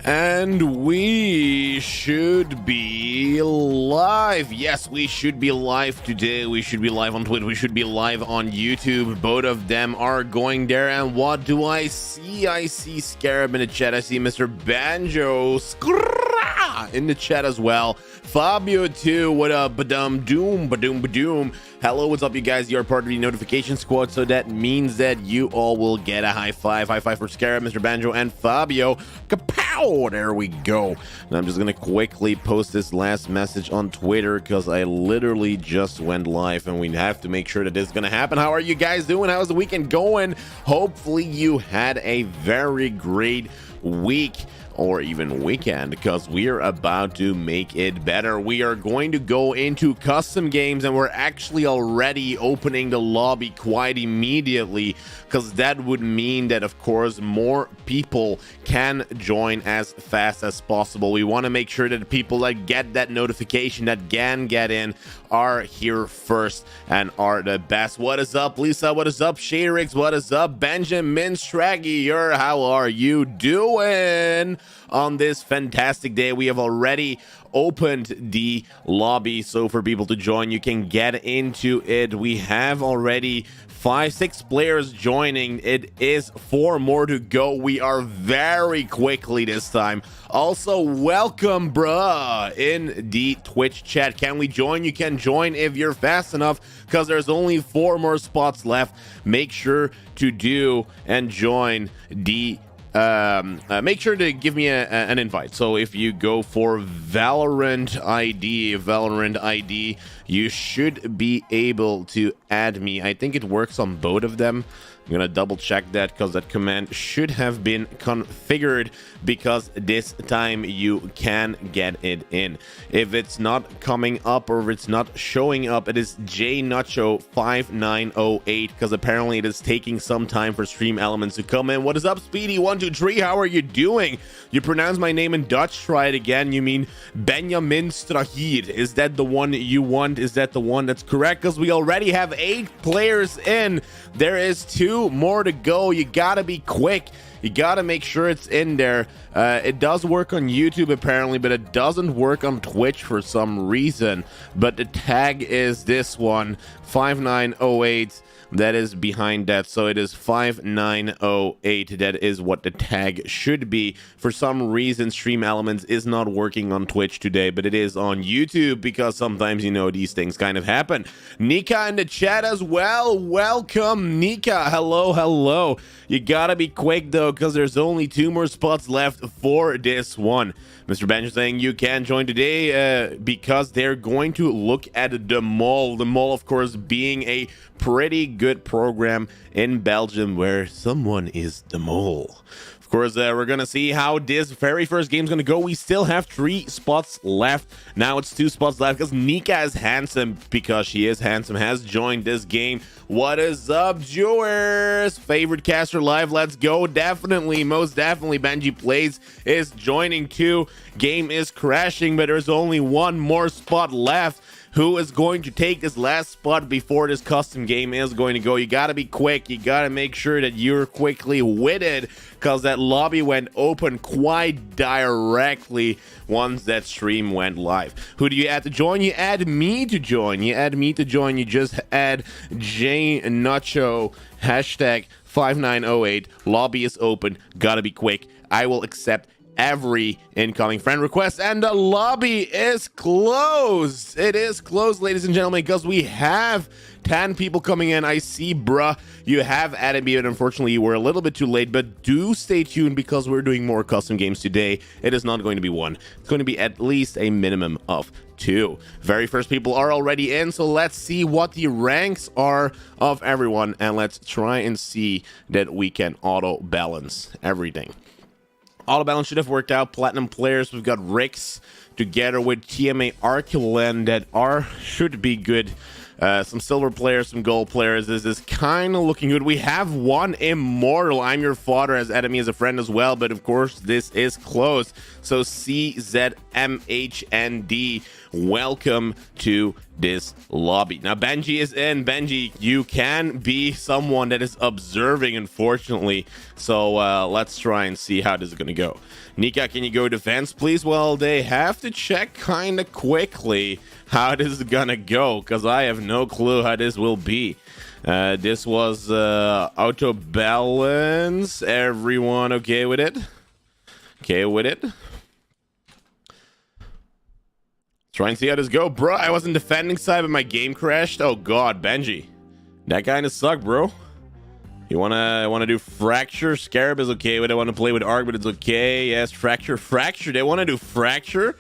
And we should be live. Yes, we should be live today. We should be live on Twitter. We should be live on YouTube. Both of them are going there. And what do I see? I see Scarab in the chat. I see Mr. Banjo in the chat as well. Fabio too. What up? Badum doom, badum badoom. Hello, what's up, you guys? You're part of the notification squad, so that means that you all will get a high five. High five for Scarab, Mr. Banjo, and Fabio. Kapow! There we go. And I'm just gonna quickly post this last message on Twitter because I literally just went live, and we have to make sure that this is gonna happen. How are you guys doing? How's the weekend going? Hopefully, you had a very great week or even weekend, because we are about to make it better. We are going to go into custom games, and we're actually already opening the lobby quite immediately, because that would mean that, of course, more people can join as fast as possible. We want to make sure that the people that get that notification, that can get in, are here first and are the best. What is up, Lisa? What is up, Shayrix? What is up, Benjamin Straggy? How are you doing? On this fantastic day, we have already opened the lobby, so for people to join, you can get into it. We have already 5-6 players joining. It is 4 more to go. We are very quickly this time. Also, welcome, bruh, in the Twitch chat. Can we join? You can join if you're fast enough, because there's only 4 more spots left. Make sure to do and join the make sure to give me an invite. So if you go for Valorant ID, you should be able to add me. I think it works on both of them. I'm gonna double check that, because that command should have been configured, because this time you can get it in. If it's not coming up or if it's not showing up, it is JNacho 5908, because apparently it is taking some time for stream elements to come in. What is up, Speedy123? How are you doing? You pronounce my name in Dutch. Try it again. You mean Benjamin Strahid. Is that the one you want? Is that the one that's correct? Because we already have 8 players in. There is 2 more to go. You gotta be quick. You gotta make sure it's in there. It does work on YouTube apparently, but it doesn't work on Twitch for some reason. But the tag is this one, 5908. That is behind that, so it is 5908. That is what the tag should be. For some reason, Stream Elements is not working on Twitch today, but it is on YouTube, because sometimes, you know, these things kind of happen. Nika in the chat as well. Welcome, Nika. Hello. You gotta be quick though, because there's only 2 more spots left for this one. Mr. Banjo saying you can join today because they're going to look at the mall. The mall, of course, being a pretty good program in Belgium where someone is the mole. Of course, we're gonna see how this very first game is gonna go. We still have 3 spots left. Now it's 2 spots left, because Nika is handsome, because she is handsome, has joined this game. What is up, viewers? Favorite caster live, let's go. Definitely, most definitely, Benji Plays is joining too. Game is crashing, but there's only 1 more spot left. Who is going to take this last spot before this custom game is going to go? You gotta be quick. You gotta make sure that you're quickly with it, because that lobby went open quite directly once that stream went live. Who do you add to join? You add me to join. You add me to join. You just add JNacho hashtag 5908. Lobby is open. Gotta be quick. I will accept every incoming friend request, and the lobby is closed. It is closed, ladies and gentlemen, because we have 10 people coming in. I see, bruh, you have added me, but unfortunately you were a little bit too late. But do stay tuned, because we're doing more custom games today. It is not going to be 1. It's going to be at least a minimum of 2. Very first people are already in, so let's see what the ranks are of everyone, and let's try and see that we can auto balance everything. Auto balance should have worked out. Platinum players, we've got Rix together with TMA Arculan that should be good. Some silver players, some gold players. This is kind of looking good. We have 1 immortal. I'm your father has added me as a friend as well, but of course this is closed. So CZMHND, welcome to this lobby. Now Benji is in. Benji, you can be someone that is observing, unfortunately, so let's try and see how this is gonna go. Nika, can you go defense, please? Well, they have to check kind of quickly how this is gonna go, because I have no clue how this will be. This was auto balance. Everyone okay with it? Okay with it? Try and see how this go. Bro, I was in defending side, but my game crashed. Oh god, Benji, that kind of sucked, bro. You wanna do fracture? Scarab is okay with it. Want to play with arc, but it's okay. Yes, fracture. They want to do fracture.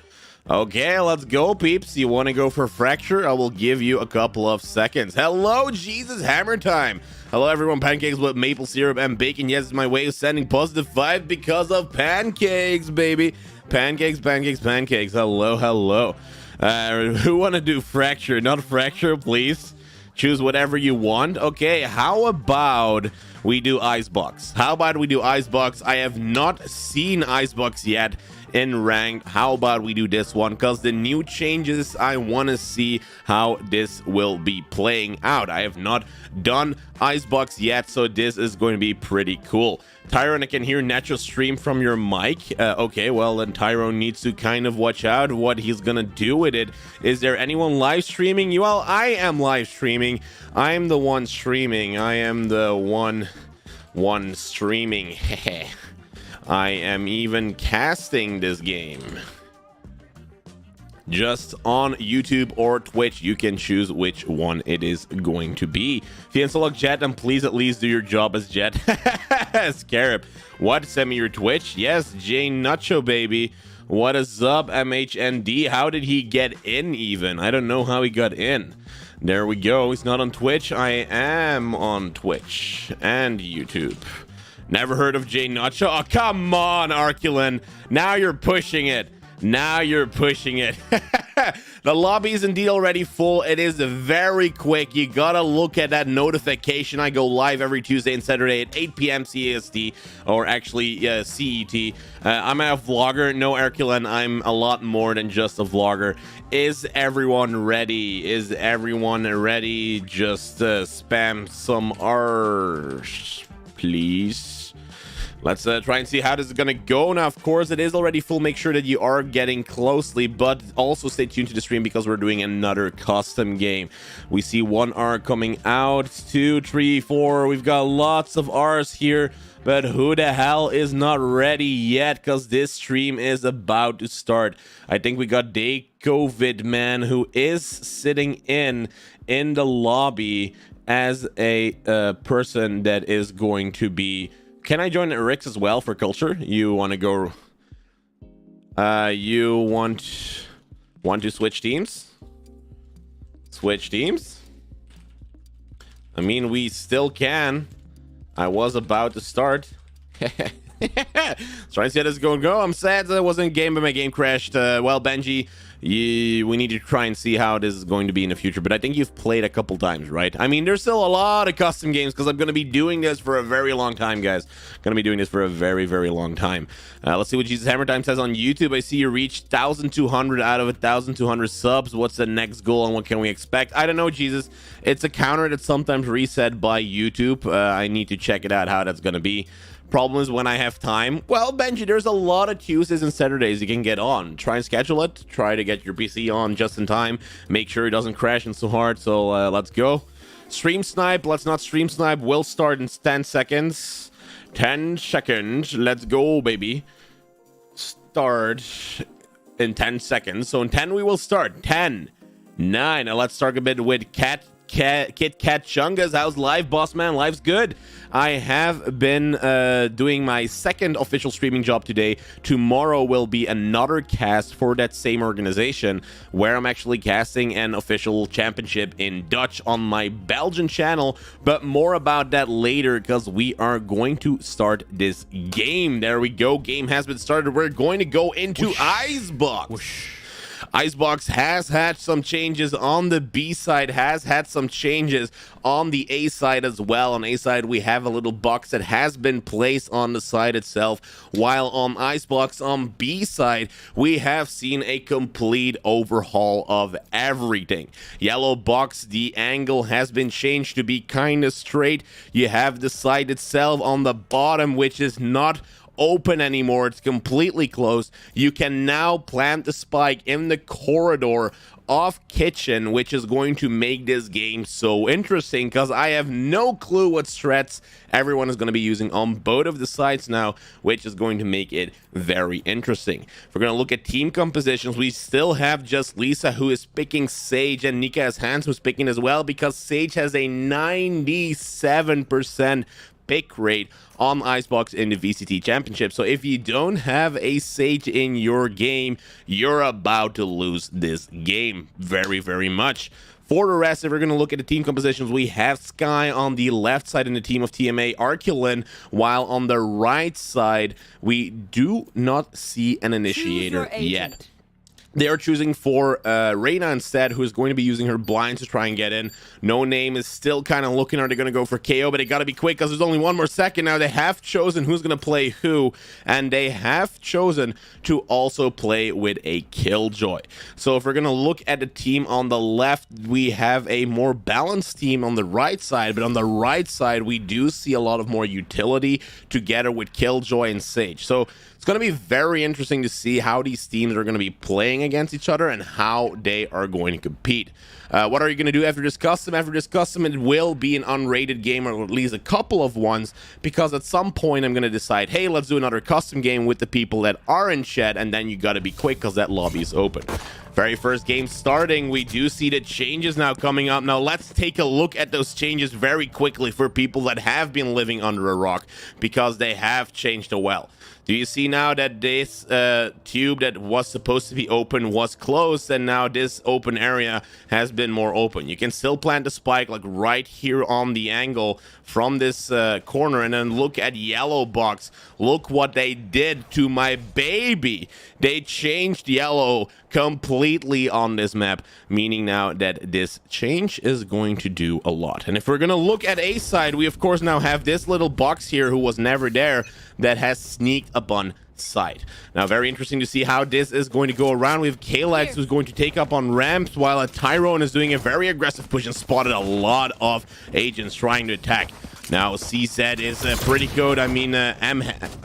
Okay, let's go, peeps. You want to go for fracture? I will give you a couple of seconds. Hello, Jesus Hammer time. Hello, everyone. Pancakes with maple syrup and bacon. Yes, it's my way of sending positive vibe because of pancakes, baby. Pancakes. Hello. Who want to do fracture? Not fracture, please. Choose whatever you want. Okay, how about we do Icebox? I have not seen Icebox yet in ranked. How about we do this one? Because the new changes, I want to see how this will be playing out. I have not done Icebox yet, so this is going to be pretty cool. Tyrone, I can hear Nacho stream from your mic. Okay, well, then Tyrone needs to kind of watch out what he's gonna do with it. Is there anyone live streaming? Well, I am live streaming. I'm the one streaming. I am the one streaming. I am even casting this game. Just on YouTube or Twitch, you can choose which one it is going to be. If you install Jet, then please at least do your job as Jet. Scarab, what? Send me your Twitch. Yes, JNacho, baby. What is up, MHND? How did he get in even? I don't know how he got in. There we go. He's not on Twitch. I am on Twitch and YouTube. Never heard of JNacho? Oh, come on, Arculin. Now you're pushing it. The lobby is indeed already full. It is very quick. You gotta look at that notification. I go live every Tuesday and Saturday at 8 p.m. CST, or actually CET. I'm a vlogger. No, Arculin, I'm a lot more than just a vlogger. Is everyone ready? Just spam some R's, please. Let's try and see how this is gonna go. Now, of course, it is already full. Make sure that you are getting closely, but also stay tuned to the stream because we're doing another custom game. We see 1 R coming out, 2, 3, 4. We've got lots of R's here, but who the hell is not ready yet? Because this stream is about to start. I think we got Day COVID Man, who is sitting in the lobby as a person that is going to be. Can I join Rix as well for culture? You want to go? You want to switch teams? Switch teams? I mean, we still can. I was about to start. Let's try and see how this is going to go. I'm sad that I wasn't in game, but my game crashed. Well, Benji, we need to try and see how this is going to be in the future, but I think you've played a couple times, right? I mean, there's still a lot of custom games because I'm going to be doing this for a very long time, guys. Going to be doing this for a very, very long time. Let's see what Jesus Hammer Time says on YouTube. I see you reached 1,200 out of 1,200 subs. What's the next goal and what can we expect? I don't know, Jesus. It's a counter that's sometimes reset by YouTube. I need to check it out how that's going to be. Problem is when I have time. Well, Benji, there's a lot of Tuesdays and Saturdays you can get on. Try and schedule it. Try to get your PC on just in time. Make sure it doesn't crash and so hard. So let's go. Stream snipe. Let's not stream snipe. We'll start in 10 seconds. 10 seconds. Let's go, baby. Start in 10 seconds. So in 10 we will start. 10, 9. Now let's start a bit with Kit Kat Chungas. How's live, boss man? Life's good. I have been doing my second official streaming job today. Tomorrow will be another cast for that same organization where I'm actually casting an official championship in Dutch on my Belgian channel, but more about that later because we are going to start this game. There we go. Game has been started. We're going to go into Icebox. Icebox has had some changes on the B side, has had some changes on the A side as well. On A side, we have a little box that has been placed on the side itself, while on Icebox on B side, we have seen a complete overhaul of everything. Yellow box, the angle has been changed to be kind of straight. You have the side itself on the bottom, which is not open anymore. It's completely closed. You can now plant the spike in the corridor of kitchen, which is going to make this game so interesting, because I have no clue what strats everyone is going to be using on both of the sides now, which is going to make it very interesting. If we're going to look at team compositions, we still have just Lisa, who is picking Sage, and Nika has Hans, who's picking as well, because Sage has a 97% pick rate on Icebox in the VCT Championship. So if you don't have a Sage in your game, you're about to lose this game very, very much. For the rest, if we're going to look at the team compositions, we have Sky on the left side in the team of TMA, Arculin, while on the right side, we do not see an initiator yet. They are choosing for Reyna instead, who is going to be using her blinds to try and get in. No Name is still kind of looking. Are they going to go for KO? But they got to be quick, because there's only one more second now. They have chosen who's going to play who, and they have chosen to also play with a Killjoy. So if we're going to look at the team on the left, we have a more balanced team on the right side, but on the right side, we do see a lot of more utility together with Killjoy and Sage. So it's going to be very interesting to see how these teams are going to be playing against each other and how they are going to compete. What are you going to do after this custom? After this custom, it will be an unrated game, or at least a couple of ones, because at some point I'm going to decide, hey, let's do another custom game with the people that are in chat, and then you got to be quick because that lobby is open. Very first game starting, we do see the changes now coming up. Now let's take a look at those changes very quickly for people that have been living under a rock, because they have changed well. Do you see now that this tube that was supposed to be open was closed, and now this open area has been more open? You can still plant the spike like right here on the angle from this corner, and then look at Yellow Box. Look what they did to my baby. They changed Yellow completely on this map, meaning now that this change is going to do a lot. And if we're gonna look at A side, we of course now have this little box here who was never there, that has sneaked upon side. Now very interesting to see how this is going to go around. We have Kalex, who's going to take up on ramps, while a Tyrone is doing a very aggressive push and spotted a lot of agents trying to attack. Now CZ is pretty good. I mean,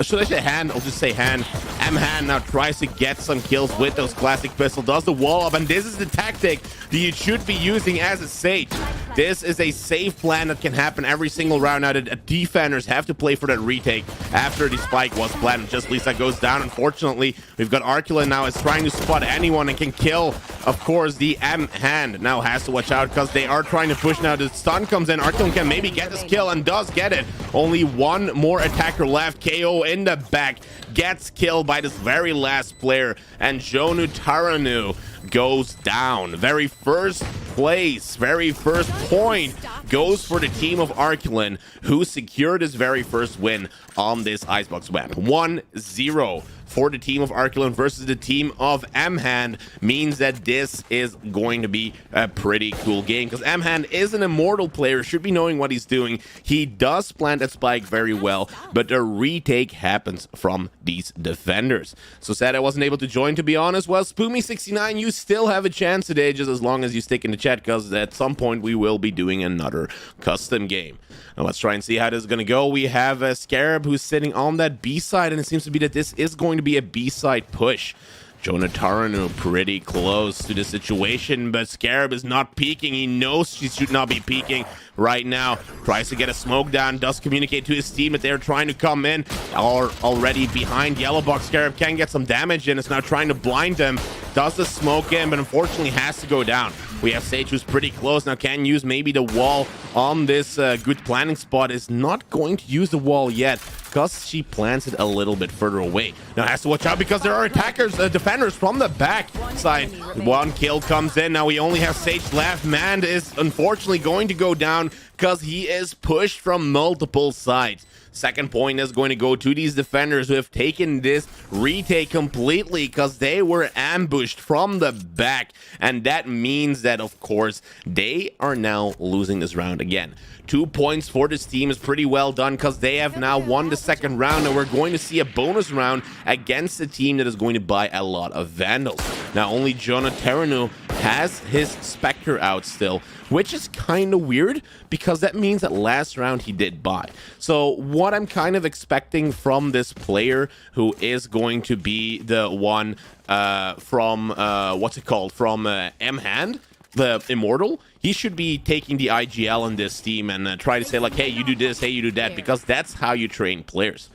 should I say hand? I'll just say hand. M-hand now tries to get some kills with those classic pistol, does the wall up, and this is the tactic that you should be using as a Sage. This is a safe plan that can happen every single round. Now the defenders have to play for that retake after the spike was planted. Just Lisa goes down. Unfortunately, we've got Arculin now is trying to spot anyone and can kill, of course, the M-hand. Now has to watch out because they are trying to push now. The stun comes in. Arculin can maybe get this kill and does get it. Only one more attacker left. KO in the back gets killed by this very last player, and Jonu Taranu goes down. Very first place, very first point goes for the team of Arculin, who secured his very first win on this Icebox map. 1-0 for the team of Arculin versus the team of M-hand means that this is going to be a pretty cool game, because M-hand is an immortal player, should be knowing what he's doing. He does plant that spike very well, but the retake happens from these defenders. So sad I wasn't able to join, to be honest. Well, Spoomy69, you still have a chance today, just as long as you stick in the chat, because at some point we will be doing another custom game. Now let's try and see how this is going to go. We have Scarab, who's sitting on that B side, and it seems to be that this is going to be a B side push. Jonataranu pretty close to the situation, but Scarab is not peeking. He knows she should not be peeking right now. Tries to get a smoke down, does communicate to his team that they're trying to come in. Are already behind Yellow Box. Scarab can get some damage in. It's now trying to blind them. Does the smoke in, but unfortunately has to go down. We have Sage, who's pretty close. Now can use maybe the wall on this good planning spot. Is not going to use the wall yet, because she plants it a little bit further away. Now has to watch out because there are attackers, defenders from the back side. One kill comes in. Now we only have Sage left. Man is unfortunately going to go down because he is pushed from multiple sides. Second point is going to go to these defenders who have taken this retake completely because they were ambushed from the back, and that means that, of course, they are now losing this round again. 2 points for this team is pretty well done because they have now won the second round, and we're going to see a bonus round against a team that is going to buy a lot of Vandals. Now, only JNacho has his Spectre out still, which is kind of weird because that means that last round he did buy. So what I'm kind of expecting from this player, who is going to be the one from M-Hand, the Immortal, he should be taking the IGL on this team and try to say like, hey, you do this, hey, you do that, because that's how you train players.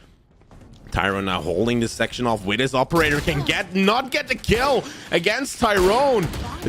Tyrone now holding this section off with his operator, can not get the kill against Tyrone.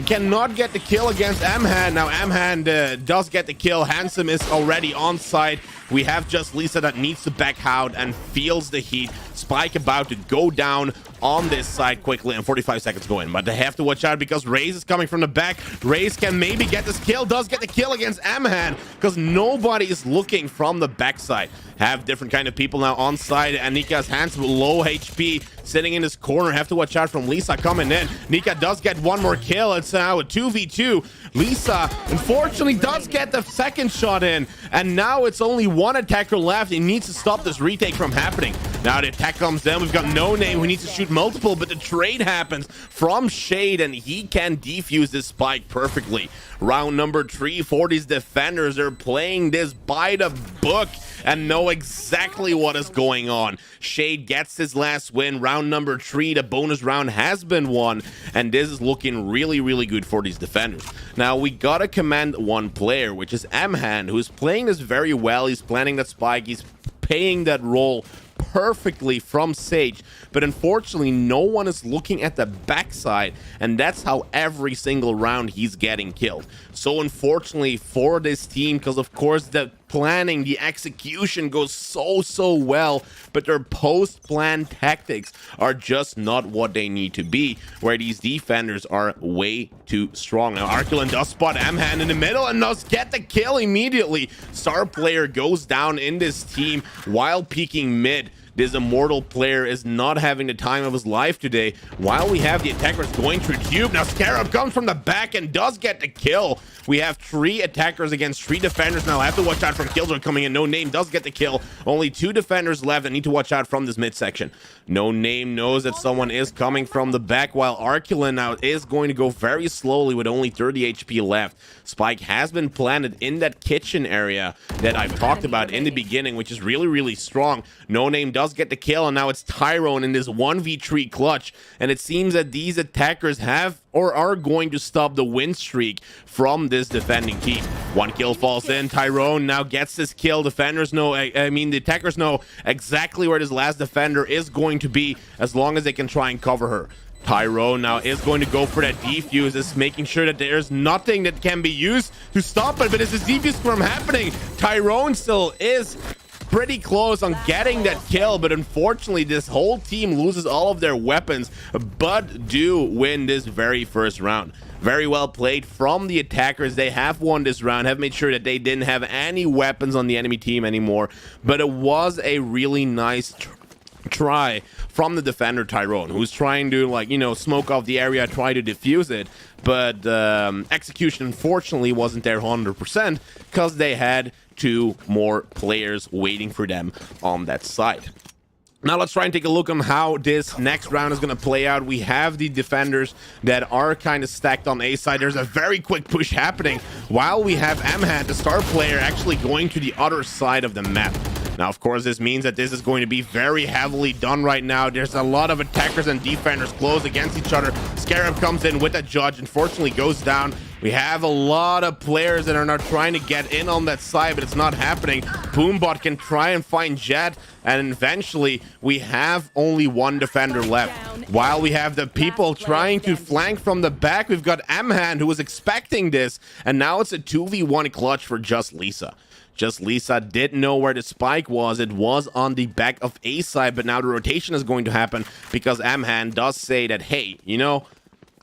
Cannot get the kill against M-Hand. Now M-Hand does get the kill. Handsome is already on site. We have just Lisa that needs to back out and feels the heat. Spike about to go down on this side quickly, and 45 seconds go in, but they have to watch out because Raze is coming from the back. Raze can maybe get this kill, does get the kill against M-Hand because nobody is looking from the backside. Have different kind of people now on side, and Nika's Hands with low HP sitting in his corner. Have to watch out from Lisa coming in. Nika does get one more kill. It's now a 2v2. Lisa unfortunately does get the second shot in, and now it's only one attacker left. He needs to stop this retake from happening. Now the attack comes in. We've got No Name who needs to shoot multiple, but the trade happens from Shade, and he can defuse this spike perfectly. Round number 3 for these defenders. They're playing this by the book and know exactly what is going on. Shade gets his last win. Round number 3, the bonus round has been won, and this is looking really, really good for these defenders. Now, we gotta commend one player, which is M-Hand, who's playing this very well. He's planning that spike. He's paying that role perfectly from Sage, but unfortunately no one is looking at the backside, and that's how every single round he's getting killed. So unfortunately for this team, because of course the planning, the execution goes so well, but their post-plan tactics are just not what they need to be, where these defenders are way too strong. Now Arculin does spot M-Hand in the middle and does get the kill immediately. Star player goes down in this team while peeking mid. This Immortal player is not having the time of his life today, while we have the attackers going through Cube. Now Scarab comes from the back and does get the kill. We have 3 attackers against 3 defenders now. Have to watch out from Killjoy coming in. No Name does get the kill. Only 2 defenders left. I need to watch out from this midsection. No Name knows that someone is coming from the back, while Arculin now is going to go very slowly with only 30 HP left. Spike has been planted in that kitchen area that I've talked about in the beginning, which is really, really strong. No Name does get the kill, and now it's Tyrone in this 1v3 clutch, and it seems that these attackers have or are going to stop the win streak from this defending team. 1 kill falls in. Tyrone now gets this kill. Defenders know, the attackers know exactly where this last defender is going to be, as long as they can try and cover her. Tyrone now is going to go for that defuse, is making sure that there's nothing that can be used to stop it, but is this defuse from happening? Tyrone still is pretty close on getting that kill, but unfortunately this whole team loses all of their weapons, but do win this very first round. Very well played from the attackers. They have won this round, have made sure that they didn't have any weapons on the enemy team anymore, but it was a really nice try from the defender Tyrone, who's trying to, like, you know, smoke off the area, try to defuse it, but execution unfortunately wasn't there 100% because they had 2 more players waiting for them on that side. Now let's try and take a look on how this next round is going to play out. We have the defenders that are kind of stacked on A side. There's a very quick push happening, while we have M-Hand, the star player, actually going to the other side of the map. Now, of course, this means that this is going to be very heavily done right now. There's a lot of attackers and defenders close against each other. Scarab comes in with a judge, unfortunately goes down. We have a lot of players that are now trying to get in on that side, but it's not happening. Boombot can try and find Jet, and eventually we have only 1 defender left. While we have the people trying to flank from the back, we've got M-Hand, who was expecting this, and now it's a 2v1 clutch for Just Lisa. Just Lisa didn't know where the spike was. It was on the back of A side, but now the rotation is going to happen because M-Hand does say that, hey, you know,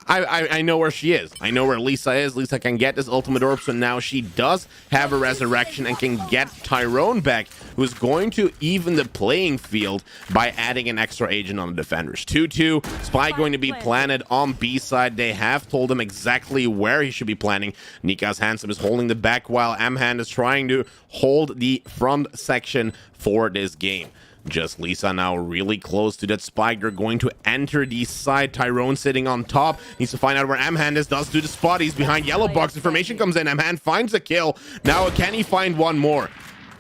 I know where she is. I know where Lisa is. Lisa can get this ultimate orb, so now she does have a resurrection and can get Tyrone back, who's going to even the playing field by adding an extra agent on the defenders. 2-2, Spy going to be planted on B side. They have told him exactly where he should be planning. Nika's Handsome is holding the back while Amhand is trying to hold the front section for this game. Just Lisa now really close to that spike. They're going to enter the side. Tyrone sitting on top. Needs to find out where Amhand is. Does do the spot. He's behind yellow box. Information comes in. Amhand finds a kill. Now can he find one more?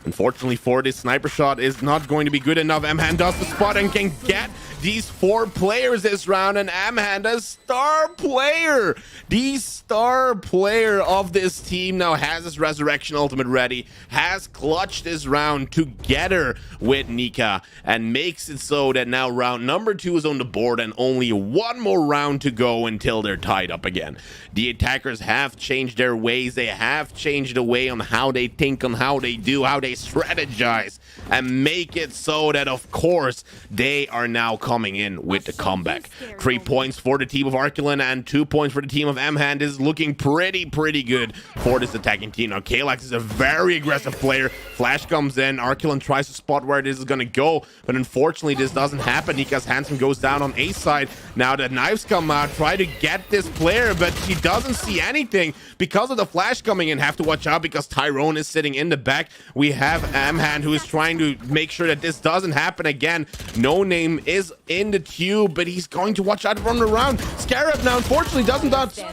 Unfortunately for this, sniper shot is not going to be good enough. Amhand does the spot and can get these 4 players this round, and Amhand, a star player, the star player of this team, now has his resurrection ultimate ready, has clutched this round together with Nika, and makes it so that now round number 2 is on the board and only one more round to go until they're tied up again. The attackers have changed their ways. They have changed the way on how they think, on how they do, how they strategize, and make it so that, of course, they are now coming in with the comeback. 3 points for the team of Arculin and 2 points for the team of Amhand is looking pretty good for this attacking team. Now Kalex is a very aggressive player. Flash comes in. Arculin tries to spot where this is going to go, but unfortunately this doesn't happen. Nika's Handsome goes down on A side. Now the knives come out, try to get this player, but she doesn't see anything because of the flash coming in. Have to watch out because Tyrone is sitting in the back. We have Amhand who is trying to make sure that this doesn't happen again. No Name is in the tube, but he's going to watch out to run around. Scarab now unfortunately doesn't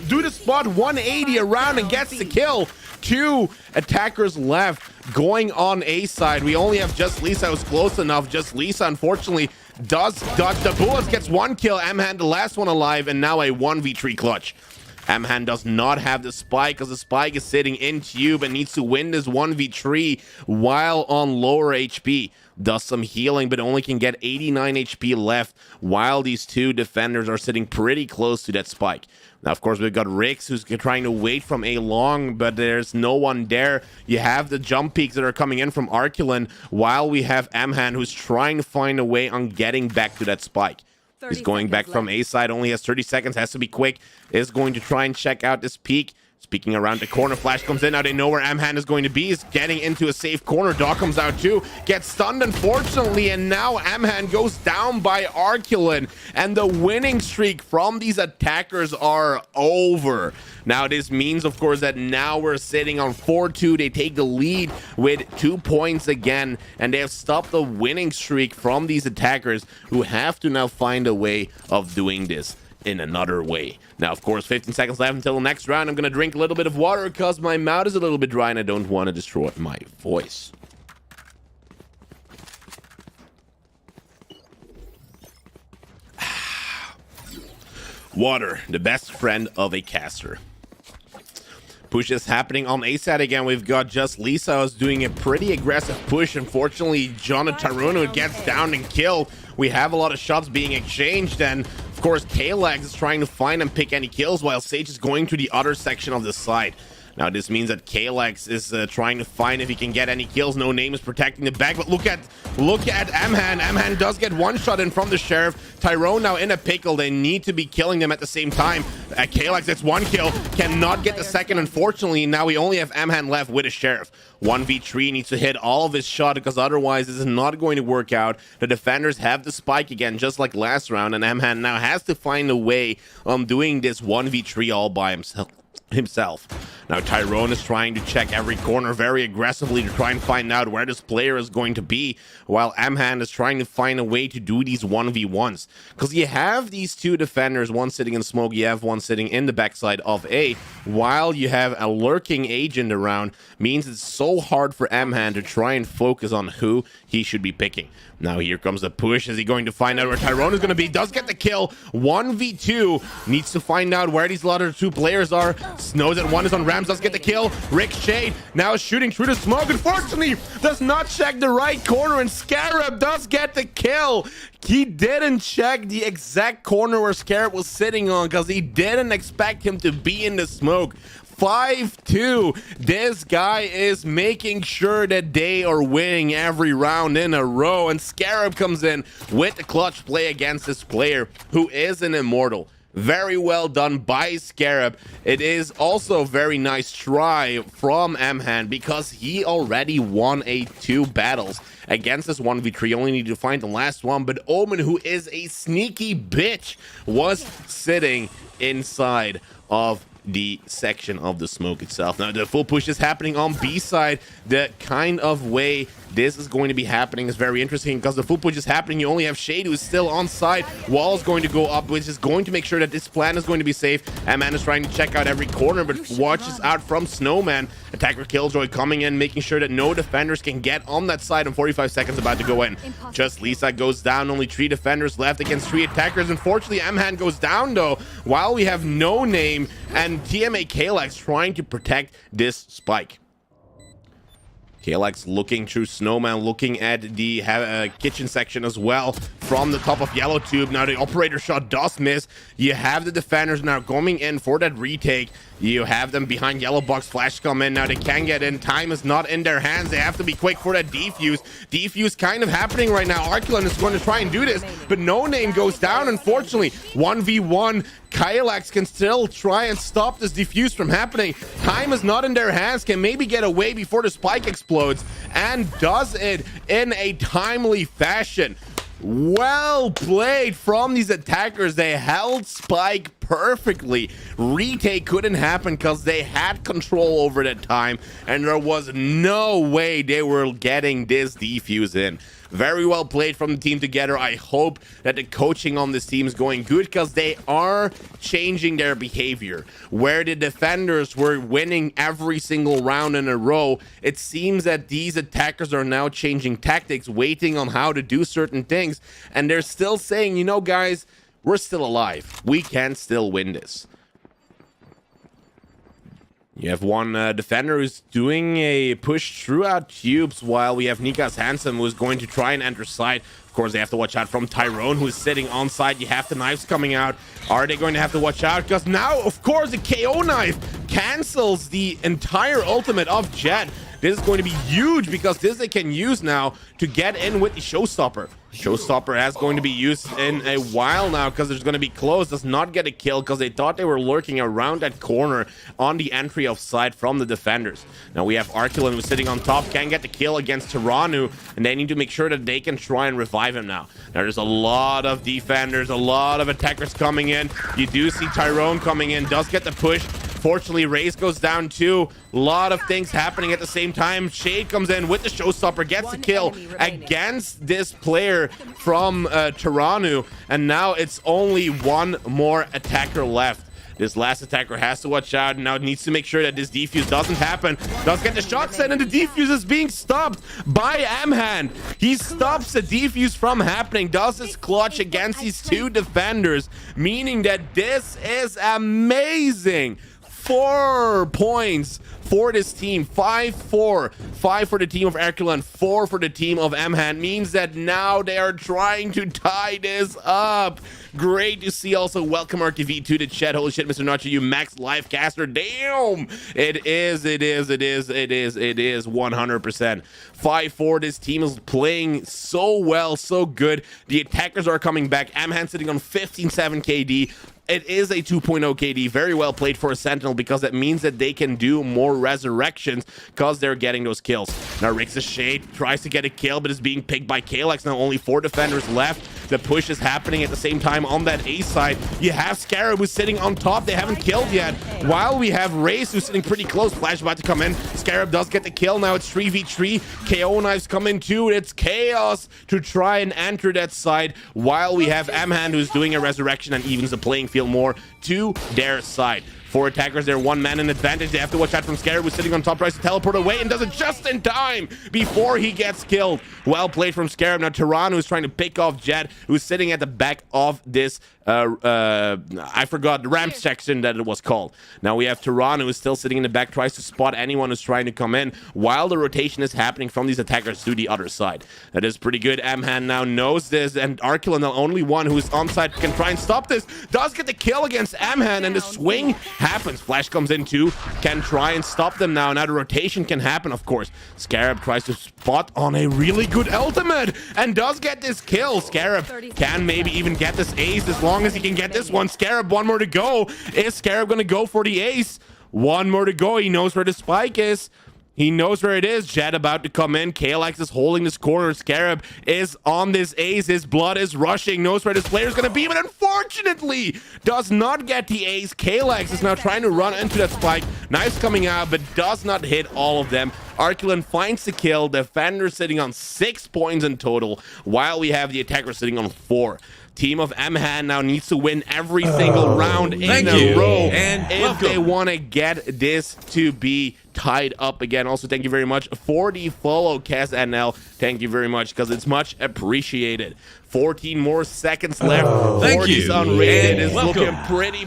do the spot. 180 around and gets the kill. 2 attackers left going on A side. We only have Just Lisa who's close enough. Just Lisa unfortunately does dodge the bullets, gets 1 kill. Amhand the last one alive, and now a 1v3 clutch. Amhand does not have the spike because the spike is sitting in tube and needs to win this 1v3 while on lower HP. Does some healing, but only can get 89 HP left while these 2 defenders are sitting pretty close to that spike. Now, of course, we've got Rix who's trying to wait from A long, but there's no one there. You have the jump peaks that are coming in from Arculin, while we have Amhand who's trying to find a way on getting back to that spike. He's going back from A side, only has 30 seconds, has to be quick. Is going to try and check out this peak. Speaking around the corner, flash comes in. Now they know where Amhand is going to be. He's getting into a safe corner. Dog comes out too. Gets stunned, unfortunately, and now Amhand goes down by Arculin. And the winning streak from these attackers are over. Now this means, of course, that now we're sitting on 4-2. They take the lead with 2 points again, and they have stopped the winning streak from these attackers, who have to now find a way of doing this in another way. Now, of course, 15 seconds left until the next round. I'm going to drink a little bit of water because my mouth is a little bit dry and I don't want to destroy my voice. Water, the best friend of a caster. Push is happening on A side again. We've got Just Lisa who's doing a pretty aggressive push. Unfortunately, John and Tyrone gets down and killed. We have a lot of shots being exchanged, and of course, Kalex is trying to find and pick any kills while Sage is going to the other section of the side. Now, this means that Kalex is trying to find if he can get any kills. No Name is protecting the back, but look at Amhand. Amhand does get one shot in from the Sheriff. Tyrone now in a pickle. They need to be killing them at the same time. Kalex gets 1 kill, cannot get the second, unfortunately. Now we only have Amhand left with a Sheriff. 1v3 needs to hit all of his shot because otherwise this is not going to work out. The defenders have the spike again, just like last round, and Amhand now has to find a way on doing this 1v3 all by himself. Now Tyrone is trying to check every corner very aggressively to try and find out where this player is going to be, while Amhand is trying to find a way to do these 1v1s. Because you have these 2 defenders, one sitting in smoke, you have one sitting in the backside of A, while you have a lurking agent around, means it's so hard for Amhand to try and focus on who he should be picking. Now here comes the push. Is he going to find out where Tyrone is going to be? Does get the kill. 1v2. Needs to find out where these other 2 players are. Knows that one is on Rams. Does get the kill. Rick Shade now is shooting through the smoke. Unfortunately, does not check the right corner, and Scarab does get the kill. He didn't check the exact corner where Scarab was sitting on because he didn't expect him to be in the smoke. 5-2. This guy is making sure that they are winning every round in a row, and Scarab comes in with the clutch play against this player who is an immortal. Very well done by Scarab. It is also a very nice try from Mhan because he already won 2 battles against this 1v3. Only need to find the last one, but Omen, who is a sneaky bitch, was sitting inside of the section of the smoke itself. Now the full push is happening on B side. The kind of way this is going to be happening is very interesting because the full push is happening. You only have Shade, who is still on side. Wall is going to go up, which is going to make sure that this plan is going to be safe. Man is trying to check out every corner, but watches out from Snowman. Attacker Killjoy coming in, making sure that no defenders can get on that side, and 45 seconds about to go in. Just Lisa goes down. Only 3 defenders left against 3 attackers. Unfortunately, Mhan goes down though, while we have No Name and TMA Kalex trying to protect this spike. Kalex looking through Snowman, looking at the kitchen section as well from the top of Yellow Tube. Now the operator shot does miss. You have the defenders now going in for that retake. You have them behind Yellow Box. Flash come in. Now they can get in. Time is not in their hands. They have to be quick for that defuse. Defuse kind of happening right now. Arculon is going to try and do this, but No Name goes down, unfortunately. 1v1. Kalex can still try and stop this defuse from happening. Time is not in their hands. Can maybe get away before the spike explodes, and does it in a timely fashion. Well played from these attackers. They held spike perfectly. Retake couldn't happen because they had control over that time, and there was no way they were getting this defuse in. Very well played from the team together. I hope that the coaching on this team is going good because they are changing their behavior. Where the defenders were winning every single round in a row, it seems that these attackers are now changing tactics, waiting on how to do certain things, and they're still saying, you know, guys, we're still alive. We can still win this. You have one defender who's doing a push throughout tubes, while we have Nikas Handsome, who's going to try and enter side. Of course, they have to watch out from Tyrone, who's sitting on side. You have the knives coming out. Are they going to have to watch out? Because now, of course, the KO knife cancels the entire ultimate of Jet. This is going to be huge because this they can use now to get in with the Showstopper. Showstopper has going to be used in a while now because there's going to be close. Does not get a kill because they thought they were lurking around that corner on the entry of side from the defenders. Now we have Arculon, who's sitting on top, can get the kill against Tiranu, and they need to make sure that they can try and revive him now. Now there's a lot of defenders, a lot of attackers coming in. You do see Tyrone coming in, does get the push. Fortunately, Raze goes down too. A lot of things happening at the same time. Shade comes in with the Showstopper, gets the kill against this player from Tiranu, and now it's only one more attacker left. This last attacker has to watch out, and now needs to make sure that this defuse doesn't happen. Does get the shots in, and the defuse is being stopped by Mhan. He stops the defuse from happening, does his clutch against these 2 defenders, meaning that this is amazing. 4 points for this team. 5-4. 5 for the team of Arculon, 4 for the team of Mhan. Means that now they are trying to tie this up. Great to see. Also, welcome RTV to the chat. Holy shit, Mr. Nacho, you max live caster. Damn! It is 100%. 5-4. This team is playing so well, so good. The attackers are coming back. Mhan sitting on 15-7 KD. It is a 2.0 KD. Very well played for a Sentinel because that means that they can do more resurrections because they're getting those kills. Now Rix the Shade tries to get a kill, but is being picked by Kalex. Now only 4 defenders left. The push is happening at the same time on that A side. You have Scarab, who's sitting on top. They haven't killed yet. While we have Raze, who's sitting pretty close. Flash about to come in. Scarab does get the kill. Now it's 3v3. KO knives come in too. It's chaos to try and enter that side, while we have Mhan, who's doing a resurrection and evens the playing field more to their side. 4 attackers, they're 1 man in advantage. They have to watch out from Scarab, who's sitting on top, tries to teleport away and does it just in time before he gets killed. Well played from Scarab. Now Tiranu is trying to pick off Jet, who's sitting at the back of this I forgot the ramp section that it was called. Now we have Tiranu, who's still sitting in the back, tries to spot anyone who's trying to come in while the rotation is happening from these attackers to the other side. That is pretty good. Mhan now knows this, and Arculon, the only one who's on side, can try and stop this. Does get the kill against Mhan, and the swing happens. Flash comes in too, can try and stop them now. Now the rotation can happen, of course. Scarab tries to spot on a really good ultimate and does get this kill. Scarab can maybe even get this ace as long long as he can get this one. Scarab, one more to go. Is Scarab going to go for the ace? One more to go. He knows where the spike is. He knows where it is. Jet about to come in. Kalex is holding this corner. Scarab is on this ace. His blood is rushing. Knows where this player is going to be, but unfortunately does not get the ace. Kalex is now trying to run into that spike. Knives coming out, but does not hit all of them. Arculin finds the kill. Defender sitting on 6 points in total, while we have the attacker sitting on 4. Team of Mhan now needs to win every single round in a row and if they want to get this to be tied up again. Also, thank you very much for the follow, Cas NL. Thank you very much, because it's much appreciated. 14 more seconds left. Thank you. Unrated is looking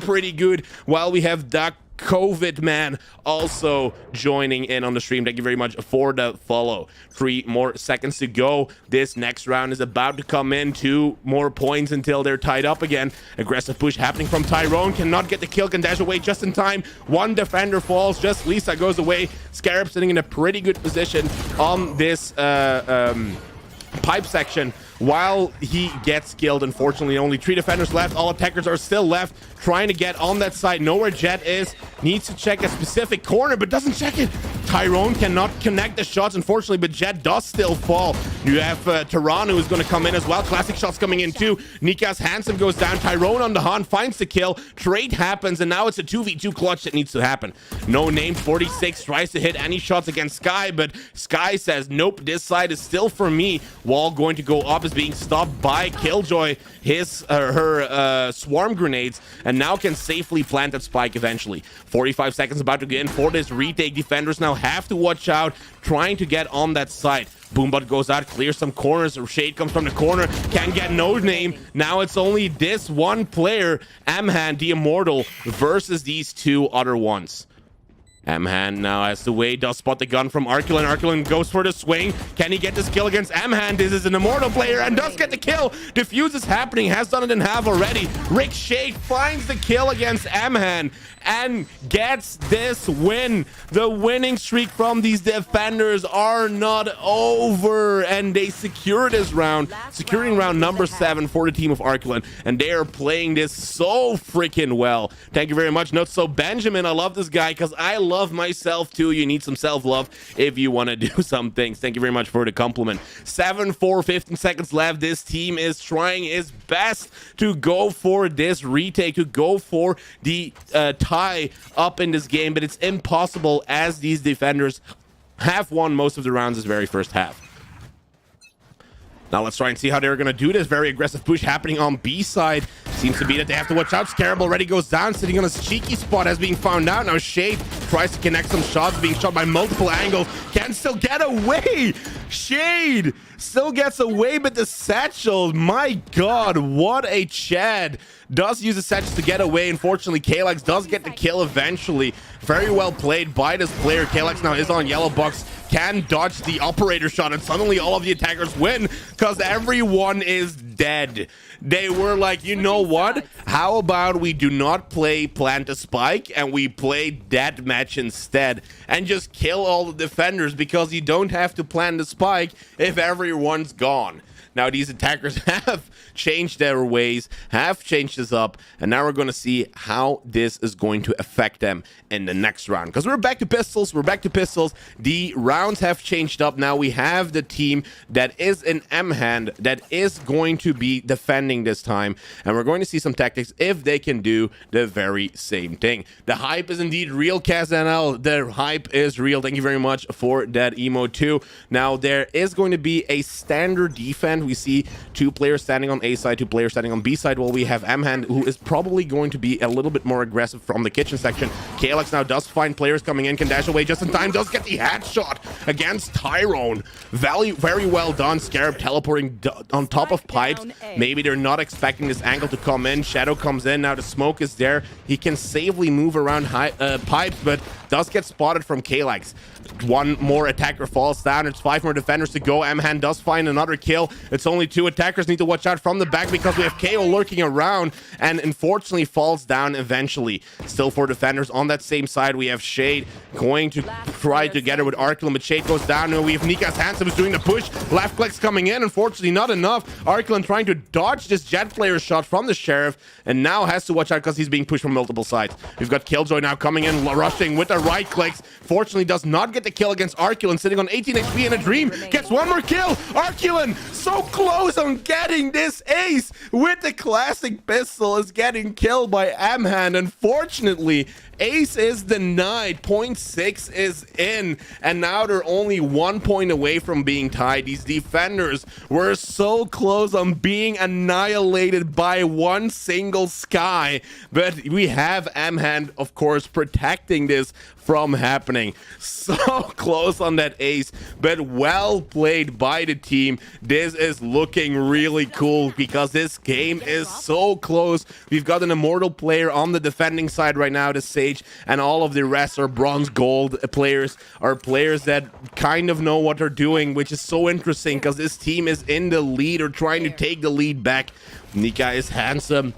pretty good, while we have Duck COVID man also joining in on the stream. Thank you very much for the follow. 3 more seconds to go. This next round is about to come in. 2 more points until they're tied up again. Aggressive push happening from Tyrone. Cannot get the kill. Can dash away just in time. One defender falls. Just Lisa goes away. Scarab sitting in a pretty good position on this pipe section while he gets killed. Unfortunately, only 3 defenders left. All attackers are still left, trying to get on that side. Know where Jet is. Needs to check a specific corner, but doesn't check it. Tyrone cannot connect the shots, unfortunately, but Jet does still fall. You have Tarano who's going to come in as well. Classic shots coming in too. Nikas Handsome goes down. Tyrone on the hunt, finds the kill. Trade happens, and now it's a 2v2 clutch that needs to happen. No Name 46 tries to hit any shots against Sky, but Sky says, nope, this side is still for me. Wall going to go up, is being stopped by Killjoy, her swarm grenades, and now can safely plant that spike eventually. 45 seconds about to get in for this retake. Defenders now have to watch out, trying to get on that side. Boombot goes out, clears some corners. Shade comes from the corner, can't get No Name. Now it's only this one player, Mhan, the Immortal, versus these 2 other ones. Mhan now has to wait, does spot the gun from Arculin. Arculin goes for the swing. Can he get this kill against Mhan? This is an Immortal player and does get the kill. Diffuse is happening, has done it in half already. Rick Shade finds the kill against Mhan and gets this win. The winning streak from these defenders are not over, and they secure this round, securing round number 7 for the team of Arculin, and they are playing this so freaking well. Thank you very much. Note so Benjamin, I love this guy because I love myself too. You need some self-love if you want to do some things. Thank you very much for the compliment. 7-4, 15 seconds left. This team is trying its best to go for this retake, to go for the tie up in this game, but it's impossible as these defenders have won most of the rounds this very first half. Now let's try and see how they're going to do this. Very aggressive push happening on B side. Seems to be that they have to watch out. Scarab already goes down, sitting on his cheeky spot as being found out. Now Shade tries to connect some shots, being shot by multiple angles. Can still get away. Shade still gets away, but the satchel, my god, what a Chad. Does use the satchel to get away. Unfortunately, Kalex does get the kill eventually. Very well played by this player. Kalex now is on yellow box, can dodge the operator shot, and suddenly all of the attackers win because everyone is dead. They were like, you know what? How about we do not play plant a spike and we play deathmatch instead and just kill all the defenders, because you don't have to plant the spike if everyone's gone. Now these attackers have changed their ways, have changed this up, and now we're going to see how this is going to affect them in the next round. Because we're back to pistols, The rounds have changed up. Now we have the team that is in M-hand that is going to be defending this time, and we're going to see some tactics if they can do the very same thing. The hype is indeed real, KazNL. The hype is real. Thank you very much for that emote too. Now there is going to be a standard defense. We see 2 players standing on A side, 2 players standing on B side, while we have M-hand, who is probably going to be a little bit more aggressive from the kitchen section. KLX now does find players coming in, can dash away just in time, does get the headshot against Tyrone. Very well done. Scarab teleporting on top of pipes. Maybe they're not expecting this angle to come in. Shadow comes in, now the smoke is there. He can safely move around pipes, but does get spotted from KLX. 1 more attacker falls down. It's 5 more defenders to go. M-hand does find another kill. It's only 2 attackers. Need to watch out from from the back because we have KO lurking around, and unfortunately falls down eventually. Still 4 defenders on that same side. We have Shade going to try together with Arklin, but Shade goes down, and we have Nikas Handsome is doing the push. Left clicks coming in, unfortunately not enough. Arklin trying to dodge this Jet player shot from the Sheriff, and now has to watch out because he's being pushed from multiple sides. We've got Killjoy now coming in, rushing with the right clicks. Fortunately does not get the kill against Arculin, sitting on 18 HP in a dream. Gets one more kill. Arculin so close on getting this ace with the classic pistol, is getting killed by Amhand. Unfortunately, ace is denied. 0.6 is in, and now they're only 1 point away from being tied. These defenders were so close on being annihilated by one single Sky, but we have Amhand, of course, protecting this from happening. So close on that ace, but well played by the team. This is looking really cool because this game is so close. We've got an immortal player on the defending side right now, the Sage, and all of the rest are bronze gold players, are players that kind of know what they're doing, which is so interesting because this team is in the lead or trying to take the lead back. Nika is handsome,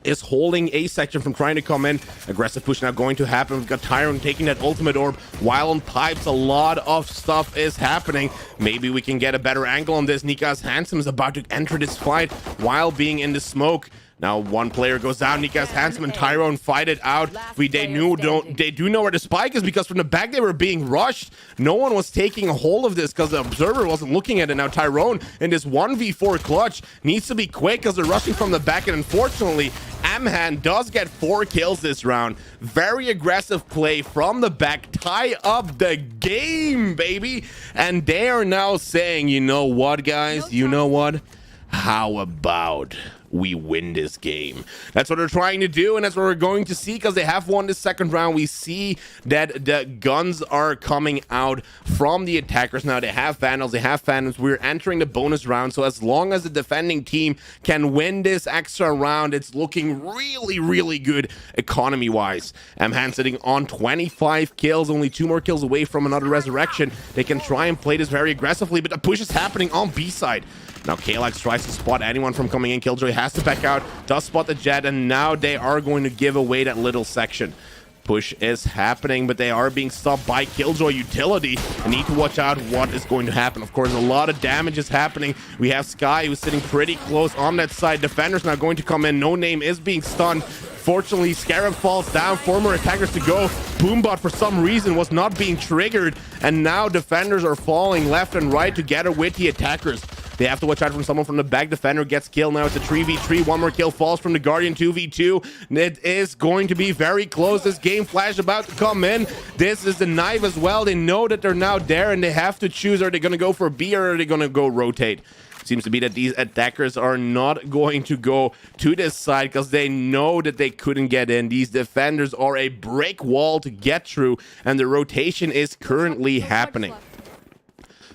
is holding A section from trying to come in. Aggressive push now going to happen. We've got Tyrone taking that ultimate orb while on pipes. A lot of stuff is happening. Maybe we can get a better angle on this. Nikas Handsome is about to enter this fight while being in the smoke. Now one player goes down. Nikas Handsome and Tyrone fight it out. They do know where the spike is because from the back they were being rushed. No one was taking a hold of this because the observer wasn't looking at it. Now Tyrone in this 1v4 clutch needs to be quick because they're rushing from the back, and unfortunately Amhan does get 4 kills this round. Very aggressive play from the back. Tie up the game, baby. And they are now saying, you know what, guys? You know what? How about we win this game? That's what they're trying to do, and that's what we're going to see because they have won this second round. We see that the guns are coming out from the attackers now. They have Vandals, they have Phantoms. We're entering the bonus round, so as long as the defending team can win this extra round, it's looking really, really good economy wise. Amhan sitting on 25 kills, only 2 more kills away from another resurrection. They can try and play this very aggressively, but the push is happening on B side. Now Kalax tries to spot anyone from coming in. Killjoy has to back out, does spot the Jet, and now they are going to give away that little section. Push is happening, but they are being stopped by Killjoy utility. I need to watch out what is going to happen. Of course, a lot of damage is happening. We have Sky who's sitting pretty close on that side. Defenders now going to come in. No Name is being stunned. Fortunately, Scarab falls down. 4 more attackers to go. Boombot, for some reason, was not being triggered, and now defenders are falling left and right together with the attackers. They have to watch out from someone from the back. Defender gets killed. Now it's a 3v3. 1 more kill falls from the Guardian. 2v2. It is going to be very close. This game flash about to come in. This is the knife as well. They know that they're now there, and they have to choose. Are they going to go for B or are they going to go rotate? Seems to be that these attackers are not going to go to this side because they know that they couldn't get in. These defenders are a brick wall to get through, and the rotation is currently happening.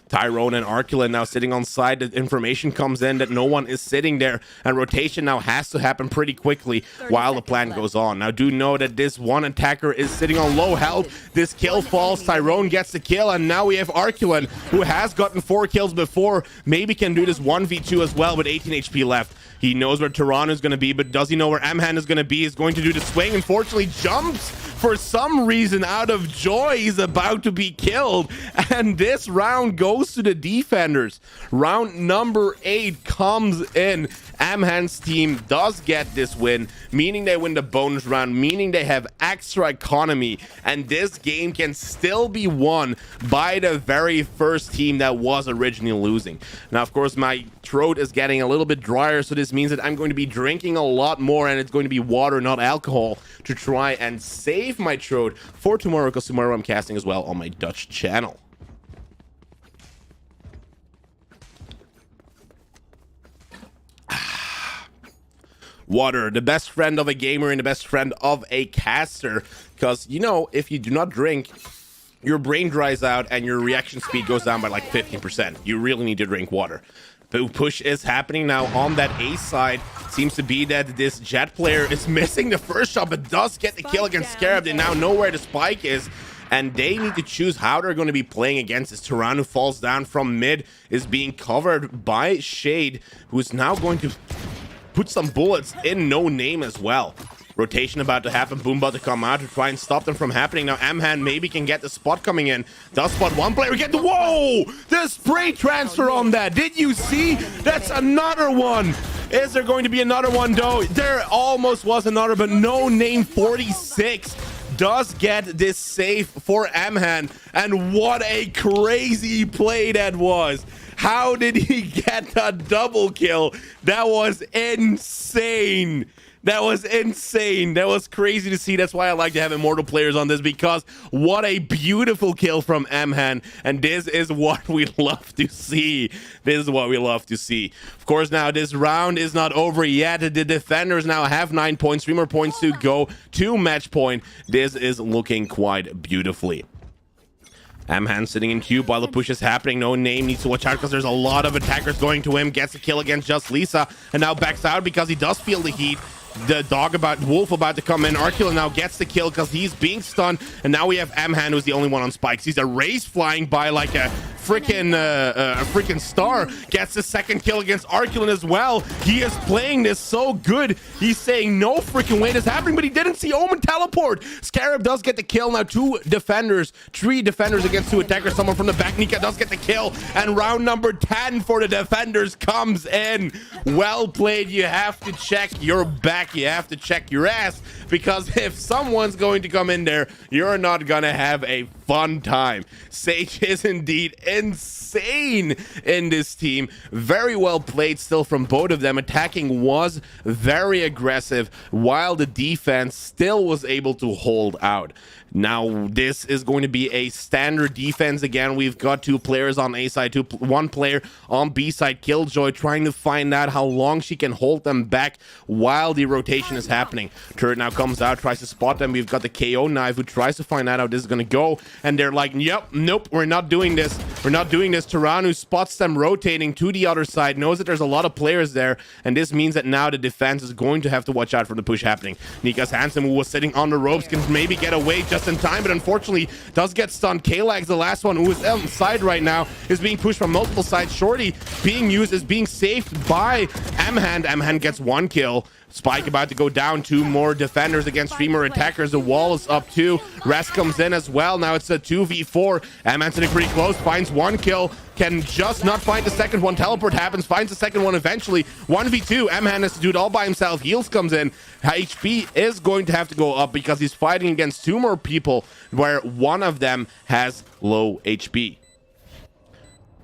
Tyrone and Arculin now sitting on side. The information comes in that no one is sitting there, and rotation now has to happen pretty quickly while the plan goes on. Now do know that this one attacker is sitting on low health. This kill falls. Tyrone gets the kill, and now we have Arculin, who has gotten 4 kills before. Maybe can do this 1v2 as well with 18 HP left. He knows where Toronto is going to be, but does he know where Amhan is going to be? He's going to do the swing. Unfortunately, jumps for some reason out of joy. He's about to be killed, and this round goes to the defenders. Round number 8 comes in. Amhan's team does get this win, meaning they win the bonus round, meaning they have extra economy, and this game can still be won by the very first team that was originally losing. Now, of course, my throat is getting a little bit drier, so this means that I'm going to be drinking a lot more, and it's going to be water, not alcohol, to try and save my throat for tomorrow, because tomorrow I'm casting as well on my Dutch channel. Water, the best friend of a gamer and the best friend of a caster, because, you know, if you do not drink, your brain dries out and your reaction speed goes down by like 15%. You really need to drink water. The push is happening now on that A side. Seems to be that this Jet player is missing the first shot, but does get the kill against Scarab. They now know where the spike is. and they need to choose how they're going to be playing against this. Turan, who falls down from mid, is being covered by Shade, who's now going to put some bullets in No Name as well. Rotation about to happen. Boom about to come out to try and stop them from happening. Now Amhan maybe can get the spot coming in. Does spot one player. Get the... Whoa! The spray transfer on that. Did you see? That's another one. Is there going to be another one though? There almost was another, but No Name 46 does get this save for Amhan. And what a crazy play that was. How did he get a double kill? That was insane. That was insane. That was crazy to see. That's why I like to have immortal players on this, because what a beautiful kill from Amhan. And this is what we love to see. This is what we love to see. Of course, now this round is not over yet. The defenders now have 9 points, 3 more points to go to match point. This is looking quite beautifully. Amhan sitting in cube while the push is happening. No Name needs to watch out because there's a lot of attackers going to him. Gets a kill against just Lisa, and now backs out because he does feel the heat. The Wolf about to come in. Arcula now gets the kill because he's being stunned, and now we have Amhan, who's the only one on spikes. He's a race flying by like a freaking star. Gets the second kill against Arculin as well. He is playing this so good. He's saying no freaking way this is happening, but he didn't see Omen teleport. Scarab does get the kill. Now 3 defenders against 2 attackers. Someone from the back. Nika does get the kill, and round number 10 for the defenders comes in. Well played. You have to check your back. You have to check your ass, because if someone's going to come in there, you're not gonna have a fun time. Sage is indeed insane in this team. Very well played still from both of them. Attacking was very aggressive, while the defense still was able to hold out. Now this is going to be a standard defense again. We've got 2 players on A side, 1 player on B side. Killjoy trying to find out how long she can hold them back while the rotation is happening. Turret now comes out, tries to spot them. We've got the KO knife, who tries to find out how this is going to go, and they're like, yep, nope, we're not doing this. We're not doing this. Turan, who spots them rotating to the other side, knows that there's a lot of players there, and this means that now the defense is going to have to watch out for the push happening. Nika's Handsome, who was sitting on the ropes, can maybe get away just in time, but unfortunately does get stunned. K-Lag's the last one, who is outside right now, is being pushed from multiple sides. Shorty being used, is being saved by Amhan. Amhan gets 1 kill. Spike about to go down. 2 more defenders against 3 more attackers. The wall is up too. Rest comes in as well. Now it's a 2v4. Amhan sitting pretty close, finds 1 kill, can just not find the second one. Teleport happens, finds the second one eventually. 1v2. Amhan has to do it all by himself. Heals comes in. HP is going to have to go up because he's fighting against 2 more people, where one of them has low HP.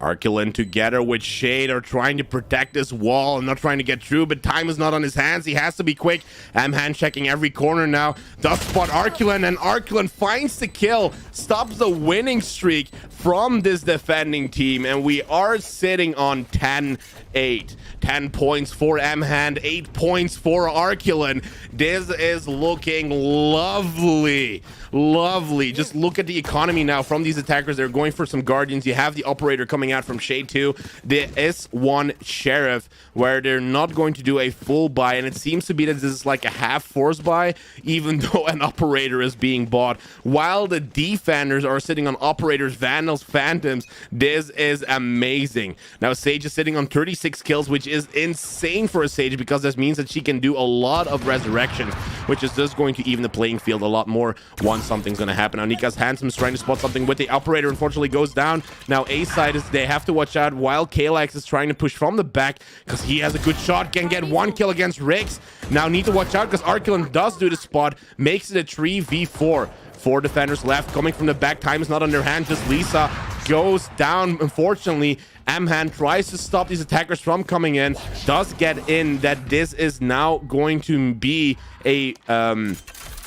Arculin together with Shade are trying to protect this wall and not trying to get through, but time is not on his hands. He has to be quick. Amhan checking every corner now. Does spot Arculin, and Arculin finds the kill, stops the winning streak from this defending team, and we are sitting on 10-8. 10 points for Amhan, 8 points for Arculin. This is looking lovely. Lovely. Just look at the economy now from these attackers. They're going for some Guardians. You have the Operator coming out from Shade 2. There is 1 Sheriff, where they're not going to do a full buy, and it seems to be that this is like a half force buy, even though an Operator is being bought, while the defenders are sitting on Operators, Vandals, Phantoms. This is amazing. Now Sage is sitting on 36 kills, which is insane for a Sage, because this means that she can do a lot of resurrections, which is just going to even the playing field a lot more once something's going to happen. Now Nika's Handsome is trying to spot something with the Operator, unfortunately goes down. Now A side is, they have to watch out, while Kalax is trying to push from the back because he has a good shot, can get 1 kill against Riggs. Now need to watch out because Arculin does do the spot, makes it a 3v4. 4 defenders left coming from the back. Time is not on their hand. Just Lisa goes down. Unfortunately, Amhan tries to stop these attackers from coming in, does get in. That this is now going to be a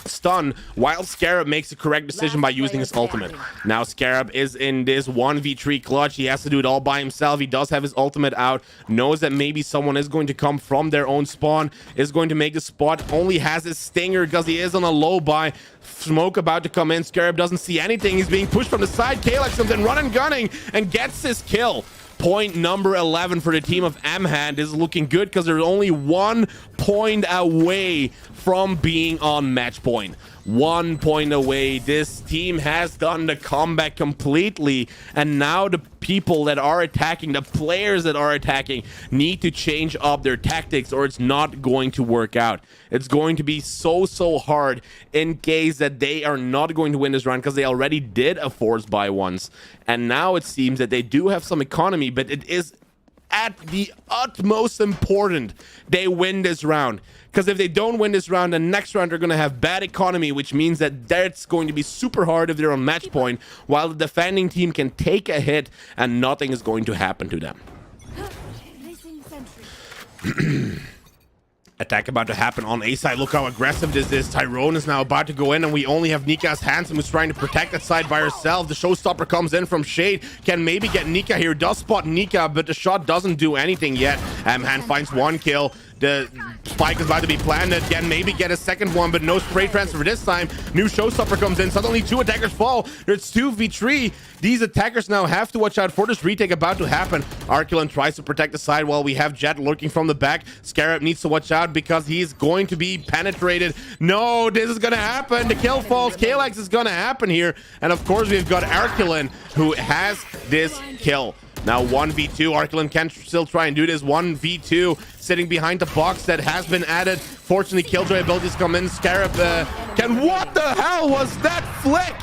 stun, while Scarab makes the correct decision by using his ultimate. Now Scarab is in this 1v3 clutch. He has to do it all by himself. He does have his ultimate out, knows that maybe someone is going to come from their own spawn, is going to make the spot, only has his stinger because he is on a low buy. Smoke about to come in. Scarab doesn't see anything. He's being pushed from the side. Kalex comes in, running, gunning, and gets his kill. point number 11 for the team of Amhand is looking good because they're only 1 point away from being on match point. 1 point away. This team has done the comeback completely, and now the people that are attacking, the players that are attacking, need to change up their tactics or it's not going to work out. It's going to be so hard in case that they are not going to win this round because they already did a force buy once, and now it seems that they do have some economy, but it is at the utmost important they win this round, because if they don't win this round, the next round they're going to have bad economy, which means that that's going to be super hard if they're on match point, while the defending team can take a hit and nothing is going to happen to them. Attack about to happen on A side. Look how aggressive this is. Tyrone is now about to go in, and we only have Nika's Handsome who's trying to protect that side by herself. The showstopper comes in from Shade. Can maybe get Nika here. Does spot Nika, but the shot doesn't do anything yet. Hand finds 1 kill. The spike is about to be planted. Can maybe get a second one, but no spray transfer this time. New showstopper comes in. Suddenly 2 attackers fall. There's 2v3. These attackers now have to watch out for this retake about to happen. Arculin tries to protect the side while we have Jet lurking from the back. Scarab needs to watch out because he's going to be penetrated. No, this is going to happen. The kill falls. Kalex is going to happen here. And of course, we've got Arculin who has this kill. Now 1v2. Arculin can still try and do this. 1v2 sitting behind the box that has been added. Fortunately, Killjoy abilities come in. Scarab what the hell was that flick?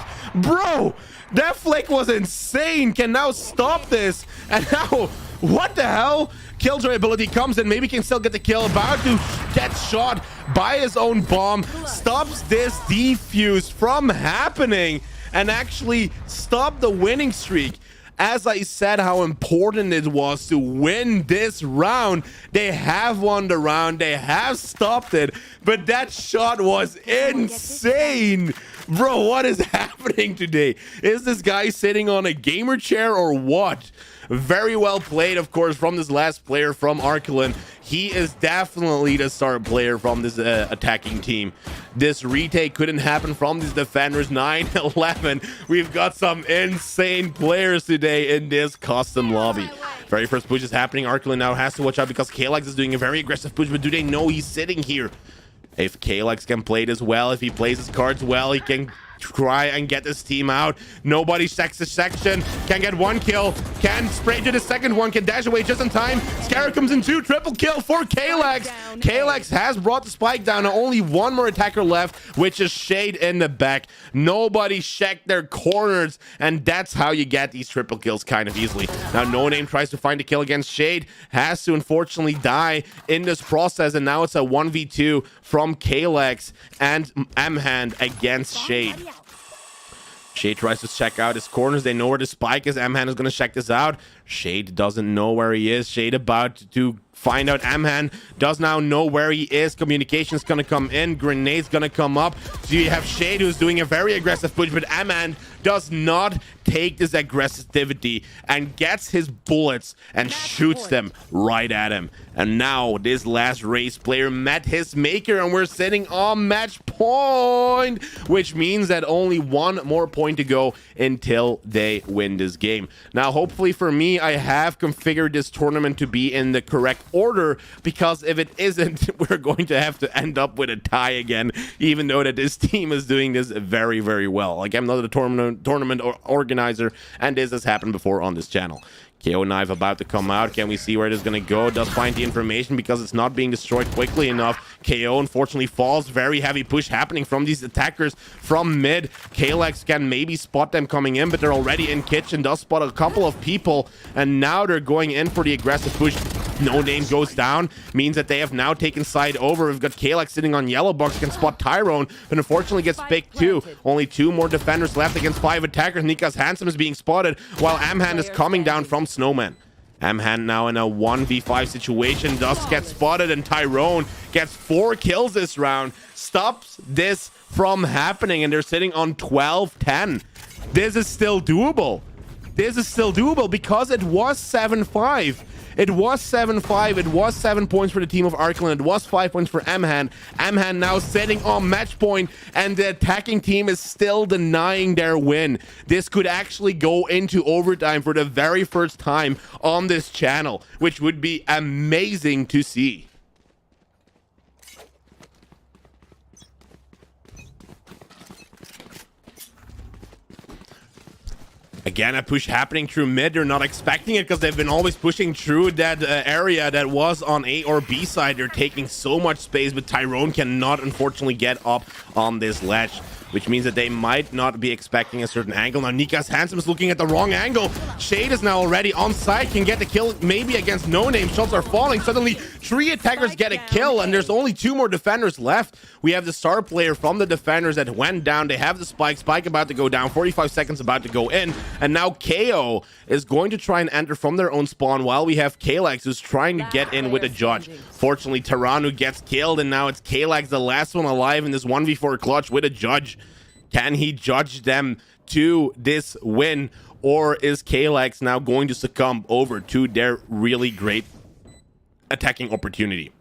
Bro, that flick was insane. Can now stop this. And now, what the hell? Killjoy ability comes in. Maybe can still get the kill. About to get shot by his own bomb. Stops this defuse from happening and actually stop the winning streak. As I said, how important it was to win this round. They have won the round. They have stopped it. But that shot was insane. Bro, what is happening today? Is this guy sitting on a gamer chair or what? Very well played, of course, from this last player from Arculin. He is definitely the star player from this attacking team. This retake couldn't happen from these defenders. 9-11. We've got some insane players today in this custom lobby. Very first push is happening. Arculin now has to watch out because Kalex is doing a very aggressive push, but do they know he's sitting here? If Kalex can play this well, if he plays his cards well, he can try and get this team out. Nobody checks the section. Can get 1 kill. Can spray to the second one. Can dash away just in time. Scarab comes in 2. Triple kill for Kalex. Kalex has brought the spike down. Only 1 more attacker left, which is Shade in the back. Nobody checked their corners, and that's how you get these triple kills kind of easily. Now No Name tries to find a kill against Shade. Has to unfortunately die in this process, and now it's a 1v2 from Kalex and Amhand against Shade. Shade tries to check out his corners. They know where the spike is. Amhand is going to check this out. Shade doesn't know where he is. Shade about to find out. Amhand does now know where he is. Communication's going to come in. Grenade's going to come up. So you have Shade who's doing a very aggressive push, but Amhand does not take this aggressivity and gets his bullets and shoots them right at him. And now this last race player met his maker, and we're sitting on match point, which means that only 1 more point to go until they win this game. Now, hopefully for me, I have configured this tournament to be in the correct order, because if it isn't, we're going to have to end up with a tie again, even though that this team is doing this very, very well. Like, I'm not a tournament organizer, and this has happened before on this channel. KO knife about to come out. Can we see where it is going to go? Does find the information because it's not being destroyed quickly enough. KO unfortunately falls. Very heavy push happening from these attackers from mid. Kalex can maybe spot them coming in, but they're already in kitchen. Does spot a couple of people, and now they're going in for the aggressive push. No Name goes down, means that they have now taken side over. We've got Kalex sitting on yellow box, can spot Tyrone, but unfortunately gets picked too. Only 2 more defenders left against 5 attackers. Nika's Handsome is being spotted, while Amhand is coming down from Snowman. Amhand now in a 1v5 situation, does get spotted, and Tyrone gets 4 kills this round, stops this from happening, and they're sitting on 12-10. This is still doable. This is still doable because it was 7-5. It was 7-5. It was 7 points for the team of Arklin. It was 5 points for Amhan. Amhan now sitting on match point, and the attacking team is still denying their win. This could actually go into overtime for the very first time on this channel, which would be amazing to see. Again, a push happening through mid. They're not expecting it because they've been always pushing through that area that was on A or B side. They're taking so much space, but Tyrone cannot, unfortunately, get up on this ledge, which means that they might not be expecting a certain angle. Now, Nikas Handsome is looking at the wrong angle. Shade is now already on site, can get the kill maybe against No Name. Shots are falling. Suddenly, 3 attackers get a kill, and there's only 2 more defenders left. We have the star player from the defenders that went down. They have the spike. Spike about to go down. 45 seconds about to go in. And now KO is going to try and enter from their own spawn while we have Kalex who's trying to get in with a judge. Fortunately, Taranu gets killed, and now it's Kalex, the last one alive in this 1v4 clutch with a judge. Can he judge them to this win, or is Kalex now going to succumb over to their really great attacking opportunity?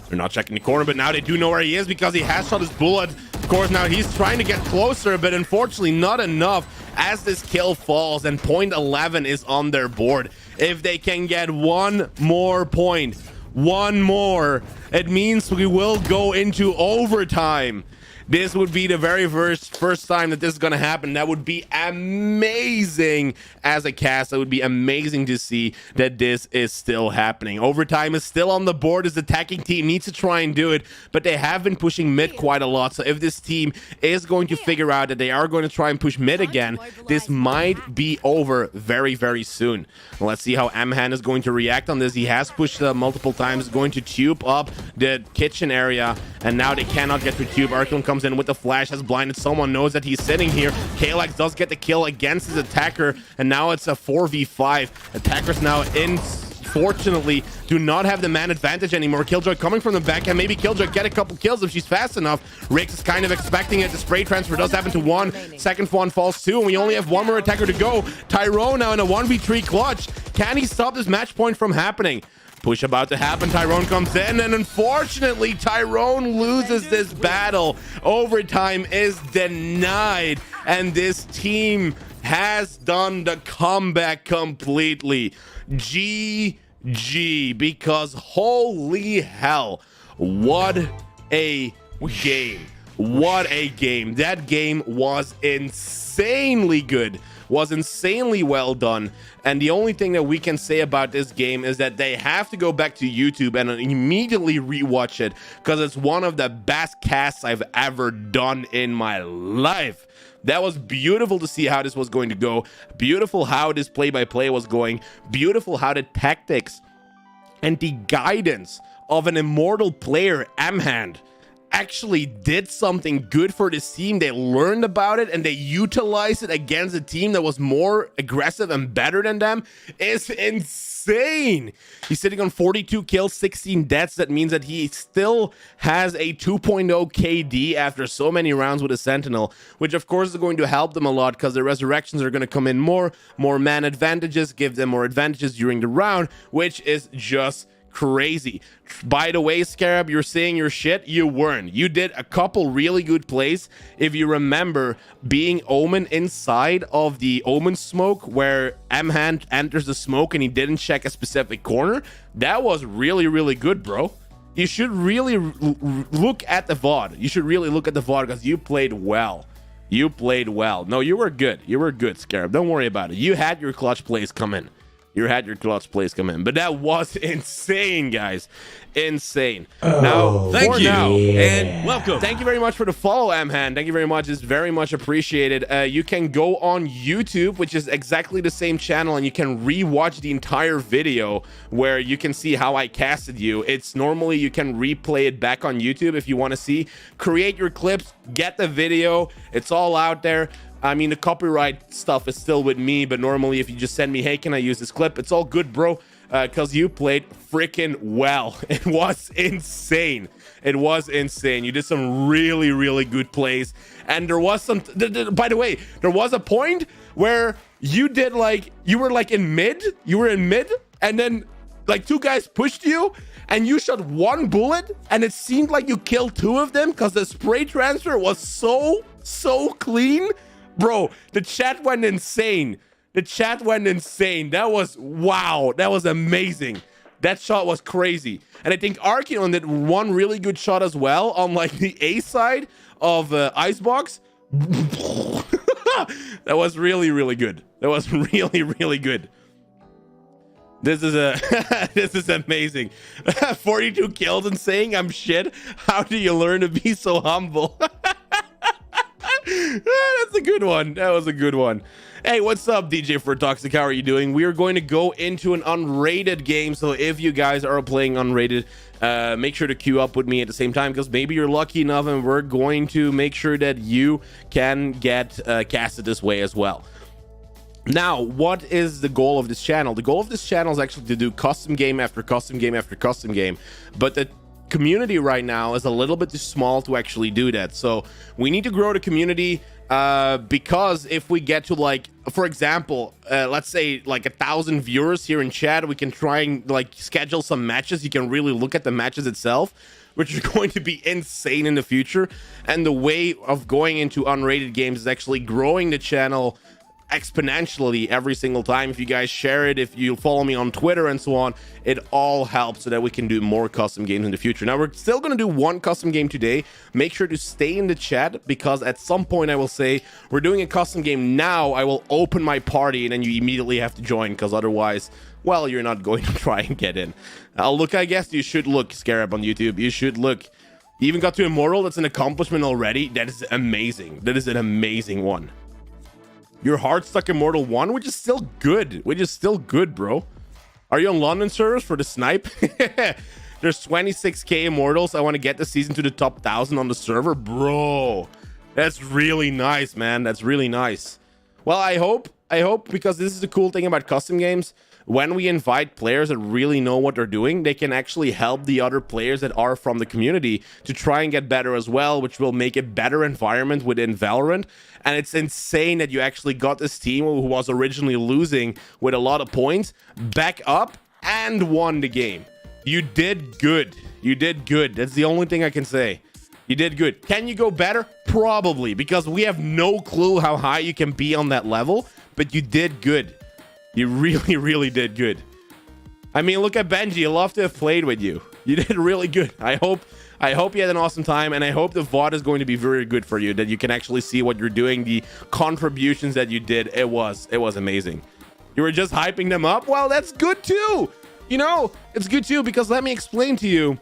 They're not checking the corner, but now they do know where he is because he has shot his bullet. Of course, now he's trying to get closer, but unfortunately not enough as this kill falls, and point 11 is on their board. If they can get one more point, one more, it means we will go into overtime. This would be the very first time that this is going to happen. That would be amazing as a cast. That would be amazing to see that this is still happening. Overtime is still on the board as the attacking team needs to try and do it, but they have been pushing mid quite a lot. So if this team is going to figure out that they are going to try and push mid again, this might be over very, very soon. Let's see how Amhan is going to react on this. He has pushed multiple times, going to tube up the kitchen area, and now they cannot get to tube. Arklin comes in with the flash, has blinded someone, knows that he's sitting here. Kalex does get the kill against his attacker, and now it's a 4v5. Attackers now fortunately do not have the man advantage anymore. Killjoy coming from the back, and maybe Killjoy get a couple kills if she's fast enough. Rix is kind of expecting it. The spray transfer does happen to one. Second one falls too, and we only have one more attacker to go. Tyrone now in a 1v3 clutch. Can he stop this match point from happening? Push about to happen. Tyrone comes in, and unfortunately Tyrone loses this battle. Overtime is denied, and this team has done the comeback completely. GG, because holy hell, what a game. What a game. That game was insanely good, was insanely well done. And the only thing that we can say about this game is that they have to go back to YouTube and immediately rewatch it, because it's one of the best casts I've ever done in my life. That was beautiful to see how this was going to go. Beautiful how this play-by-play was going. Beautiful how the tactics and the guidance of an immortal player, Amhand, actually did something good for this team. They learned about it and they utilized it against a team that was more aggressive and better than them. It's insane. He's sitting on 42 kills, 16 deaths. That means that he still has a 2.0 KD after so many rounds with a Sentinel, which of course is going to help them a lot because the resurrections are going to come in more man advantages, give them more advantages during the round, which is just crazy. By the way, Scarab, you're saying your shit. You weren't. You did a couple really good plays. If you remember being Omen inside of the Omen smoke where Amhan enters the smoke and he didn't check a specific corner, that was really, really good, bro. You should really look at the VOD. You should really look at the VOD because you played well. You played well. No, you were good. You were good, Scarab. Don't worry about it. You had your clutch plays come in. You had your clutch plays come in, but that was insane, guys. Insane. Now, thank you and welcome. Thank you very much for the follow, Amhan. Thank you very much. It's very much appreciated. You can go on YouTube, which is exactly the same channel, and you can rewatch the entire video where you can see how I casted you. It's normally you can replay it back on YouTube if you want to see. Create your clips, get the video. It's all out there. I mean, the copyright stuff is still with me, but normally if you just send me, hey, can I use this clip? It's all good, bro, because you played freaking well. It was insane. It was insane. You did some really, really good plays. And there was some, by the way, there was a point where you did like, you were like in mid, and then like two guys pushed you and you shot one bullet and it seemed like you killed two of them because the spray transfer was so clean. Bro, the chat went insane. That was, wow, that was amazing. That shot was crazy. And I think Archeon did one really good shot as well on like the A side of Icebox. That was really good. That was really good. This is this is amazing. 42 kills and saying I'm shit. How do you learn to be so humble? That's a good one. That was a good one. Hey, what's up, DJ for Toxic? How are you doing? We are going to go into an unrated game. So if you guys are playing unrated, make sure to queue up with me at the same time, because maybe you're lucky enough and we're going to make sure that you can get casted this way as well. Now, what is the goal of this channel? The goal of this channel is actually to do custom game after custom game after custom game, but the community right now is a little bit too small to actually do that. So we need to grow the community, because if we get to, like, for example, let's say like 1,000 viewers here in chat, we can try and like schedule some matches. You can really look at the matches itself, which are going to be insane in the future. And the way of going into unrated games is actually growing the channel exponentially every single time. If you guys share it, if you follow me on Twitter and so on, it all helps so that we can do more custom games in the future. Now, we're still going to do one custom game today. Make sure to stay in the chat, because at some point I will say we're doing a custom game now. I will open my party and then you immediately have to join, because otherwise, well, you're not going to try and get in. Look, I guess you should look, Scarab on YouTube. You should look. You even got to Immortal. That's an accomplishment already. That is amazing. That is an amazing one. Your heart stuck Immortal 1, which is still good. Bro. Are you on London servers for the snipe? There's 26k Immortals. I want to get the season to the top 1,000 on the server. Bro, that's really nice, man. That's really nice. Well, I hope, because this is the cool thing about custom games. When we invite players that really know what they're doing, they can actually help the other players that are from the community to try and get better as well, which will make a better environment within Valorant. And it's insane that you actually got this team who was originally losing with a lot of points back up and won the game. You did good. That's the only thing I can say. You did good. Can you go better? Probably, because we have no clue how high you can be on that level, but you did good. You really did good. I mean, look at Benji. I love to have played with you. You did really good. I hope you had an awesome time, and I hope the VOD is going to be very good for you, that you can actually see what you're doing, the contributions that you did. It was amazing. You were just hyping them up. Well, that's good too. You know, it's good too, because let me explain to you.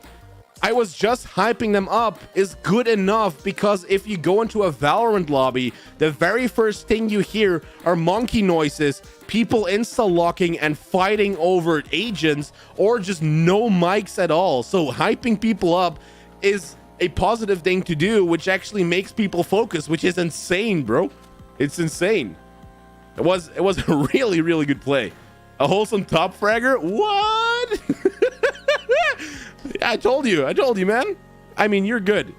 I was just hyping them up is good enough, because if you go into a Valorant lobby, the very first thing you hear are monkey noises, people insta-locking and fighting over agents, or just no mics at all. So hyping people up is a positive thing to do, which actually makes people focus, which is insane, bro. It's insane. It was a really good play. A wholesome top fragger? What? I told you, man. I mean, you're good.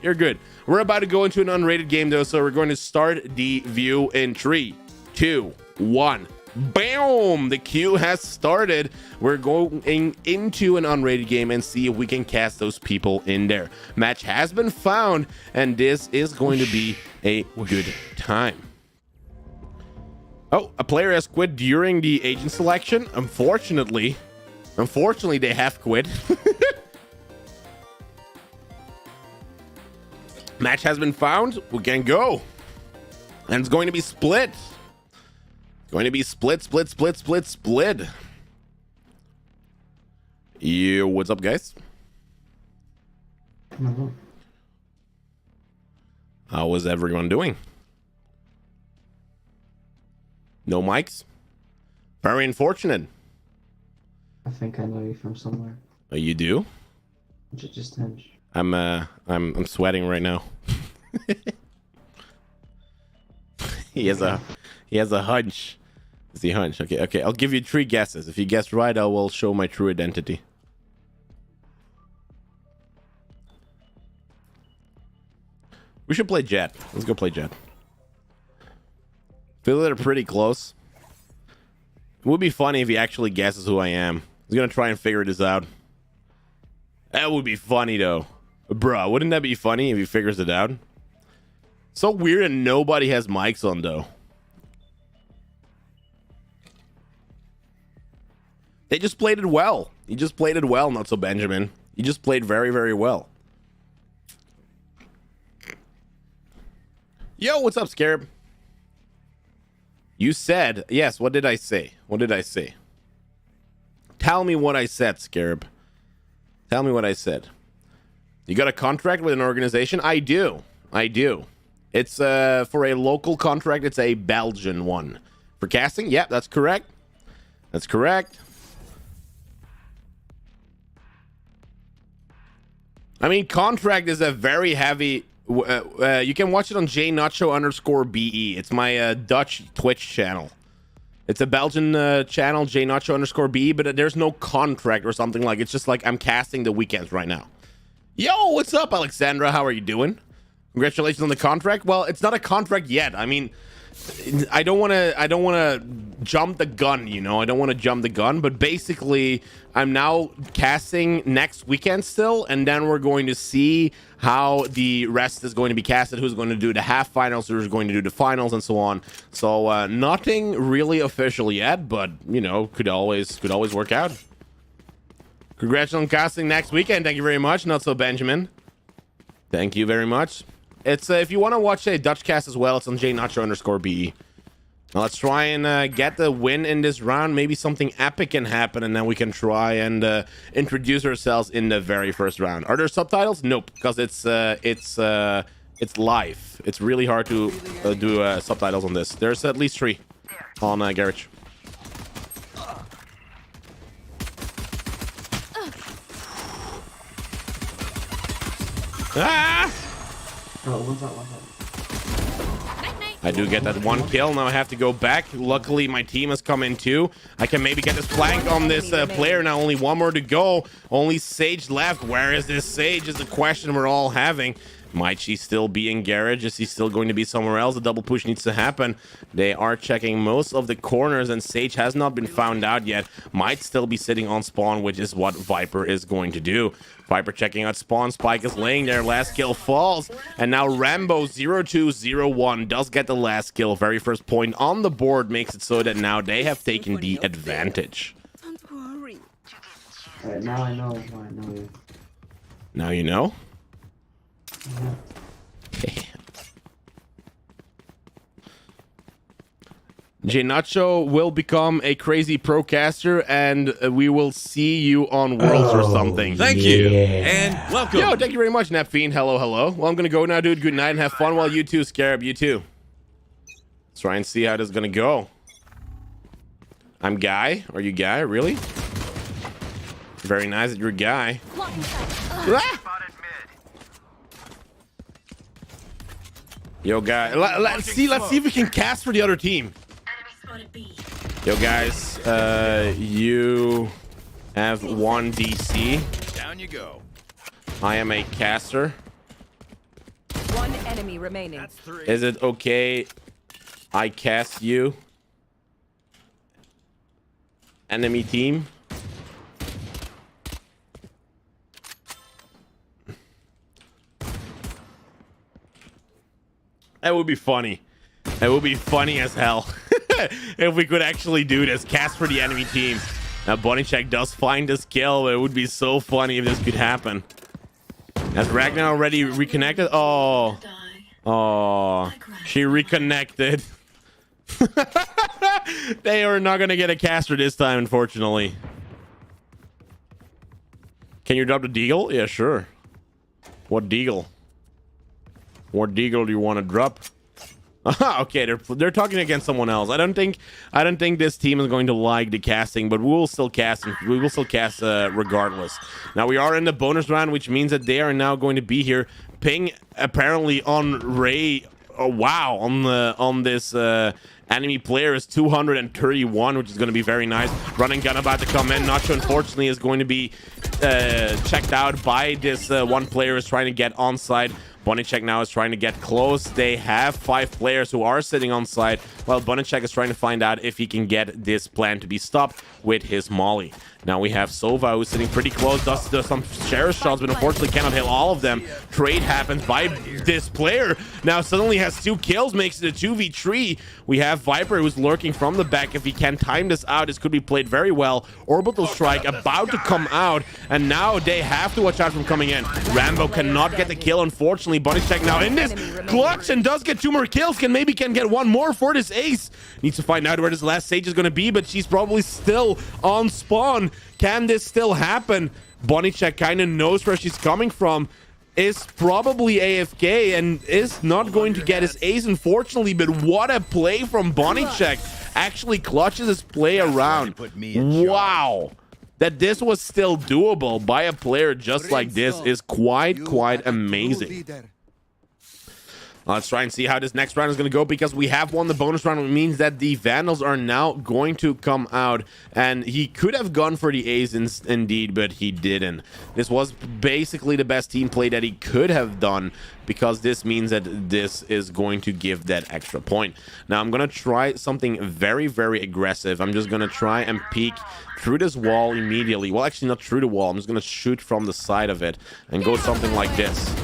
We're about to go into an unrated game, though, so we're going to start the view in 3, 2, 1. Boom! The queue has started. We're going into an unrated game and see if we can cast those people in there. Match has been found, and this is going to be a good time. Oh, a player has quit during the agent selection. Unfortunately, they have quit. Match has been found. We can go. And it's going to be split. Split. Yo, what's up, guys? How is everyone doing? No mics? Very unfortunate. I think I know you from somewhere. Oh, you do? Just hinge. I'm sweating right now. He has a hunch. It's the hunch. Okay. I'll give you 3 guesses. If you guess right, I will show my true identity. We should play Jet. Let's go play Jet. Feel that they're pretty close. It would be funny if he actually guesses who I am. He's gonna try and figure this out. That would be funny though. Bruh, wouldn't that be funny if he figures it out? So weird and nobody has mics on though. They just played it well. You just played it well, not so Benjamin. You just played very, very well. Yo, what's up, Scarab? You said, yes, what did I say? What did I say? Tell me what I said, Scarab. Tell me what I said. You got a contract with an organization? I do. I do. It's for a local contract. It's a Belgian one. For casting? Yeah, that's correct. That's correct. I mean, contract is a very heavy... you can watch it on JNacho_BE. It's my Dutch Twitch channel. It's a Belgian channel, JNacho_BE, but there's no contract or something like. It's just like I'm casting the weekends right now. Yo, what's up, Alexandra? How are you doing? Congratulations on the contract. Well, it's not a contract yet. I mean, I don't want to jump the gun, you know. I don't want to jump the gun, but basically I'm now casting next weekend still, and then we're going to see how the rest is going to be casted, who's going to do the half finals, who's going to do the finals, and so on. So nothing really official yet, but you know, could always work out. Congrats on casting next weekend. Thank you very much. Not so Benjamin. Thank you very much. It's if you want to watch a Dutch cast as well, it's on JNacho_BE. Now let's try and get the win in this round. Maybe something epic can happen, and then we can try and introduce ourselves in the very first round. Are there subtitles? Nope, because it's live. It's really hard to do subtitles on this. There's at least 3 on Garage. Ah! Oh, one's out. I do get that 1 kill. Now I have to go back. Luckily, my team has come in too. I can maybe get this flank on this player. Now only 1 more to go. Only Sage left. Where is this Sage is the question we're all having. Might she still be in garage? Is he still going to be somewhere else? The double push needs to happen. They are checking most of the corners, and Sage has not been found out yet. Might still be sitting on spawn, which is what Viper is going to do. Viper checking out spawn. Spike is laying there. Last kill falls. And now Rambo 0201 does get the last kill. Very first point on the board makes it so that now they have taken the advantage. Don't worry. Alright, now I know why I know you. Now you know? Yeah. JNacho will become a crazy procaster, and we will see you on Worlds or something. Thank you, and welcome. Yo, thank you very much, Napfiend. Hello, hello. Well, I'm gonna go now, dude. Good night and have fun while you too, Scarab. You too. Let's try and see how this is gonna go. I'm Guy. Are you Guy? Really? Very nice that you're Guy. Ah! Yo, Guy. Let's see if we can cast for the other team. Yo, guys. You have 1 DC. Down you go. I am a caster. 1 enemy remaining. That's 3. Is it okay I cast you? Enemy team? That would be funny. That would be funny as hell. If we could actually do this. Cast for the enemy team. Now Bodycheck does find this kill. It would be so funny if this could happen. Has Ragnar already reconnected? Oh. Oh. She reconnected. They are not going to get a caster this time, unfortunately. Can you drop the deagle? Yeah, sure. What deagle? What deagle do you want to drop? Okay, they're talking against someone else. I don't think this team is going to like the casting, but we will still cast regardless. Now we are in the bonus round, which means that they are now going to be here. Ping apparently on Ray. Oh wow, on this enemy player is 231, which is going to be very nice. Running gun about to come in. Nacho unfortunately is going to be checked out by this one player is trying to get on side. Bonicek now is trying to get close. They have 5 players who are sitting on site, while Bonicek is trying to find out if he can get this plan to be stopped with his molly. Now we have Sova, who's sitting pretty close, does some share shots, but unfortunately cannot hit all of them. Trade happens by this player. Now suddenly has 2 kills, makes it a 2v3. We have Viper, who's lurking from the back. If he can time this out, this could be played very well. Orbital Strike about to come out, and now they have to watch out from coming in. Rambo cannot get the kill, unfortunately. Bonicek now in this clutch and does get 2 more kills. Can get 1 more for this ace. Needs to find out where this last Sage is going to be, but she's probably still on spawn. Can this still happen? Bonicek kind of knows where she's coming from. Is probably AFK and is not going to get his ace, unfortunately. But what a play from Bonicek. Actually clutches his play around. Wow. That this was still doable by a player just like this is quite amazing. Let's try and see how this next round is going to go, because we have won the bonus round, which means that the Vandals are now going to come out, and he could have gone for the ace indeed, but he didn't. This was basically the best team play that he could have done, because this means that this is going to give that extra point. Now I'm going to try something very aggressive. I'm just going to try and peek through this wall immediately. Well, actually not through the wall. I'm just going to shoot from the side of it and go something like this.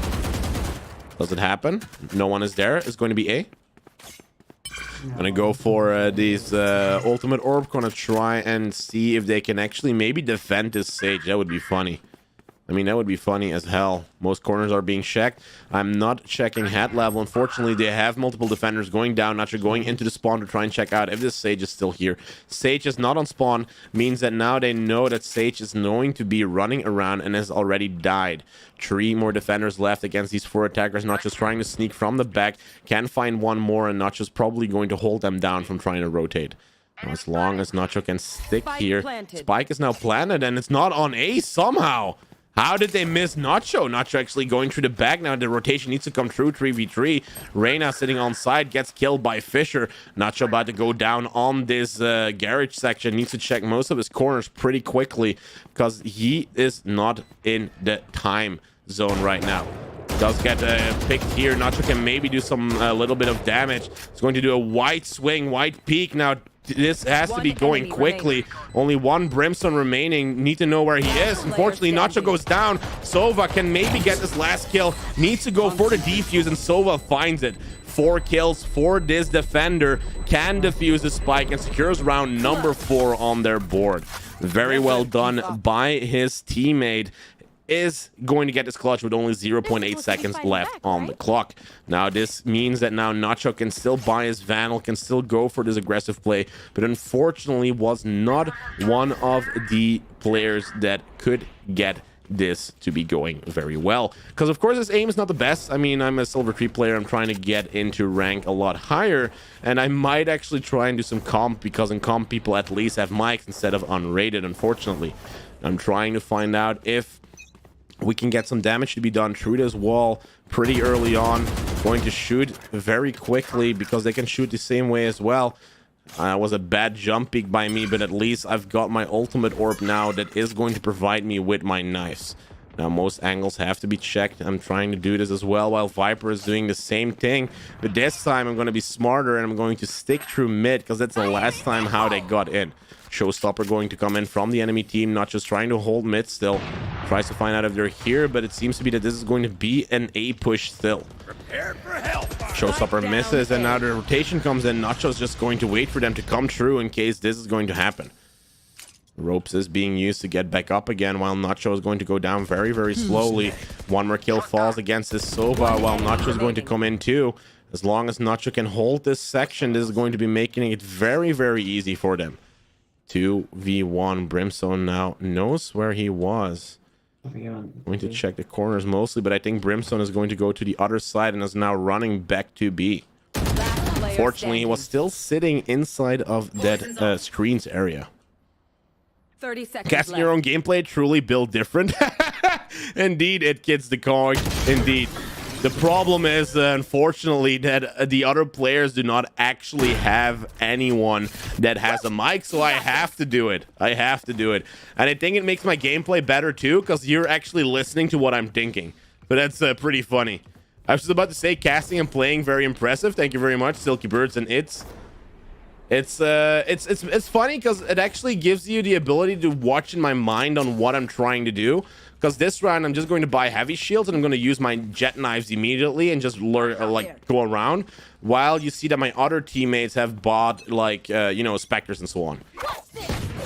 Does it happen? No one is there. It's going to be A. I'm gonna go for these ultimate orb. Gonna try and see if they can actually maybe defend this Sage. That would be funny. I mean, that would be funny as hell. Most corners are being checked. I'm not checking hat level. Unfortunately, they have multiple defenders going down. Nacho going into the spawn to try and check out if this Sage is still here. Sage is not on spawn. Means that now they know that Sage is going to be running around and has already died. 3 more defenders left against these 4 attackers. Nacho's trying to sneak from the back. Can find 1 more, and Nacho's probably going to hold them down from trying to rotate. As long as Nacho can stick here. Spike is now planted, and it's not on A somehow. How did they miss Nacho? Nacho actually going through the back now. The rotation needs to come through. 3v3. Reyna sitting on side gets killed by Fisher. Nacho about to go down on this garage section. Needs to check most of his corners pretty quickly, because he is not in the time zone right now. Does get picked here. Nacho can maybe do some little bit of damage. He's going to do a white swing, white peek. Now this has to be going quickly. Only 1 Brimstone remaining. Need to know where he is. Unfortunately, Nacho goes down. Sova can maybe get this last kill. Needs to go for the defuse, and Sova finds it. 4 kills for this defender. Can defuse the spike and secures round number 4 on their board. Very well done by his teammate. Is going to get this clutch with only 0.8 seconds left on the clock. Now this means that now Nacho can still buy his Vandal, can still go for this aggressive play, but unfortunately was not one of the players that could get this to be going very well, because of course his aim is not the best. I mean, I'm a silver 3 player. I'm trying to get into rank a lot higher, and I might actually try and do some comp, because in comp people at least have mics instead of unrated. Unfortunately, I'm trying to find out if we can get some damage to be done through this wall pretty early on. Going to shoot very quickly, because they can shoot the same way as well. Was a bad jump peek by me, but at least I've got my ultimate orb now that is going to provide me with my knives. Now most angles have to be checked. I'm trying to do this as well, while Viper is doing the same thing. But this time I'm going to be smarter, and I'm going to stick through mid, because that's the last time how they got in. Showstopper going to come in from the enemy team, not just trying to hold mid still. Tries to find out if they're here, but it seems to be that this is going to be an A push still. Showstopper misses, and now the rotation comes in. Nacho's just going to wait for them to come through in case this is going to happen. Ropes is being used to get back up again, while Nacho is going to go down very slowly. 1 more kill falls against this Sova, while Nacho is going to come in too. As long as Nacho can hold this section, this is going to be making it very easy for them. 2v1. Brimstone now knows where he was. Going to check the corners mostly, but I think Brimstone is going to go to the other side and is now running back to B. Fortunately, he was still sitting inside of that screens area. 30 seconds Casting left. your own gameplay, truly built different. Indeed, it gets the cog. Indeed. The problem is, unfortunately, that the other players do not actually have anyone that has a mic, so I have to do it. I have to do it. And I think it makes my gameplay better, too, because you're actually listening to what I'm thinking. But that's pretty funny. I was just about to say, casting and playing very impressive. Thank you very much, Silky Birds and It's funny because it actually gives you the ability to watch in my mind on what I'm trying to do. Because this round I'm just going to buy heavy shields and I'm going to use my jet knives immediately and just go around, while you see that my other teammates have bought like you know, specters and so on.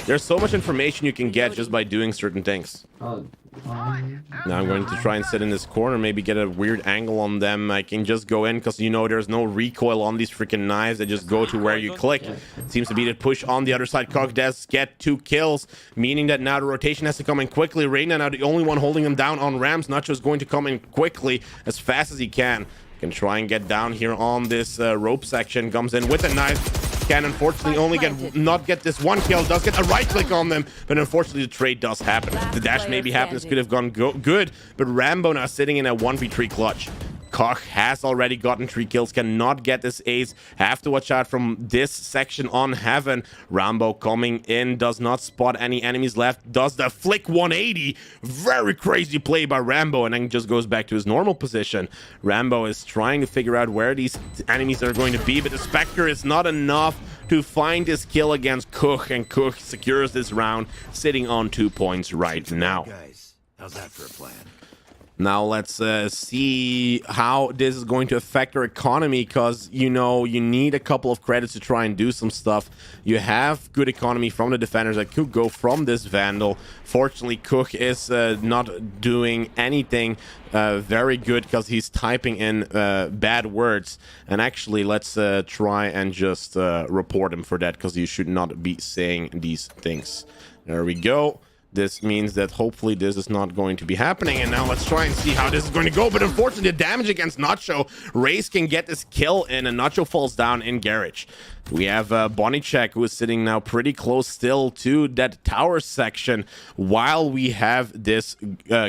There's so much information you can get just by doing certain things. Now I'm going to try and sit in this corner, maybe get a weird angle on them. I can just go in because, you know, there's no recoil on these freaking knives. They just go to where you click. It seems to be the push on the other side. Cock does get 2 kills, meaning that now the rotation has to come in quickly. Reyna now the only one holding him down on ramps. Nacho is going to come in quickly as fast as he can. Can try and get down here on this rope section. Comes in with a knife. Can unfortunately only not get this 1 kill. Does get a right click on them, but unfortunately the trade does happen. The dash maybe happened. This could have gone good, but Rambo now sitting in a 1v3 clutch. Koch has already gotten 3 kills, cannot get this ace. Have to watch out from this section on Heaven. Rambo coming in, does not spot any enemies left, does the flick 180. Very crazy play by Rambo, and then just goes back to his normal position. Rambo is trying to figure out where these enemies are going to be, but the Spectre is not enough to find his kill against Koch, and Koch secures this round, sitting on 2 points right now. Guys, how's that for a plan? Now let's see how this is going to affect our economy, because, you know, you need a couple of credits to try and do some stuff. You have good economy from the defenders that could go from this Vandal. Fortunately, Cook is not doing anything very good because he's typing in bad words. And actually, let's try and just report him for that, because you should not be saying these things. There we go. This means that hopefully this is not going to be happening. And now let's try and see how this is going to go. But unfortunately, the damage against Nacho, Race can get this kill in, and Nacho falls down in garage. We have Bonnicek, who is sitting now pretty close still to that tower section while we have this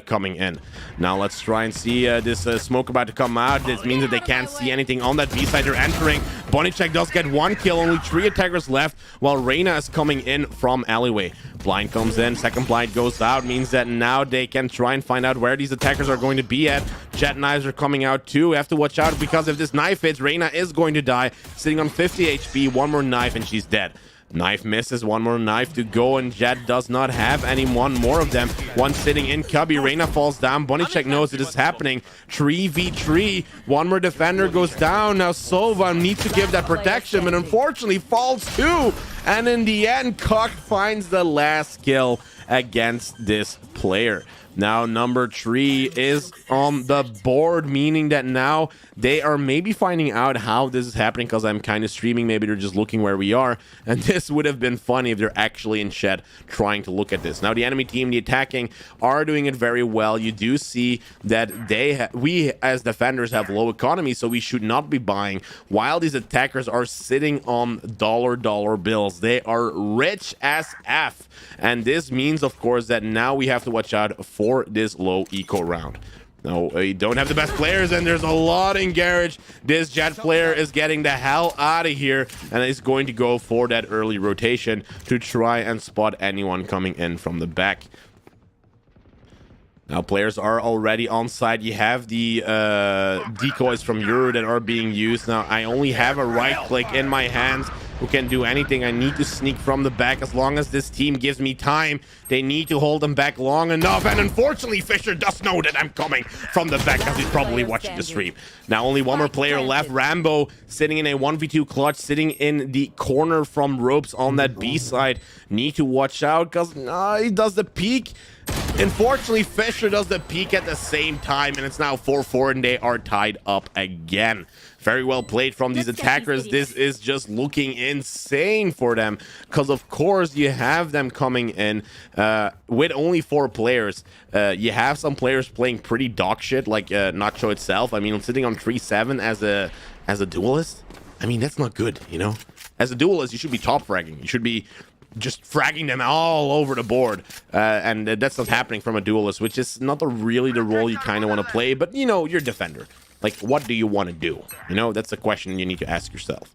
coming in. Now let's try and see this smoke about to come out. This means that they can't see anything on that B side. They're entering. Bonnicek does get 1 kill, only 3 attackers left, while Reyna is coming in from alleyway. Blind comes in, second blind goes out, means that now they can try and find out where these attackers are going to be at. Jet knives are coming out too. We have to watch out, because if this knife hits, Reyna is going to die, sitting on 50 HP. 1 more knife and she's dead. Knife misses, 1 more knife to go, and Jet does not have any more of them. One sitting in Cubby. Reyna falls down. Bonnicek knows it is happening. 3v3. 1 more defender goes down. Now Sova needs to give that protection, but unfortunately falls too. And in the end, Koch finds the last kill against this player. Now number 3 is on the board, meaning that now they are maybe finding out how this is happening, because I'm kind of streaming. Maybe they're just looking where we are, and this would have been funny if they're actually in chat trying to look at this. Now the enemy team, the attacking, are doing it very well. You do see that we as defenders have low economy, so we should not be buying, while these attackers are sitting on dollar bills. They are rich as F, and this means, of course, that now we have to watch out for this low eco round. Now, we don't have the best players, and there's a lot in garage. This Jet player is getting the hell out of here, and is going to go for that early rotation to try and spot anyone coming in from the back. Now, players are already on site. You have the decoys from Euro that are being used. Now, I only have a right click in my hands who can do anything. I need to sneak from the back. As long as this team gives me time, they need to hold them back long enough. And unfortunately, Fisher does know that I'm coming from the back, because he's probably watching the stream. Now, only 1 more player left. Rambo sitting in a 1v2 clutch, sitting in the corner from ropes on that B side. Need to watch out, because he does the peek. Unfortunately, Fisher does the peek at the same time, and it's now 4-4, and they are tied up again. Very well played from these attackers. This is just looking insane for them, because of course you have them coming in with only 4 players. You have some players playing pretty dog shit, like Nacho itself. I mean, sitting on 3-7 as a duelist. I mean, that's not good, you know. As a duelist, you should be top fragging. You should be just fragging them all over the board, and that's not happening from a duelist, which is not really the role you kind of want to play. But, you know, you're a defender. Like, what do you want to do? You know, that's a question you need to ask yourself.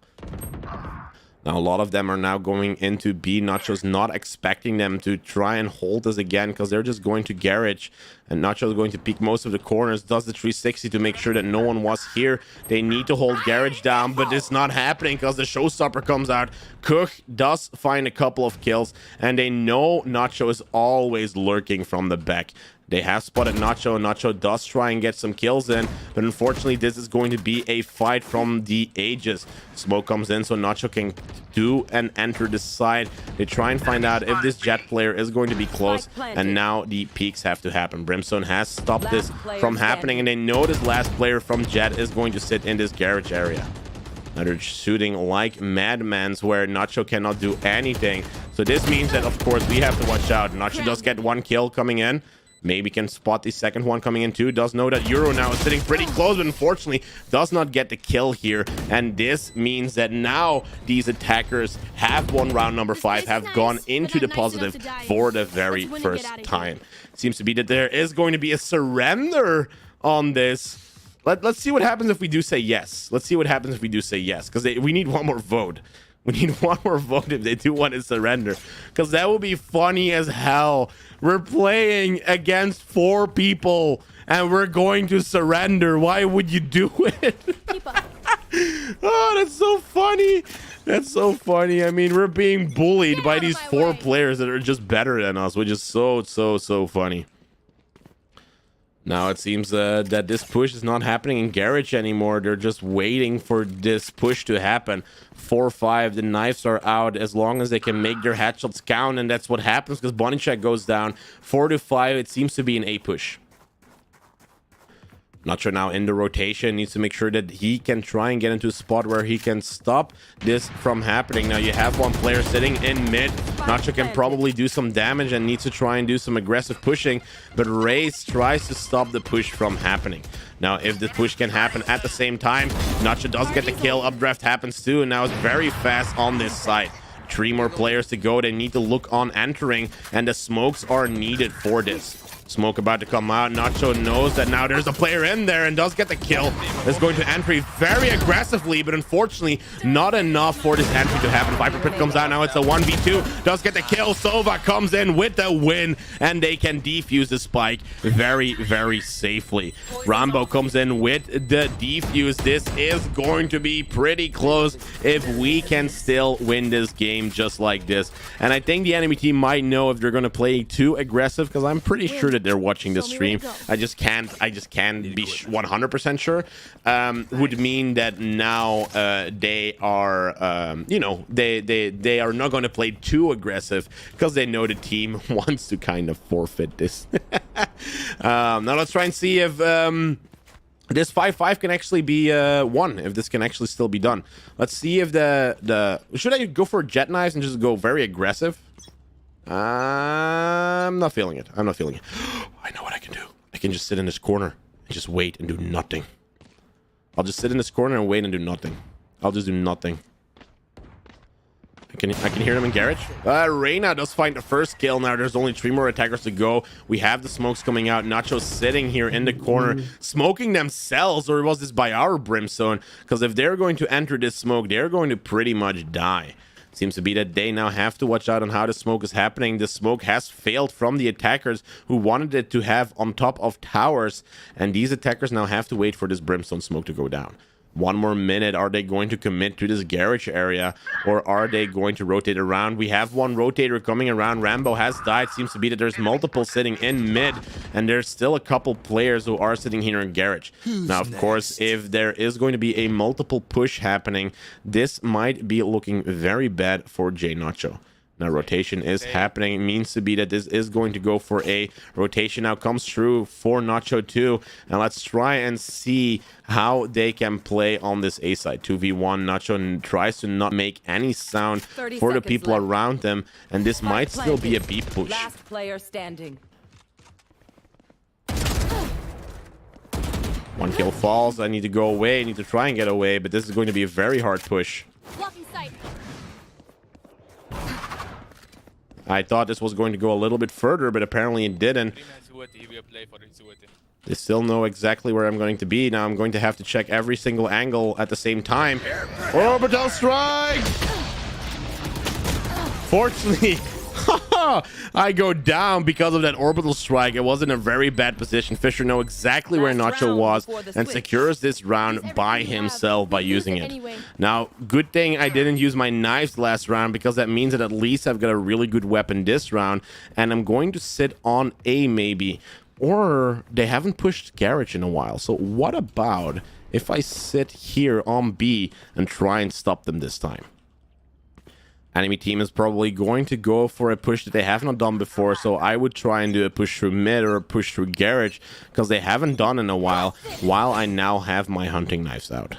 Now, a lot of them are now going into B. Nacho's not expecting them to try and hold this again because they're just going to garage. And Nacho is going to peek most of the corners, does the 360 to make sure that no one was here. They need to hold garage down, but it's not happening because the showstopper comes out. Cook does find a couple of kills, and they know Nacho is always lurking from the back. They have spotted Nacho. Nacho does try and get some kills in, but unfortunately, this is going to be a fight from the ages. Smoke comes in, so Nacho can do and enter the side. They try and find out if this Jet player is going to be close, and now the peaks have to happen. Brimstone has stopped this from happening, and they know this last player from Jet is going to sit in this garage area. Now they're shooting like madmans where Nacho cannot do anything. So this means that, of course, we have to watch out. Nacho does get one kill coming in. Maybe can spot the second one coming in too. Does know that Euro now is sitting pretty close, but unfortunately does not get the kill here. And this means that now these attackers have won round number 5, have gone into the positive for the very first time. Seems to be that there is going to be a surrender on this. Let's see what happens if we do say yes. Let's see what happens if we do say yes, because we need one more vote. We need one more vote if they do want to surrender, because that will be funny as hell. We're playing against 4 people and we're going to surrender. Why would you do it? Oh, that's so funny. That's so funny. I mean, we're being bullied by these 4 players that are just better than us, which is so funny. Now it seems that this push is not happening in garage anymore. They're just waiting for this push to happen. 4-5, the knives are out as long as they can make their headshots count, and that's what happens because Bonnie-Check goes down. 4-5, it seems to be an A push. Nacho now in the rotation, needs to make sure that he can try and get into a spot where he can stop this from happening. Now you have one player sitting in mid. Nacho can probably do some damage and needs to try and do some aggressive pushing, but Raze tries to stop the push from happening. Now if this push can happen at the same time, Nacho does get the kill, updraft happens too, and now it's very fast on this side. 3 more players to go. They need to look on entering, and the smokes are needed for this. Smoke about to come out. Nacho knows that now there's a player in there and does get the kill. Is going to entry very aggressively, but unfortunately not enough for this entry to happen. Viper Pit comes out. Now it's a 1v2. Does get the kill. Sova comes in with the win, and they can defuse the spike very safely. Rambo comes in with the defuse. This is going to be pretty close if we can still win this game just like this. And I think the enemy team might know if they're going to play too aggressive, because I'm pretty sure that they're watching the stream. I just can't be 100% sure. Would mean that now they are you know, they are not going to play too aggressive because they know the team wants to kind of forfeit this. Now let's try and see if this 5-5 can actually be won, if this can actually still be done. Let's see if the should I go for Jet Knives and just go very aggressive? I'm not feeling it. I'm not feeling it. I know what I can do. I can just sit in this corner and just wait and do nothing. I'll just sit in this corner and wait and do nothing. I'll just do nothing. I can hear them in garage. Reyna does find the first kill. Now there's only 3 more attackers to go. We have the smokes coming out. Nacho sitting here in the corner, smoking themselves, or was this by our Brimstone? Because if they're going to enter this smoke, they're going to pretty much die. Seems to be that they now have to watch out on how the smoke is happening. The smoke has failed from the attackers who wanted it to have on top of towers, and these attackers now have to wait for this Brimstone smoke to go down. 1 more minute. Are they going to commit to this garage area, or are they going to rotate around? We have one rotator coming around. Rambo has died. Seems to be that there's multiple sitting in mid, and there's still a couple players who are sitting here in garage. Now, of course, if there is going to be a multiple push happening, this might be looking very bad for JNacho. Now rotation is happening. It means to be that this is going to go for a rotation. Now comes through for Nacho too. And let's try and see how they can play on this A side. 2v1. Nacho tries to not make any sound for the people around them. And this might still be a B push. Last player standing. 1 kill falls. I need to go away. I need to try and get away. But this is going to be a very hard push. I thought this was going to go a little bit further, but apparently it didn't. They still know exactly where I'm going to be. Now I'm going to have to check every single angle at the same time. Orbital strike! Fortunately, I go down because of that orbital strike. It was in a very bad position. Fisher knows exactly where Nacho was and secures this round by himself by using it. Now, good thing I didn't use my knives last round, because that means that at least I've got a really good weapon this round, and I'm going to sit on A maybe. Or they haven't pushed garage in a while. So what about if I sit here on B and try and stop them this time? Enemy team is probably going to go for a push that they have not done before, so I would try and do a push through mid or a push through garage, because they haven't done in a while I now have my hunting knives out.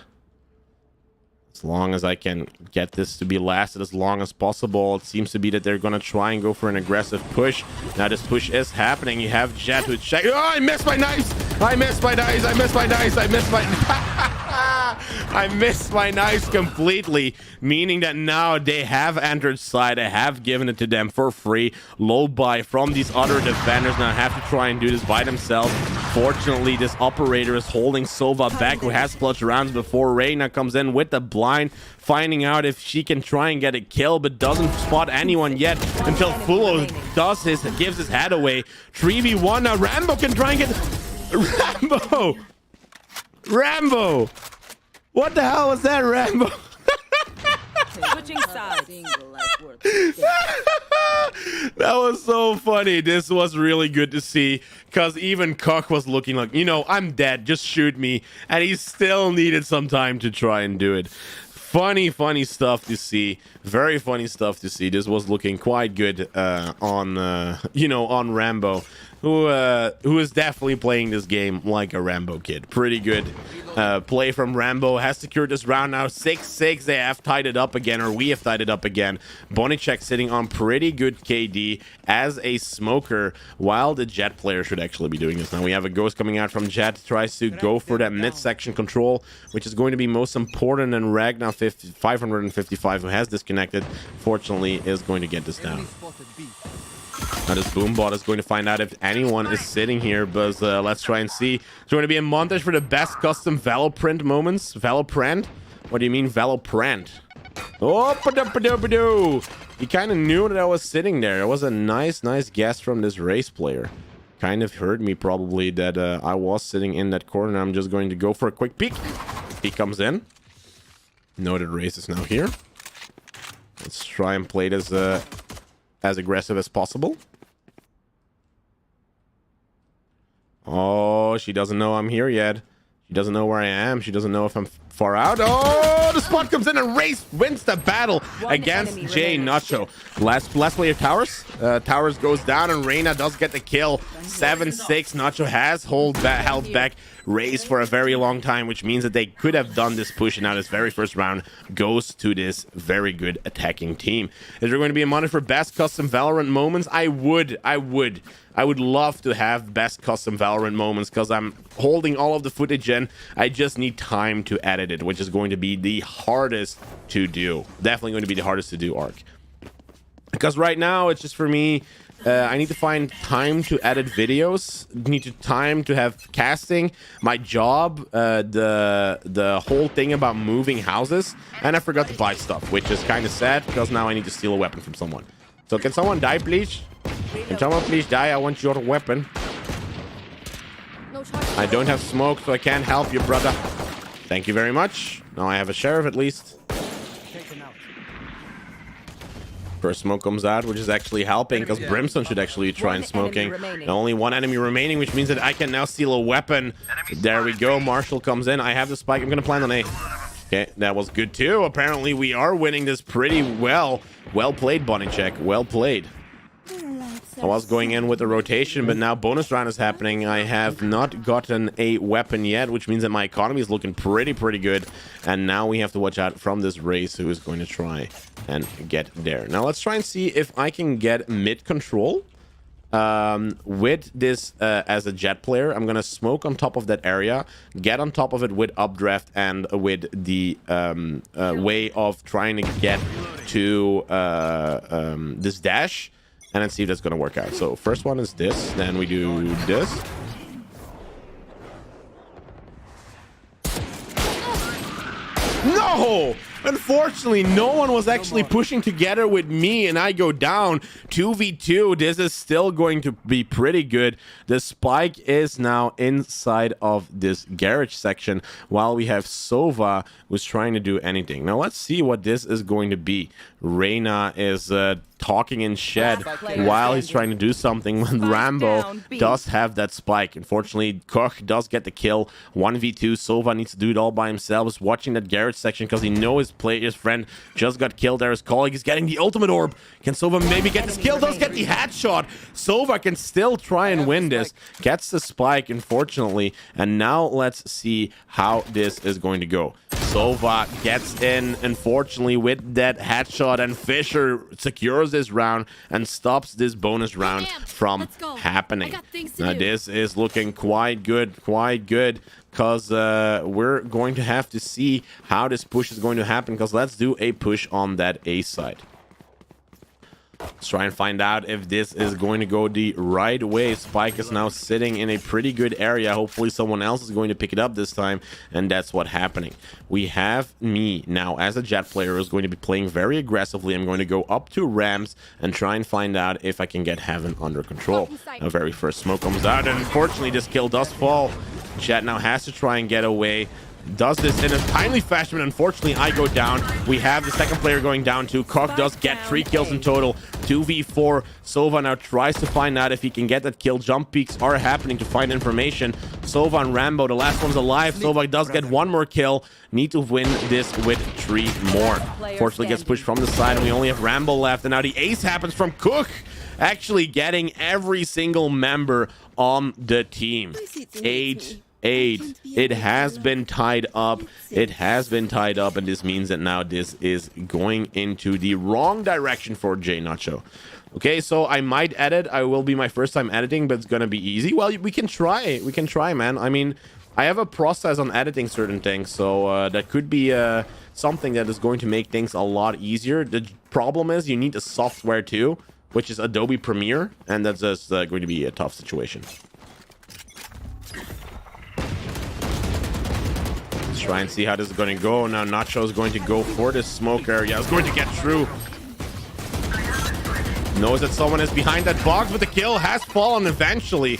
As long as I can get this to be lasted as long as possible, it seems to be that they're going to try and go for an aggressive push. Now this push is happening. You have Jet who's check. Oh, I missed my knives! I missed my knives! I missed my knives! I missed my... I missed my knives completely, meaning that now they have entered side. I have given it to them for free. Low buy from these other defenders. Now have to try and do this by themselves. Fortunately, this operator is holding Sova back, who has clutched rounds before. Reyna comes in with the blind, finding out if she can try and get a kill, but doesn't spot anyone yet until Fulo gives his head away. 3v1 now. Rambo can try and get... Rambo! What the hell was that, Rambo? Switching sides. That was so funny. This was really good to see, because even Koch was looking like, you know, I'm dead, just shoot me, and he still needed some time to try and do it. Funny stuff to see. Very funny stuff to see. This was looking quite good on Rambo, who is definitely playing this game like a Rambo kid. Pretty good play from Rambo. Has secured this round now. 6-6. They have tied it up again, or we have tied it up again. Bonicek sitting on pretty good KD as a smoker, while the Jet player should actually be doing this. Now we have a ghost coming out from Jet. Tries to go for that midsection control, which is going to be most important, and Ragnar 555, who has disconnected, fortunately is going to get this down. Now this Boombot is going to find out if anyone is sitting here, but let's try and see. It's going to be a montage for the best custom Valoprint moments. Valoprint? What do you mean Valoprint? Oh, ba-da-ba-da-ba-do. He kind of knew that I was sitting there. It was a nice guess from this race player. Kind of heard me probably that I was sitting in that corner. I'm just going to go for a quick peek. He comes in. Noted race is now here. Let's try and play this as aggressive as possible. Oh, she doesn't know I'm here yet. She doesn't know where I am. She doesn't know if I'm far out. Oh, the spot comes in and Race wins the battle against JNacho. Last player Towers. Towers goes down and Reyna does get the kill. 7-6. Nacho has held back Race for a very long time, which means that they could have done this push, and now this very first round goes to this very good attacking team. Is there going to be a monitor for best custom Valorant moments? I would love to have best custom Valorant moments, because I'm holding all of the footage in. I just need time to edit it, which is going to be the hardest to do. Definitely going to be the hardest to do, Arc. Because right now, it's just for me, I need to find time to edit videos. Time to have casting, my job, the whole thing about moving houses, and I forgot to buy stuff, which is kind of sad, because now I need to steal a weapon from someone. So can someone die, please? Can someone please die? I want your weapon. I don't have smoke, so I can't help you, brother. Thank you very much. Now I have a sheriff at least. First smoke comes out, which is actually helping, because Brimstone should actually try and smoking. Only one enemy remaining, which means that I can now steal a weapon. There we go. Marshall comes in. I have the spike. I'm going to plant on A. Okay, that was good too. Apparently, we are winning this pretty well. Well played, Bonicek. Well played. I was going in with a rotation, but now bonus round is happening. I have not gotten a weapon yet, which means that my economy is looking pretty good. And now we have to watch out from this Race, who is going to try and get there. Now let's try and see if I can get mid control with this as a Jet player. I'm gonna smoke on top of that area, get on top of it with updraft and with the way of trying to get to this dash, and then see if that's gonna work out. So first one is this, then we do this. No! Unfortunately, no one was actually pushing together with me, and I go down 2v2. This is still going to be pretty good. The spike is now inside of this garage section, while we have Sova who's trying to do anything. Now, let's see what this is going to be. Reyna is talking in shed while he's trying to do something when Rambo does have that spike. Unfortunately, Koch does get the kill. 1v2. Sova needs to do it all by himself. He's watching that garage section because he knows his friend just got killed there. His colleague is getting the ultimate orb. Can Sova maybe get this kill? Does get the headshot. Sova can still try and win this. Gets the spike, unfortunately. And now let's see how this is going to go. Sova gets in, unfortunately, with that headshot, and Fisher secures this round and stops this bonus round from happening. Now, this is looking quite good, because we're going to have to see how this push is going to happen, because let's do a push on that A side. Let's try and find out if this is going to go the right way. Spike is now sitting in a pretty good area. Hopefully someone else is going to pick it up this time, and that's what's happening. We have me now as a Jet player who's going to be playing very aggressively. I'm going to go up to Rams and try and find out if I can get Heaven under control. The very first smoke comes out, and unfortunately this kill does fall. Jet now has to try and get away. Does this in a timely fashion, but unfortunately I go down. We have the second player going down too. Koch does get 3 kills in total. 2v4. Sova now tries to find out if he can get that kill. Jump peaks are happening to find information. Sova and Rambo, the last one's alive. Sova does get 1 more kill. Need to win this with 3 more. Fortunately gets pushed from the side, and we only have Rambo left. And now the ace happens from Koch, actually getting every single member on the team. 8. It has been tied up. It has been tied up, and this means that now this is going into the wrong direction for JNacho. Okay, so I might edit. I will be my first time editing, but it's gonna be easy. Well, we can try. We can try, man. I mean, I have a process on editing certain things, so that could be something that is going to make things a lot easier. The problem is you need a software too, which is Adobe Premiere, and that's just going to be a tough situation. Try and see how this is going to go. Now Nacho is going to go for this smoke area. It's going to get through. Knows that someone is behind that box, but the kill has fallen eventually.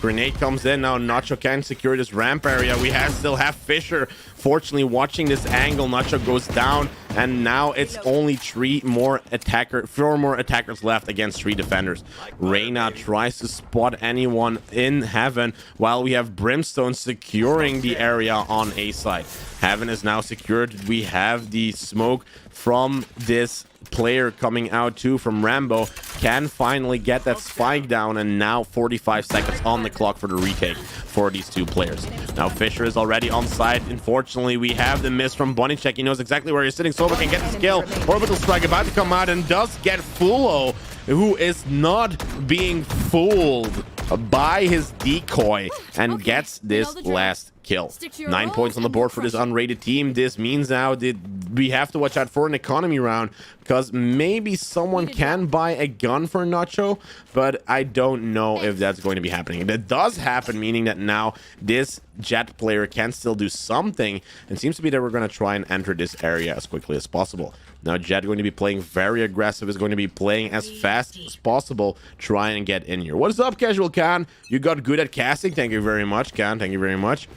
Grenade comes in. Now Nacho can secure this ramp area. We still have Fisher. Fortunately, watching this angle, Nacho goes down, and now it's only 4 more attackers left against 3 defenders. Reyna tries to spot anyone in Heaven, while we have Brimstone securing the area on A side. Heaven is now secured. We have the smoke from this player coming out too from Rambo. Can finally get that spike down, and now 45 seconds on the clock for the retake for these 2 players. Now Fisher is already on site. Unfortunately, we have the miss from Bunnycheck. He knows exactly where he's sitting. Sova can get the kill. Orbital strike about to come out, and does get Fulo, who is not being fooled by his decoy, and gets this last kill. 9 points on the board for this unrated team. This means now that we have to watch out for an economy round, because maybe someone can buy a gun for Nacho, but I don't know if that's going to be happening. That does happen, meaning that now this Jet player can still do something, and seems to be that we're going to try and enter this area as quickly as possible. Now Jet going to be playing very aggressive, is going to be playing as fast as possible, trying and get in here. What is up, Casual Khan? You got good at casting. Thank you very much, Khan. Thank you very much.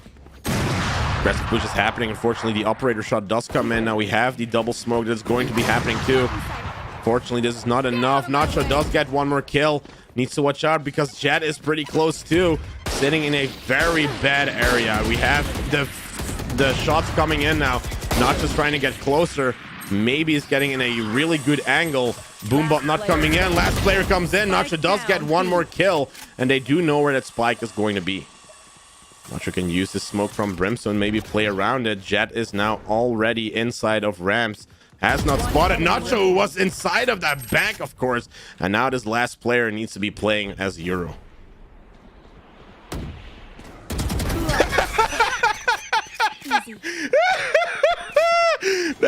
Aggressive push is happening. Unfortunately, the operator shot does come in. Now we have the double smoke that's going to be happening too. Fortunately, this is not enough. Nacho does get 1 more kill. Needs to watch out, because Jet is pretty close too, sitting in a very bad area. We have the shots coming in now. Nacho's trying to get closer. Maybe he's getting in a really good angle. Boombot not coming in. Last player comes in. Nacho does get 1 more kill, and they do know where that spike is going to be. Nacho can use the smoke from Brimstone, maybe play around it. Jet is now already inside of Rams. Has not spotted Nacho, who was inside of that bank, of course. And now this last player needs to be playing as Euro.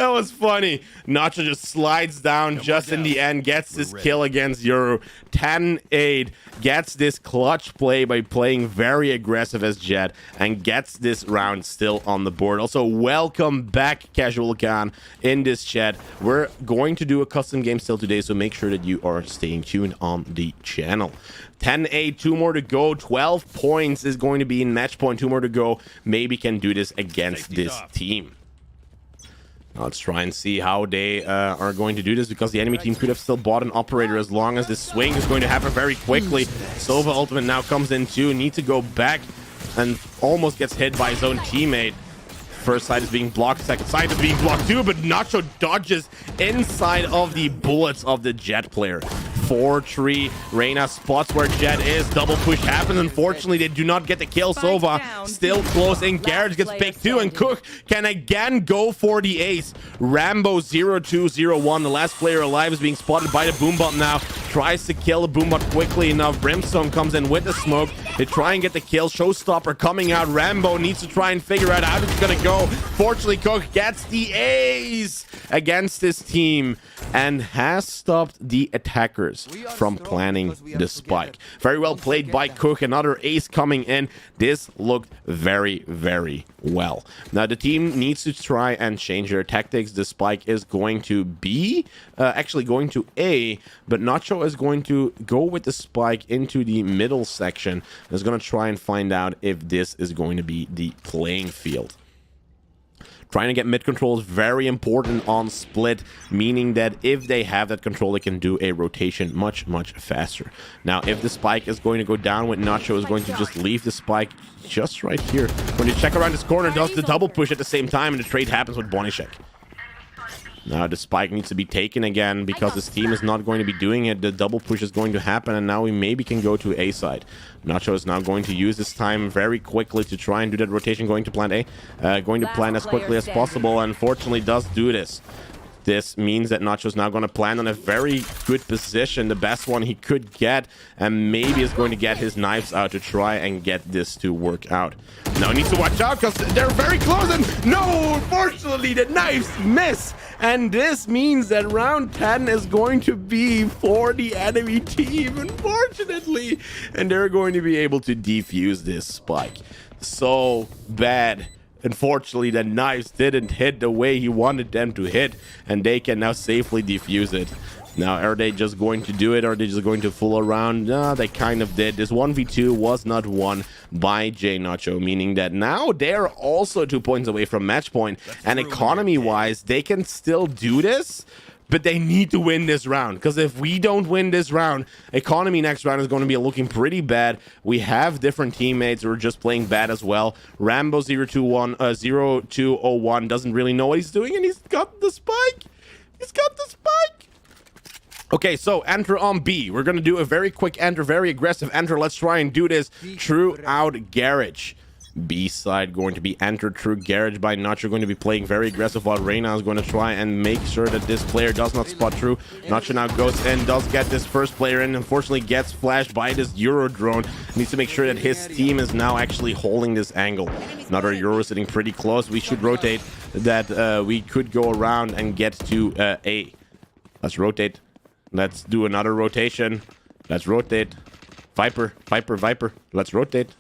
That was funny. Nacho just slides down just in the end, gets this kill against Euro. 10-8, gets this clutch play by playing very aggressive as Jet, and gets this round still on the board. Also, welcome back, Casual Khan, in this chat. We're going to do a custom game still today, so make sure that you are staying tuned on the channel. 10-8, 2 more to go. 12 points is going to be in match point. 2 more to go. Maybe can do this against this team. Now let's try and see how they are going to do this, because the enemy team could have still bought an operator as long as this swing is going to happen very quickly. Sova ultimate now comes in too. Need to go back and almost gets hit by his own teammate. First side is being blocked, second side is being blocked too, but Nacho dodges inside of the bullets of the Jet player. 4-3, Reyna spots where Jet is, double push happens. Unfortunately, they do not get the kill. Sova still close in, Garage gets picked too, and Cook can again go for the ace. Rambo 0201, the last player alive, is being spotted by the Boombot now. Tries to kill the Boombot quickly enough. Brimstone comes in with the smoke. They try and get the kill. Showstopper coming out. Rambo needs to try and figure out how it's gonna go. Fortunately, Cook gets the ace against this team and has stopped the attackers from planning the spike. Very well played by Cook. Another ace coming in. This looked very, very well. Now the team needs to try and change their tactics. The spike is going to be actually going to A, but Nacho is going to go with the spike into the middle section. Is going to try and find out if this is going to be the playing field. Trying to get mid control is very important on split, meaning that if they have that control, they can do a rotation much, much faster. Now, if the spike is going to go down, with Nacho is going to just leave the spike just right here. When you check around this corner, does the double push at the same time, and the trade happens with Bonishek. Now the spike needs to be taken again, because this team is not going to be doing it. The double push is going to happen, and now we maybe can go to A side. Nacho is now going to use this time very quickly to try and do that rotation, going to plant A. Going to plant as quickly as possible. Unfortunately, does do this. This means that Nacho's now going to plan on a very good position, the best one he could get, and maybe is going to get his knives out to try and get this to work out. Now he needs to watch out, because they're very close, and no, unfortunately, the knives miss. And this means that round 10 is going to be for the enemy team, unfortunately. And they're going to be able to defuse this spike. So bad. Unfortunately, the knives didn't hit the way he wanted them to hit, and they can now safely defuse it. Now, are they just going to do it, or are they just going to fool around? They kind of did. This 1v2 was not won by JNacho, meaning that now they're also 2 points away from match point. And economy-wise, they can still do this, but they need to win this round, because if we don't win this round, economy next round is going to be looking pretty bad. We have different teammates who are just playing bad as well. Rambo 0201 doesn't really know what he's doing, and he's got the spike. He's got the spike. Okay, so enter on B. We're going to do a very quick enter, very aggressive enter. Let's try and do this throughout Garage. B side going to be entered through Garage by Nacho, going to be playing very aggressive, while Reyna is going to try and make sure that this player does not spot through. Nacho now goes in, does get this first player in, unfortunately gets flashed by this Euro drone. Needs to make sure that his team is now actually holding this angle. Another Euro sitting pretty close. We should rotate that. We could go around and get to A. Let's rotate. Let's do another rotation. Let's rotate. Viper. Let's rotate.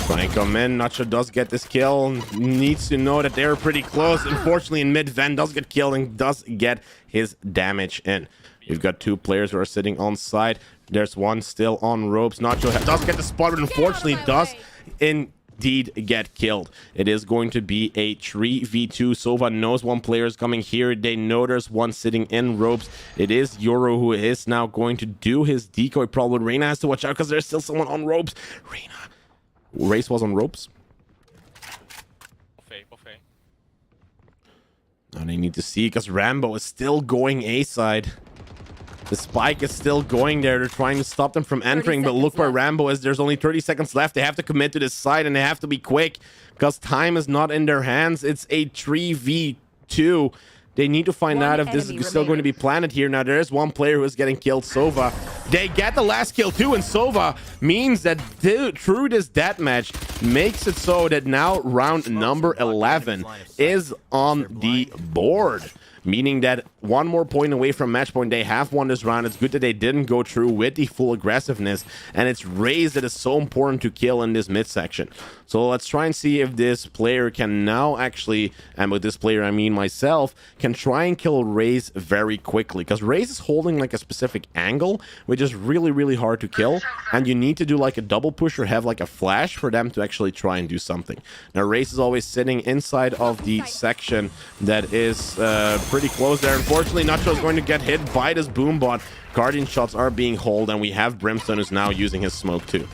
Try and come in. Nacho does get this kill. Needs to know that they're pretty close. Unfortunately, in mid, Ven does get killed and does get his damage in. We've got 2 players who are sitting on side. There's one still on ropes. Nacho does get the spot, but unfortunately does indeed get killed. It is going to be a 3v2. Sova knows one player is coming here. They know there's one sitting in ropes. It is Euro who is now going to do his decoy. Probably Reyna has to watch out, because there's still someone on ropes. Reyna. Race was on ropes. Now they need to see, because Rambo is still going A side. The spike is still going there. They're trying to stop them from entering, but look where Rambo is. There's only 30 seconds left. They have to commit to this side, and they have to be quick, because time is not in their hands. It's a 3v2. They need to find out if this is still going to be planted here. Now, there is one player who is getting killed, Sova. They get the last kill too, and Sova means that through this deathmatch makes it so that now round number 11 is on the board. Meaning that one more point away from match point. They have won this round. It's good that they didn't go through with the full aggressiveness. And it's Raze that is so important to kill in this midsection. So let's try and see if this player can now actually, and with this player I mean myself, can try and kill Raze very quickly. Because Raze is holding like a specific angle, which is really, really hard to kill. And you need to do like a double push or have like a flash for them to actually try and do something. Now Raze is always sitting inside of the section that is pretty close there. Unfortunately, Nacho is going to get hit by this boom bot. Guardian shots are being holed, and we have Brimstone who's now using his smoke too.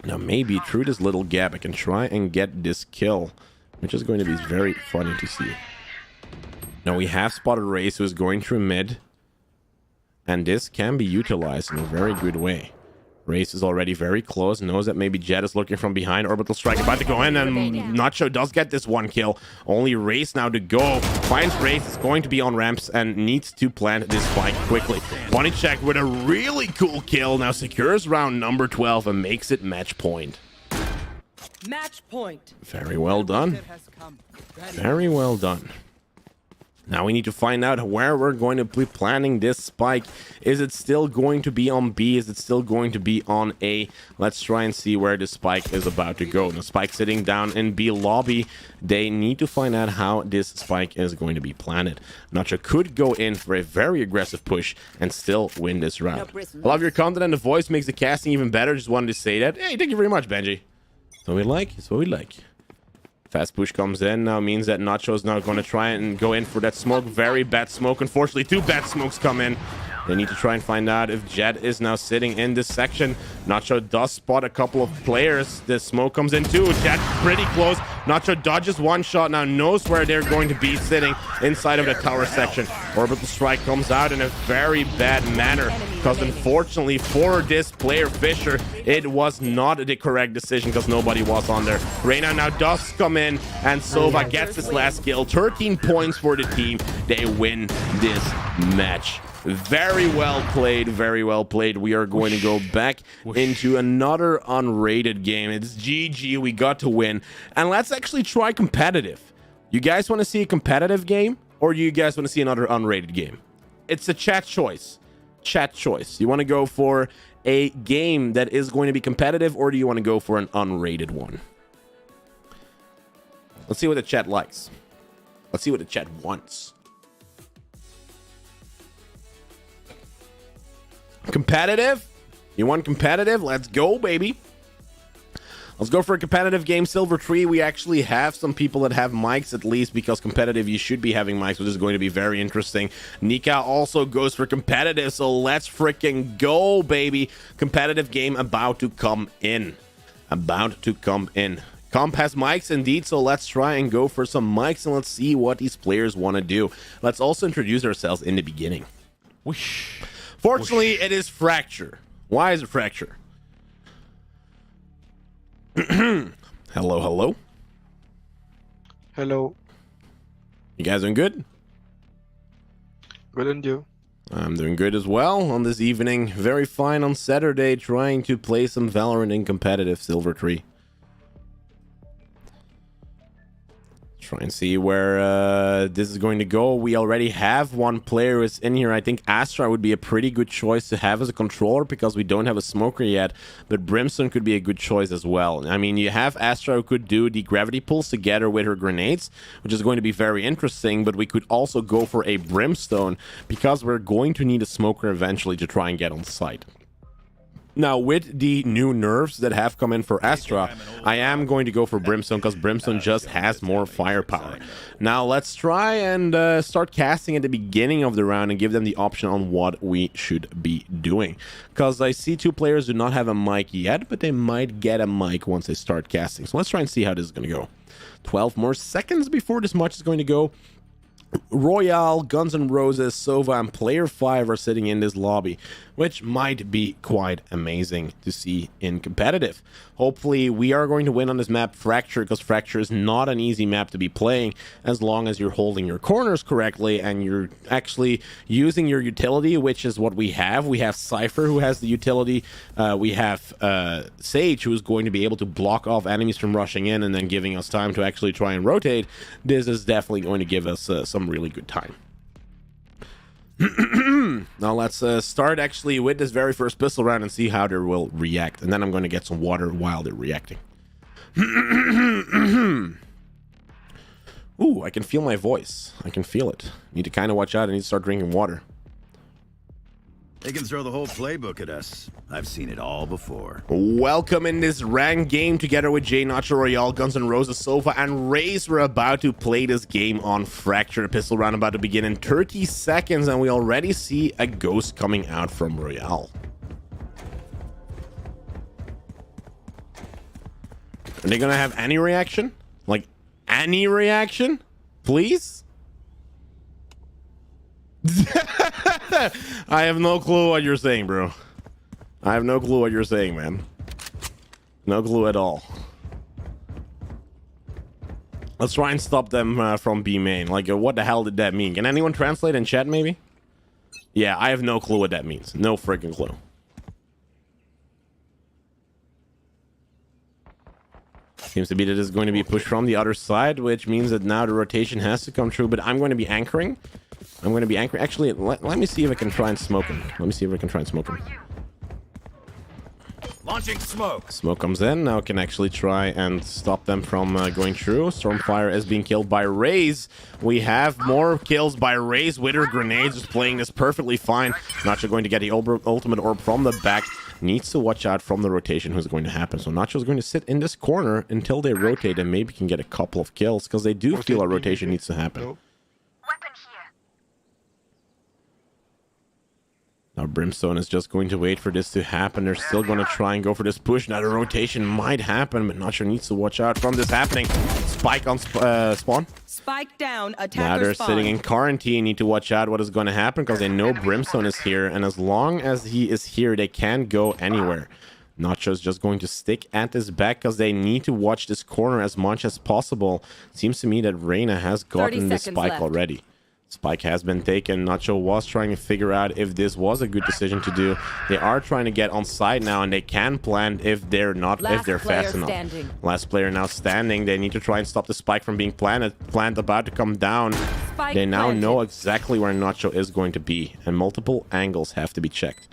Now maybe through this little gap I can try and get this kill, which is going to be very funny to see. Now we have spotted Raze who is going through mid, and this can be utilized in a very good way. Raze is already very close, knows that maybe Jet is looking from behind. Orbital strike about to go in, and Nacho does get this one kill. Only Raze now to go. Finds Raze, is going to be on ramps and needs to plant this spike quickly. Bunny check with a really cool kill. Now secures round number 12 and makes it match point. Match point. Very well done. Very well done. Now we need to find out where we're going to be planting this spike. Is it still going to be on B? Is it still going to be on A? Let's try and see where the spike is about to go. The spike sitting down in B lobby. They need to find out how this spike is going to be planted. Nacho could go in for a very aggressive push and still win this round. I love your content and the voice makes the casting even better. Just wanted to say that. Hey, thank you very much, Benji. That's what we like. That's what we like. Fast push comes in now, means that Nacho is now going to try and go in for that smoke. Very bad smoke. Unfortunately, 2 bad smokes come in. They need to try and find out if Jet is now sitting in this section. Nacho does spot a couple of players. The smoke comes in too. Jet pretty close. Nacho dodges one shot, now knows where they're going to be sitting inside of the tower section. Orbital strike comes out in a very bad manner, because unfortunately for this player Fisher, it was not the correct decision because nobody was on there. Reyna now does come in, and Sova gets his last kill. 13 points for the team. They win this match. Very well played, very well played. We are going to go back into another unrated game. It's GG, we got to win. And let's actually try competitive. You guys want to see a competitive game, or do you guys want to see another unrated game? It's a chat choice. Chat choice. You want to go for a game that is going to be competitive, or do you want to go for an unrated one? Let's see what the chat likes. Let's see what the chat wants. Competitive? You want competitive? Let's go, baby. Let's go for a competitive game. Silver Tree, we actually have some people that have mics, at least, because competitive, you should be having mics, which is going to be very interesting. Nika also goes for competitive, so let's freaking go, baby. Competitive game about to come in. About to come in. Comp has mics indeed, so let's try and go for some mics, and let's see what these players want to do. Let's also introduce ourselves in the beginning. Whoosh. Fortunately, it is Fracture. Why is it Fracture? Hello, hello. Hello. You guys doing good? Good, and you? I'm doing good as well on this evening. Very fine on Saturday, trying to play some Valorant in competitive. Silver Tree. Try and see where this is going to go. We already have one player who's in here. I think Astra would be a pretty good choice to have as a controller because we don't have a smoker yet, but Brimstone could be a good choice as well. I mean, you have Astra who could do the gravity pulls together with her grenades, which is going to be very interesting, but we could also go for a Brimstone because we're going to need a smoker eventually to try and get on site. Now, with the new nerfs that have come in for Astra, I am going to go for Brimstone because Brimstone just has more firepower. Now, let's try and start casting at the beginning of the round and give them the option on what we should be doing. Because I see 2 players do not have a mic yet, but they might get a mic once they start casting. So let's try and see how this is going to go. 12 more seconds before this match is going to go. Royale, Guns N' Roses, Sova, and Player 5 are sitting in this lobby, which might be quite amazing to see in competitive. Hopefully, we are going to win on this map, Fracture, because Fracture is not an easy map to be playing as long as you're holding your corners correctly and you're actually using your utility, which is what we have. We have Cypher, who has the utility. We have Sage, who is going to be able to block off enemies from rushing in and then giving us time to actually try and rotate. This is definitely going to give us some really good time. Now let's start actually with this very first pistol round and see how they will react, and then I'm going to get some water while they're reacting. Ooh, I can feel my voice. I can feel it. Need to kind of watch out. I need to start drinking water. They can throw the whole playbook at us. I've seen it all before. Welcome in this ranked game together with JNacho, Royale, Guns N' Roses, Sova, and Raze. We're about to play this game on Fracture. The pistol round about to begin in 30 seconds, and we already see a ghost coming out from Royale. Are they gonna have any reaction? Like, any reaction? Please? I have no clue what you're saying, bro. I have no clue what you're saying, man. No clue at all. Let's try and stop them from B main. Like, what the hell did that mean? Can anyone translate in chat, maybe? Yeah, I have no clue what that means. No freaking clue. Seems to be that it's going to be pushed from the other side, which means that now the rotation has to come true, but I'm going to be anchoring. Actually, let me see if I can try and smoke him. Launching smoke. Smoke comes in. Now can actually try and stop them from going through. Stormfire is being killed by Raze. We have more kills by Raze with her grenades, just playing this perfectly fine. Nacho going to get the ultimate orb from the back. Needs to watch out from the rotation who's going to happen. So Nacho's going to sit in this corner until they rotate and maybe can get a couple of kills, because they do feel a rotation needs to happen. Now Brimstone is just going to wait for this to happen. They're still going to try and go for this push. Now the rotation might happen, but Nacho needs to watch out from this happening. Spike on spawn. Spike down, attacker Now they're spawn. sitting in quarantine. Need to watch out what is going to happen, because they know Brimstone is here, and as long as he is here, they can't go anywhere. Nacho's just going to stick at this back because they need to watch this corner as much as possible. Seems to me that Reyna has gotten the spike already. Spike has been taken. Nacho was trying to figure out if this was a good decision to do. They are trying to get on side now, and they can plant if they're not, if they're fast enough. Last player now standing. They need to try and stop the spike from being planted. Plant about to come down. Spike they now planted. know exactly where Nacho is going to be, and multiple angles have to be checked.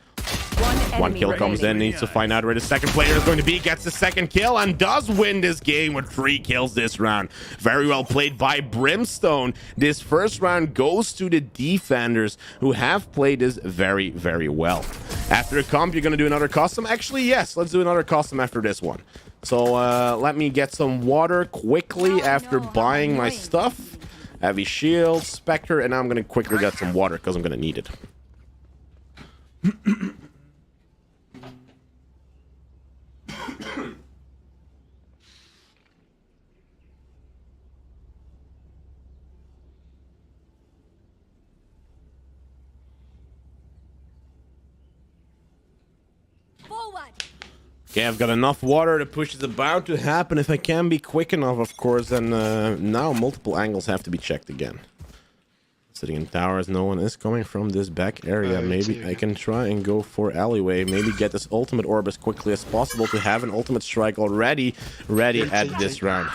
One kill comes in, needs to find out where the second player is going to be, gets the second kill, and does win this game with 3 kills this round. Very well played by Brimstone. This first round goes to the defenders, who have played this very, very well. After the comp, you're going to do another custom? Actually, yes, let's do another custom after this one. So let me get some water quickly after buying my stuff. Heavy shield, Spectre, and I'm going to quickly get some water because I'm going to need it. Okay, I've got enough water. The push is about to happen. If I can be quick enough, of course, then now multiple angles have to be checked again. Sitting in towers, no one is coming from this back area. Maybe I can try and go for alleyway. Maybe get this ultimate orb as quickly as possible to have an ultimate strike already ready at this round.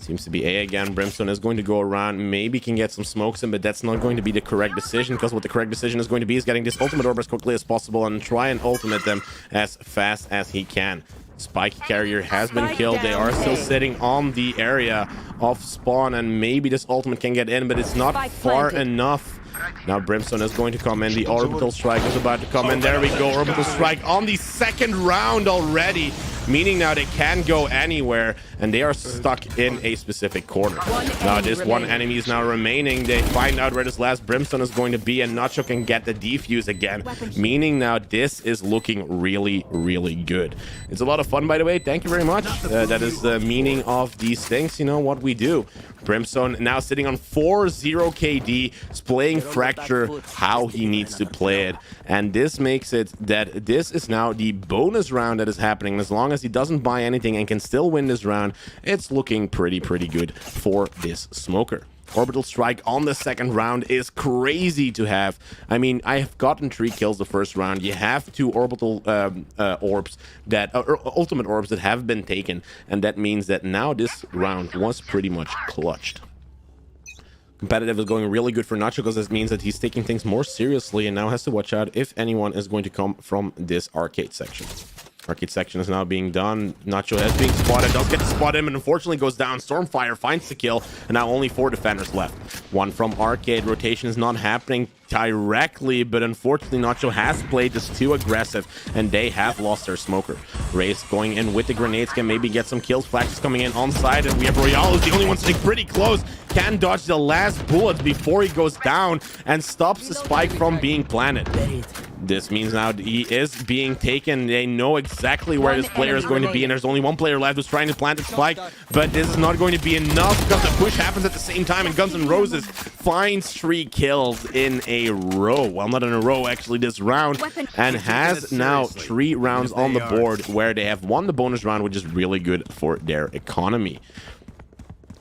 Seems to be A again. Brimstone is going to go around. Maybe can get some smokes in, but that's not going to be the correct decision, because what the correct decision is going to be is getting this ultimate orb as quickly as possible and try and ultimate them as fast as he can. Spike carrier has been killed. They are still sitting on the area of spawn, and maybe this ultimate can get in, but it's not far enough. Now Brimstone is going to come in. The orbital strike is about to come in. There we go. Orbital strike on the second round already. meaning now they can't go anywhere, and they are stuck in a specific corner. Now this one enemy is now remaining. They find out where this last brimstone is going to be, and Nacho can get the defuse again, meaning now this is looking really, really good. It's a lot of fun, by the way. Thank you very much. That is the meaning of these things, you know what we do. Brimstone now sitting on 4-0 KD, is playing Fracture how he needs to play it, and this makes it that this is now the bonus round that is happening. And as long as he doesn't buy anything and can still win this round, it's looking pretty good for this smoker. Orbital strike on the second round is crazy to have. I mean, I have gotten 3 kills the first round. You have 2 orbital orbs that ultimate orbs that have been taken, and that means that now this round was pretty much clutched. Competitive is going really good for Nacho because this means that he's taking things more seriously and now has to watch out if anyone is going to come from this arcade section. Arcade section is now being done. Nacho is being spotted, does get to spot him, and unfortunately goes down. Stormfire finds the kill, and now only 4 defenders left. One from arcade. Rotation is not happening directly, but unfortunately Nacho has played this too aggressive, and they have lost their smoker. Race going in with the grenades, can maybe get some kills. Flash is coming in on side, and we have Royale who's the only one sitting pretty close. Can dodge the last bullet before he goes down and stops the spike from being planted. This means now he is being taken. They know exactly where this player is going to be, and there's only one player left who's trying to plant the spike, but this is not going to be enough because the push happens at the same time, and Guns N' Roses finds 3 kills in a row. Well, not in a row, actually, this round, and has now 3 rounds on the board where they have won the bonus round, which is really good for their economy.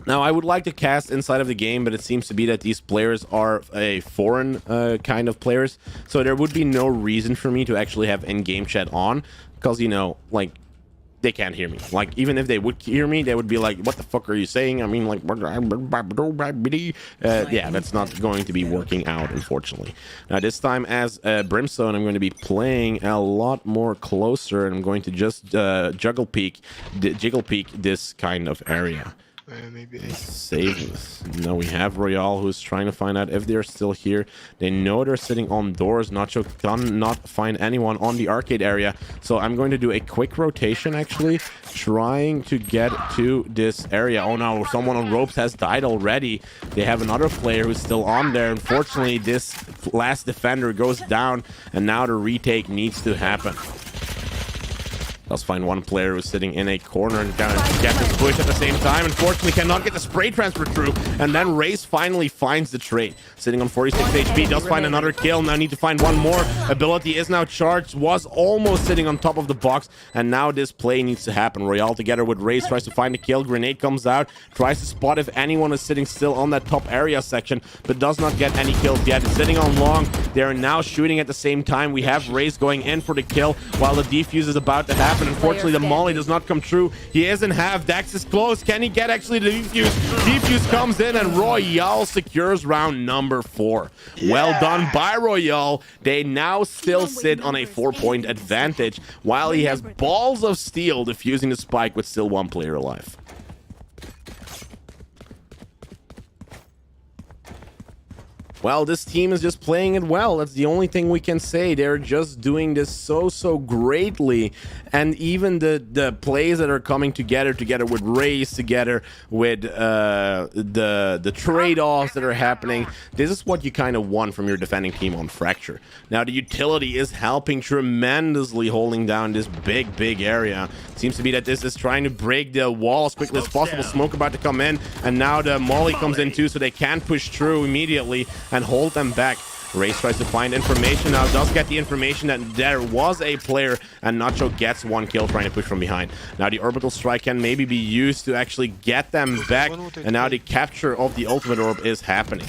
Now, I would like to cast inside of the game, but it seems to be that these players are a foreign kind of players. So there would be no reason for me to actually have in-game chat on because, you know, like, they can't hear me. Like, even if they would hear me, they would be like, what the fuck are you saying? I mean, like, yeah, that's not going to be working out, unfortunately. Now, this time as Brimstone, I'm going to be playing a lot more closer, and I'm going to just jiggle peek this kind of area. Maybe Save this. Now we have Royale who's trying to find out if they're still here. They know they're sitting on doors. Nacho cannot find anyone on the arcade area. So I'm going to do a quick rotation, actually, trying to get to this area. Oh no, someone on ropes has died already. They have another player who's still on there. Unfortunately, this last defender goes down, and now the retake needs to happen. Let's find one player who's sitting in a corner and kind of get this push at the same time. Unfortunately, cannot get the spray transfer through. And then Race finally finds the trade. Sitting on 46 HP, does find another kill. Now need to find one more. Ability is now charged. Was almost sitting on top of the box. And now this play needs to happen. Royale together with Race tries to find a kill. Grenade comes out. Tries to spot if anyone is sitting still on that top area section. But does not get any kills yet. It's sitting on long. They are now shooting at the same time. We have Race going in for the kill while the defuse is about to happen. Unfortunately, the molly does not come true. He is in half. Dax is close. Can he get actually the defuse? Defuse comes in, and Royale secures round number 4. Yeah. Well done by Royale. They now still sit on a 4-point advantage while he has balls of steel defusing the spike with still one player alive. Well, this team is just playing it well. That's the only thing we can say. They're just doing this so greatly. And even the plays that are coming together with Race, together with the trade-offs that are happening, this is what you kind of want from your defending team on Fracture. Now, the utility is helping tremendously, holding down this big area. It seems to be that this is trying to break the wall as quickly as possible. Smoke about to come in, and now the molly comes in too, so they can't push through immediately and hold them back. Race tries to find information now, does get the information that there was a player, and Nacho gets one kill trying to push from behind. Now the orbital strike can maybe be used to actually get them back, and now the capture of the ultimate orb is happening.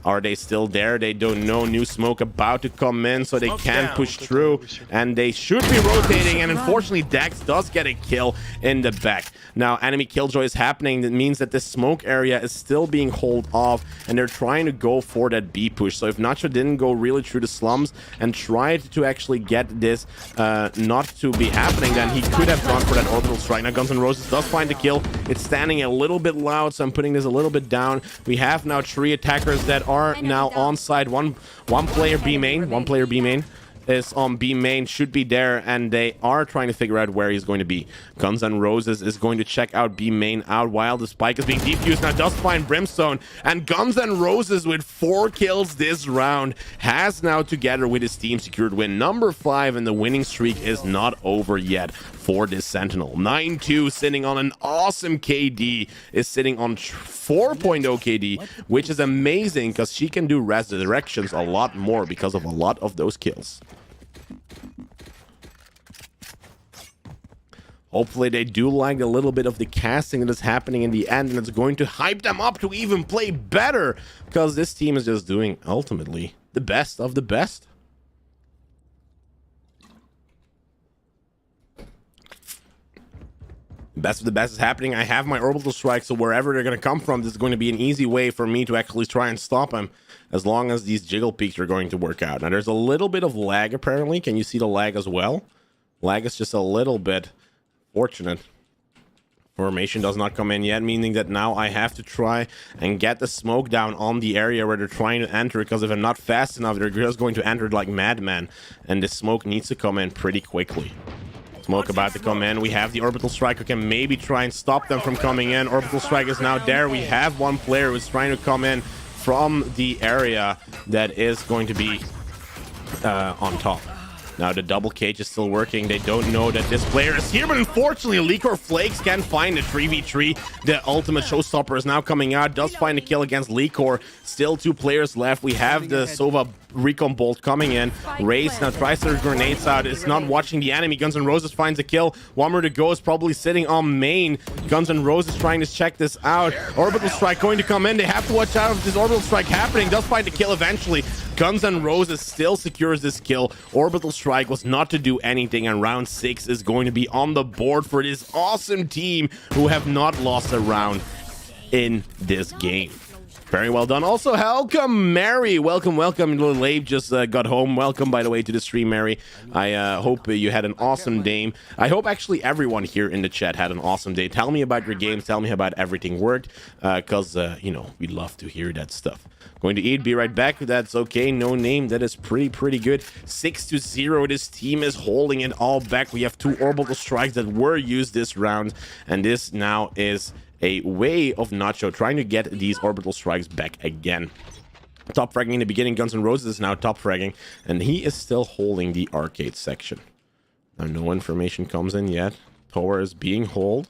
Are they still there? They don't know. New smoke about to come in, so they can't push through, and they should be rotating, and unfortunately Dax does get a kill in the back. Now enemy killjoy is happening. That means that this smoke area is still being held off, and they're trying to go for that B push. So if Nacho didn't go really through the slums and tried to actually get this not to be happening, then he could have gone for that orbital strike. Now Guns N' Roses does find the kill. It's standing a little bit loud, so I'm putting this a little bit down. We have now 3 attackers that are now on side. One player B main, is on B main, should be there, and they are trying to figure out where he's going to be. Guns N' Roses is going to check out B main out while the spike is being defused. Now does find Brimstone, and Guns N' Roses with 4 kills this round has now, together with his team, secured win number 5, and the winning streak is not over yet for this Sentinel. 9-2, sitting on an awesome KD, is sitting on 4.0 KD, which is amazing because she can do resurrections a lot more because of a lot of those kills. Hopefully they do like a little bit of the casting that is happening in the end, and it's going to hype them up to even play better, because this team is just doing ultimately the best of the best. Best of the best is happening. I have my orbital strike, so wherever they're going to come from, this is going to be an easy way for me to actually try and stop them, as long as these jiggle peaks are going to work out. Now there's a little bit of lag apparently. Can you see the lag as well? Lag is just a little bit fortunate. Formation does not come in yet, meaning that now I have to try and get the smoke down on the area where they're trying to enter, because if I'm not fast enough, they're just going to enter like madman, and the smoke needs to come in pretty quickly. Smoke about to come in. We have the orbital strike who can maybe try and stop them from coming in. Orbital strike is now there. We have one player who's trying to come in from the area that is going to be on top. Now the double cage is still working. They don't know that this player is here, but unfortunately Licor Flakes can find a 3v3. The ultimate showstopper is now coming out, does find a kill against Licor. Still 2 players left. We have the Sova recon bolt coming in. Race now tries their grenades out. It's not watching the enemy. Guns N' Roses finds a kill. 1 more to go, is probably sitting on main. Guns N' Roses trying to check this out. Orbital strike going to come in. They have to watch out if this orbital strike happening. Does find a kill eventually. Guns N' Roses still secures this kill. Orbital strike was not to do anything, and round 6 is going to be on the board for this awesome team who have not lost a round in this game. Very well done. Also, welcome, Mary. Welcome. Little Labe just got home. Welcome, by the way, to the stream, Mary. I hope you had an awesome day. I hope actually everyone here in the chat had an awesome day. Tell me about your games. Tell me about everything worked, because, you know, we'd love to hear that stuff. Going to eat, be right back. That's okay. No name. That is pretty good. 6-0. This team is holding it all back. We have 2 orbital strikes that were used this round, and this now is a way of Nacho trying to get these orbital strikes back again. Top fragging in the beginning. Guns N' Roses is now top fragging, and he is still holding the arcade section. Now no information comes in yet. Tower is being held.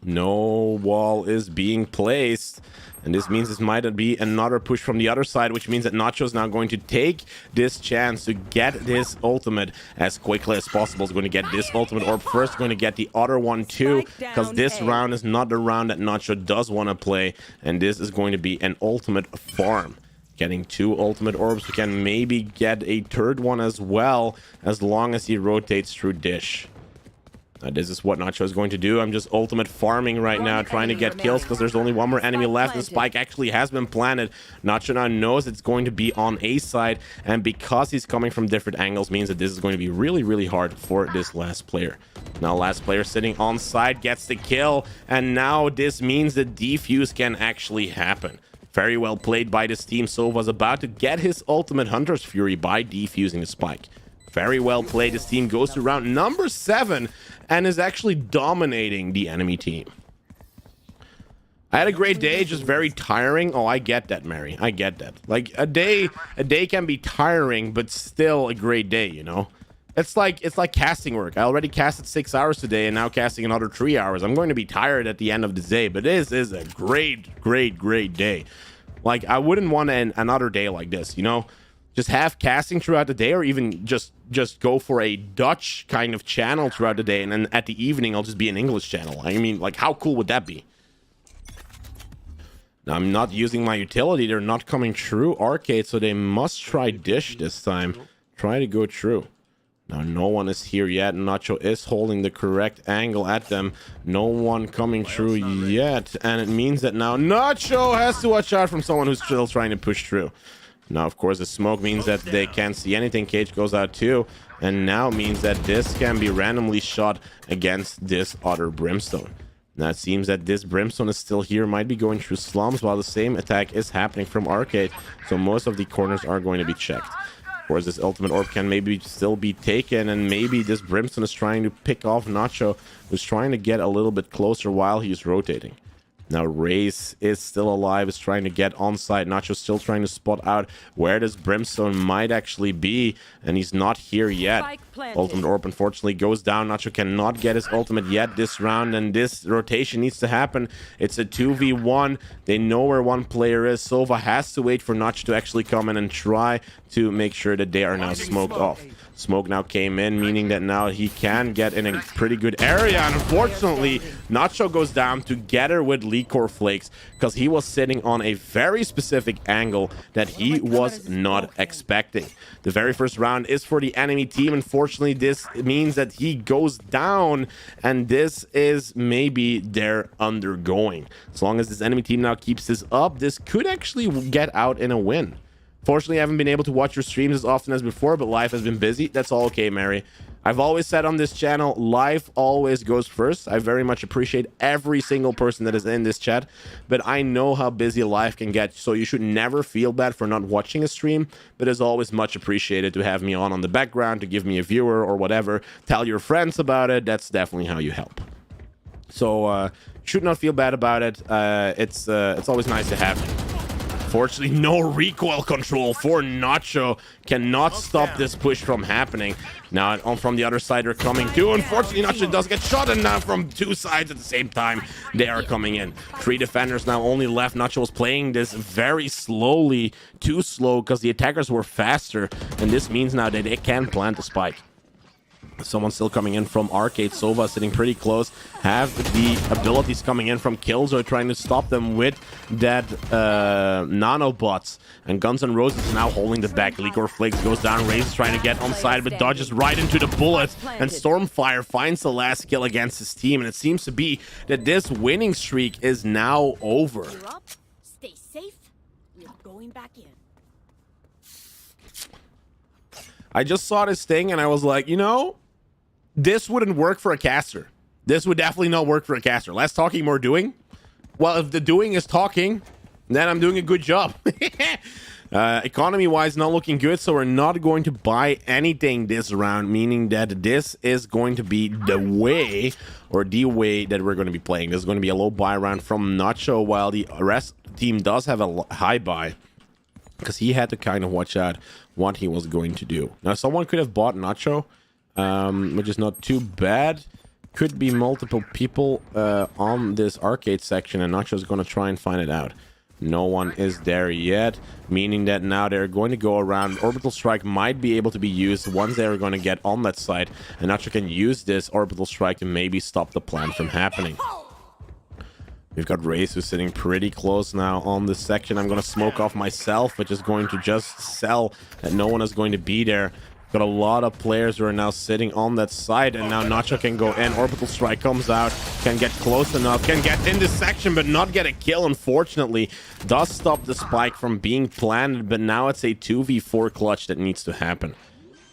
No wall is being placed, and this means this might be another push from the other side, which means that Nacho is now going to take this chance to get this ultimate as quickly as possible. Is going to get this ultimate orb first, going to get the other one too, because this round is not the round that Nacho does want to play, and this is going to be an ultimate farm. Getting 2 ultimate orbs, we can maybe get a 3rd one as well, as long as he rotates through dish. This is what Nacho is going to do. I'm just ultimate farming right now, trying to get kills, because there's only 1 more enemy left. The spike actually has been planted. Nacho now knows it's going to be on A side, and because he's coming from different angles, means that this is going to be really hard for this last player. Now last player sitting on side gets the kill, and now this means the defuse can actually happen. Very well played by this team. Sova's about to get his ultimate Hunter's Fury by defusing the spike. Very well played. This team goes to round number 7 and is actually dominating the enemy team. I had a great day, just very tiring. Oh, I get that, Mary. I get that. Like a day can be tiring, but still a great day, you know? It's like casting work. I already casted 6 hours today and now casting another 3 hours. I'm going to be tired at the end of the day, but this is a great day. Like, I wouldn't want another day like this, you know? Just have casting throughout the day, or even just go for a Dutch kind of channel throughout the day, and then at the evening I'll just be an English channel. I mean, like, how cool would that be? Now I'm not using my utility. They're not coming through arcade, so they must try dish this time. Try to go through. Now no one is here yet. Nacho is holding the correct angle at them. No one coming through yet, and it means that now Nacho has to watch out from someone who's still trying to push through. Now, of course, the smoke means that they can't see anything. Cage goes out too, and now means that this can be randomly shot against this other Brimstone. Now it seems that this Brimstone is still here, might be going through slums, while the same attack is happening from arcade, so most of the corners are going to be checked. course, this ultimate orb can maybe still be taken, and maybe this Brimstone is trying to pick off Nacho, who's trying to get a little bit closer while he's rotating. Now Raze is still alive, is trying to get on site. Nacho's still trying to spot out where this Brimstone might actually be, and he's not here yet. Ultimate orb unfortunately goes down. Nacho cannot get his ultimate yet this round, and this rotation needs to happen. It's a 2v1. They know where one player is. Sova has to wait for Nacho to actually come in and try to make sure that they are now smoked off. Smoke now came in, meaning that now he can get in a pretty good area. And unfortunately, Nacho goes down together with Liquor Flakes because he was sitting on a very specific angle that he was not expecting. The very first round is for the enemy team. Unfortunately, this means that he goes down, and this is maybe their undergoing. As long as this enemy team now keeps this up, this could actually get out in a win. Fortunately, I haven't been able to watch your streams as often as before, but life has been busy. That's all okay, Mary. I've always said on this channel, life always goes first. I very much appreciate every single person that is in this chat, but I know how busy life can get, so you should never feel bad for not watching a stream, but it's always much appreciated to have me on the background, to give me a viewer or whatever. Tell your friends about it. That's definitely how you help. So, should not feel bad about it. It's always nice to have you. Fortunately, no recoil control for Nacho. Cannot stop this push from happening. Now, from the other side, they're coming too. Unfortunately, Nacho does get shot, and now from two sides at the same time, they are coming in. 3 defenders now only left. Nacho was playing this very slowly, too slow, because the attackers were faster, and this means now that they can plant the spike. Someone still coming in from Arcade. Sova sitting pretty close. Have the abilities coming in from Killjoy, trying to stop them with that nanobots. And Guns N' Roses is now holding the back. Liquor Flakes goes down. Raze is trying to get on side, but dodges right into the bullets. And Stormfire finds the last kill against his team. And it seems to be that this winning streak is now over. You're up. Stay safe. We're going back in. I just saw this thing and I was like, you know, this wouldn't work for a caster. This would definitely not work for a caster. Less talking, more doing. Well, if the doing is talking, then I'm doing a good job. Economy-wise, not looking good, so we're not going to buy anything this round, meaning that this is going to be the way, or the way that we're going to be playing. This is going to be a low buy round from Nacho, while the rest team does have a high buy, because he had to kind of watch out what he was going to do. Now, someone could have bought Nacho, which is not too bad. Could be multiple people on this arcade section, and Nacho's going to try and find it out. No one is there yet, meaning that now they're going to go around. Orbital Strike might be able to be used once they're going to get on that side, and Nacho can use this Orbital Strike to maybe stop the plan from happening. We've got Raze who's sitting pretty close now on this section. I'm going to smoke off myself, which is going to just sell that no one is going to be there. Got a lot of players who are now sitting on that side, and now Nacho can go in. Orbital Strike comes out, can get close enough, can get in this section, but not get a kill, unfortunately. Does stop the spike from being planted, but now it's a 2v4 clutch that needs to happen.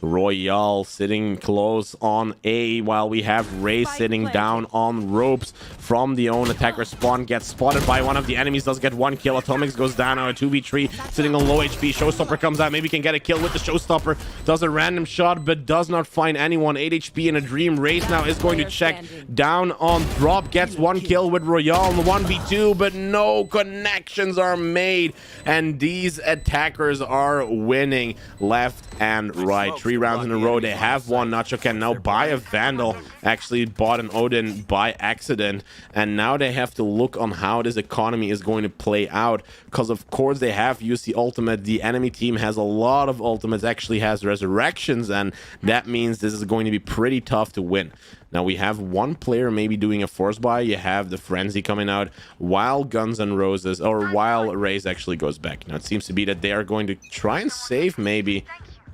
Royale sitting close on A, while we have Ray sitting down on ropes from the own attacker spawn. Gets spotted by one of the enemies, does get one kill. Atomics goes down on a 2v3, sitting on low HP. Showstopper comes out, maybe can get a kill with the Showstopper. Does a random shot, but does not find anyone. 8 HP in a dream. Race now is going to check down on drop. Gets one kill with Royale in the 1v2, but no connections are made. And these attackers are winning left and right. 3 rounds in a row they have won. Nacho can now buy a Vandal, actually bought an Odin by accident, and now they have to look on how this economy is going to play out, because of course they have used the ultimate. The enemy team has a lot of ultimates, actually has resurrections, and that means this is going to be pretty tough to win. Now we have one player maybe doing a force buy. You have the Frenzy coming out while Guns N' Roses, or while Raze actually goes back. Now it seems to be that they are going to try and save maybe.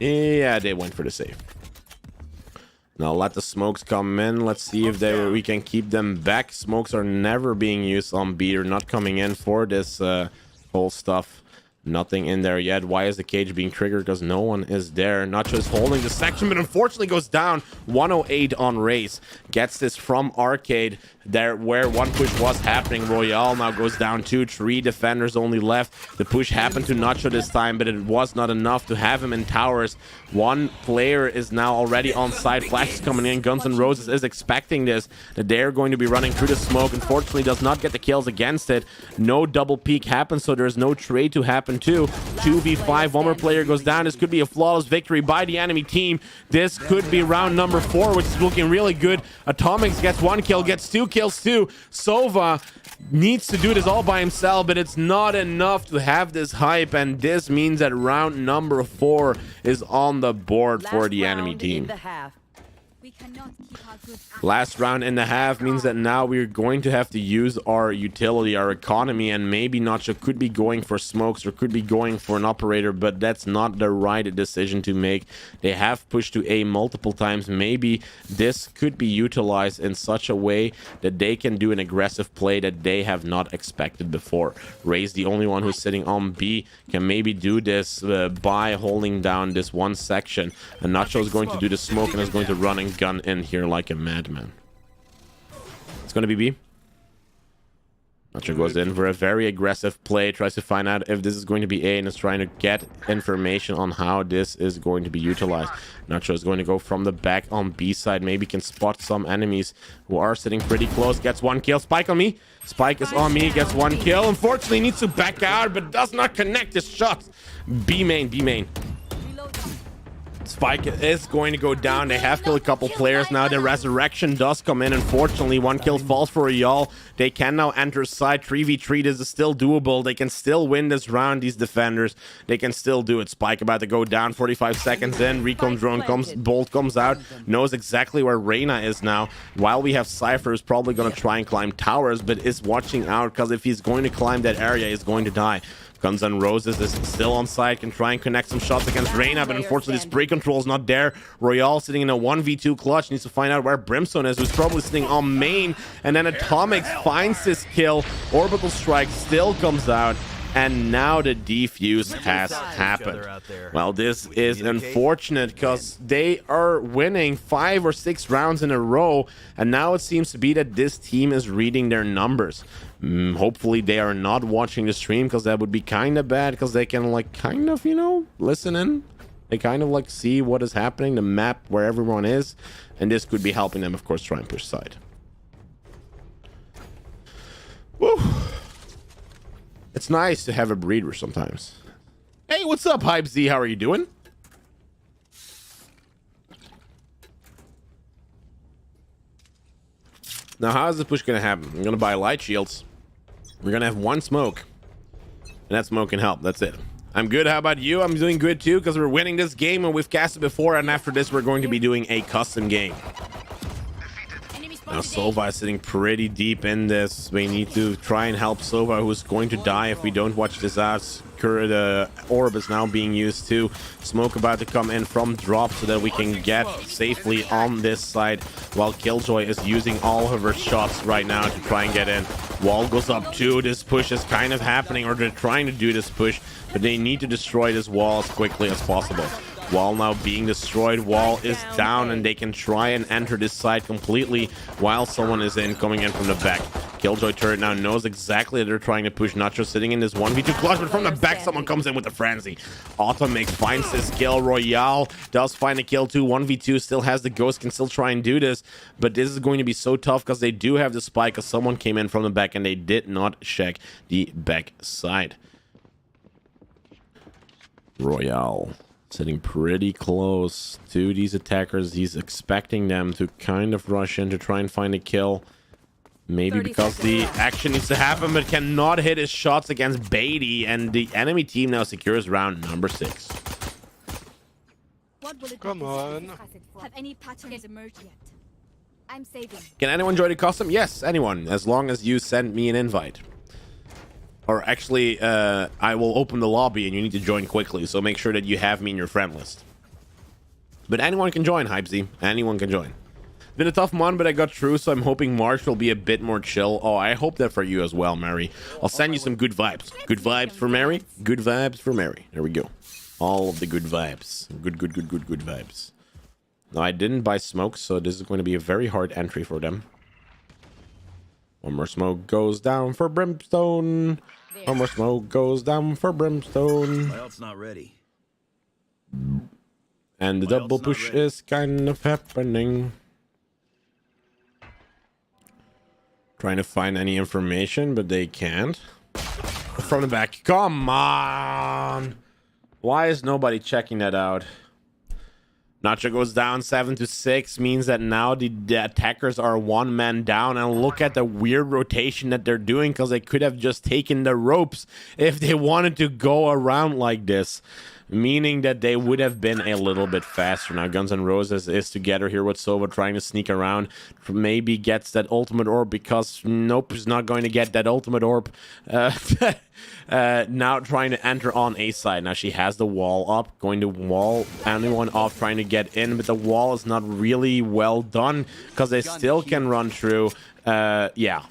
Yeah, they went for the save. Now let the smokes come in. Let's see if we can keep them back. Smokes are never being used on B. They're not coming in for this whole stuff. Nothing in there yet. Why is the cage being triggered? Because no one is there. Nacho is holding the section, but unfortunately goes down. 108 on race. Gets this from Arcade there where one push was happening. Royale now goes down 2. 3 defenders only left. The push happened to Nacho this time, but it was not enough to have him in towers. One player is now already on side. Flash is coming in. Guns N' Roses is expecting this, that they're going to be running through the smoke. Unfortunately, does not get the kills against it. No double peek happens, so there's no trade to happen too. 2v5. One more player goes down. This could be a flawless victory by the enemy team. This could be round number 4, which is looking really good. Atomics gets 1 kill, gets 2 kills too. Sova needs to do this all by himself, but it's not enough to have this hype, and this means that round number 4 is on the board for the enemy team. We cannot keep our good Last round in the half means that now we're going to have to use our utility, our economy, and maybe Nacho could be going for smokes or could be going for an operator, but that's not the right decision to make. They have pushed to A multiple times. Maybe this could be utilized in such a way that they can do an aggressive play that they have not expected before. Ray's the only one who's sitting on B, can maybe do this by holding down this one section, and Nacho is going to do the smoke and is going to run and gun in here like a madman. It's gonna be B. Nacho goes in for a very aggressive play, tries to find out if this is going to be A, and is trying to get information on how this is going to be utilized. Nacho is going to go from the back on B side, maybe can spot some enemies who are sitting pretty close. Gets 1 kill. Spike on me. Spike is on me, gets 1 kill. Unfortunately needs to back out, but does not connect his shots. B main, B main. Spike is going to go down. They have killed a couple players now. The resurrection does come in. Unfortunately, 1 kill falls for Royale. They can now enter side 3v3. This is still doable. They can still win this round, these defenders. They can still do it. Spike about to go down. 45 seconds in. Recon drone comes. Bolt comes out. Knows exactly where Reyna is now. While we have Cypher, who's probably going to try and climb towers, but is watching out because if he's going to climb that area, he's going to die. Guns N' Roses is still on side, can try and connect some shots against Reyna, but unfortunately the spray control is not there. Royale sitting in a 1v2 clutch, needs to find out where Brimstone is, who's probably sitting on main, and then Atomics finds this kill. Orbital Strike still comes out, and now the defuse has happened. Well, this is unfortunate because they are winning 5 or 6 rounds in a row, and now it seems to be that this team is reading their numbers. Hopefully they are not watching the stream, because that would be kind of bad, because they can like kind of, you know, listen in. They kind of like see what is happening, the map where everyone is, and this could be helping them, of course, try and push side. Woo. It's nice to have a breather sometimes. Hey, what's up, Hype Z? How are you doing? Now, how is the push going to happen? I'm going to buy light shields. We're going to have 1 smoke. And that smoke can help. That's it. I'm good. How about you? I'm doing good too, because we're winning this game and we've casted before. And after this, we're going to be doing a custom game. Now, Sova is sitting pretty deep in this. We need to try and help Sova, who's going to die if we don't watch this out. The orb is now being used too. Smoke about to come in from drop so that we can get safely on this side, while Killjoy is using all of her shots right now to try and get in. Wall goes up too. This push is kind of happening, or they're trying to do this push, but they need to destroy this wall as quickly as possible. Wall now being destroyed. Wall is down, and they can try and enter this side completely while someone is coming in from the back. Killjoy turret now knows exactly that they're trying to push. Nacho sitting in this 1v2 clutch, but from the back someone comes in with a frenzy. Atomic finds this kill. Royale does find a kill too. 1v2 still has the ghost, can still try and do this, but this is going to be so tough because they do have the spike, because someone came in from the back and they did not check the back side. Royale sitting pretty close to these attackers. He's expecting them to kind of rush in to try and find a kill. Maybe because the action needs to happen, but cannot hit his shots against Beatty, and the enemy team now secures round number 6. Come on. Have any patterns emerged yet? I'm saving. Can anyone join the custom? Yes, anyone, as long as you send me an invite. Or actually, I will open the lobby and you need to join quickly, so make sure that you have me in your friend list. But anyone can join, Hypesy. Anyone can join. Been a tough month, but I got through, so I'm hoping March will be a bit more chill. Oh, I hope that for you as well, Mary. I'll send you some good vibes. Good vibes for Mary. Good vibes for Mary. There we go. All of the good vibes. Good vibes. No, I didn't buy smoke, so this is going to be a very hard entry for them. One more smoke goes down for Brimstone. One more smoke goes down for Brimstone. My ult's not ready. And the double push is kind of happening. Trying to find any information, but they can't. From the back. Come on. Why is nobody checking that out? Nacho goes down 7-6, means that now the attackers are one man down. And look at the weird rotation that they're doing, because they could have just taken the ropes if they wanted to go around like this. Meaning that they would have been a little bit faster. Now Guns N' Roses is together here with Sova, trying to sneak around. Maybe gets that ultimate orb, because nope, he's not going to get that ultimate orb. Now trying to enter on A side. Now she has the wall up, going to wall anyone off, trying to get in, but the wall is not really well done, because they still can run through. Yeah,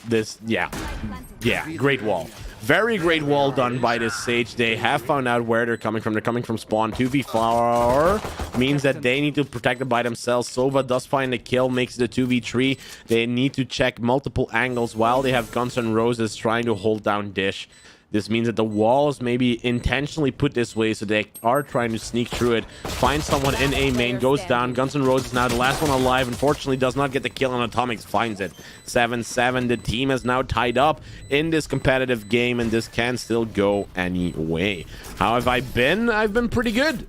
great wall. Very great wall done by this Sage. They have found out where they're coming from. They're coming from spawn. 2v4 means that they need to protect it by themselves. Sova does find the kill, makes it a 2v3. They need to check multiple angles while they have Guns N' Roses trying to hold down Dish. This means that the wall is maybe intentionally put this way, so they are trying to sneak through it. Find someone in A main, goes down. Guns N' Roses now the last one alive. Unfortunately, does not get the kill, and Atomics finds it. 7-7. The team is now tied up in this competitive game, and this can still go any way. How have I been? I've been pretty good.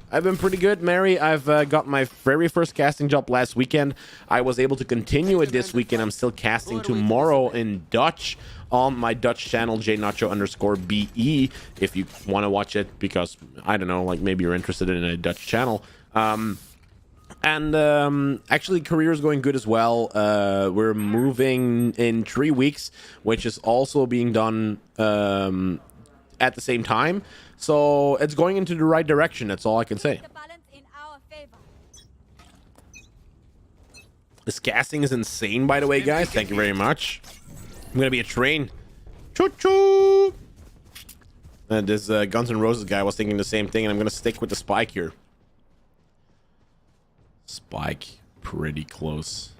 Mary. I've got my very first casting job last weekend. I was able to continue it this weekend. I'm still casting tomorrow in Dutch on my Dutch channel, JNacho_BE, if you want to watch it, because I don't know, like maybe you're interested in a Dutch channel. Actually, career is going good as well. We're moving in 3 weeks, which is also being done at the same time. So it's going into the right direction. That's all I can say. This casting is insane, by the way, guys. Thank you very much. I'm gonna be a train. Choo-choo! This Guns N' Roses guy was thinking the same thing, and I'm gonna stick with the spike here. Spike, pretty close.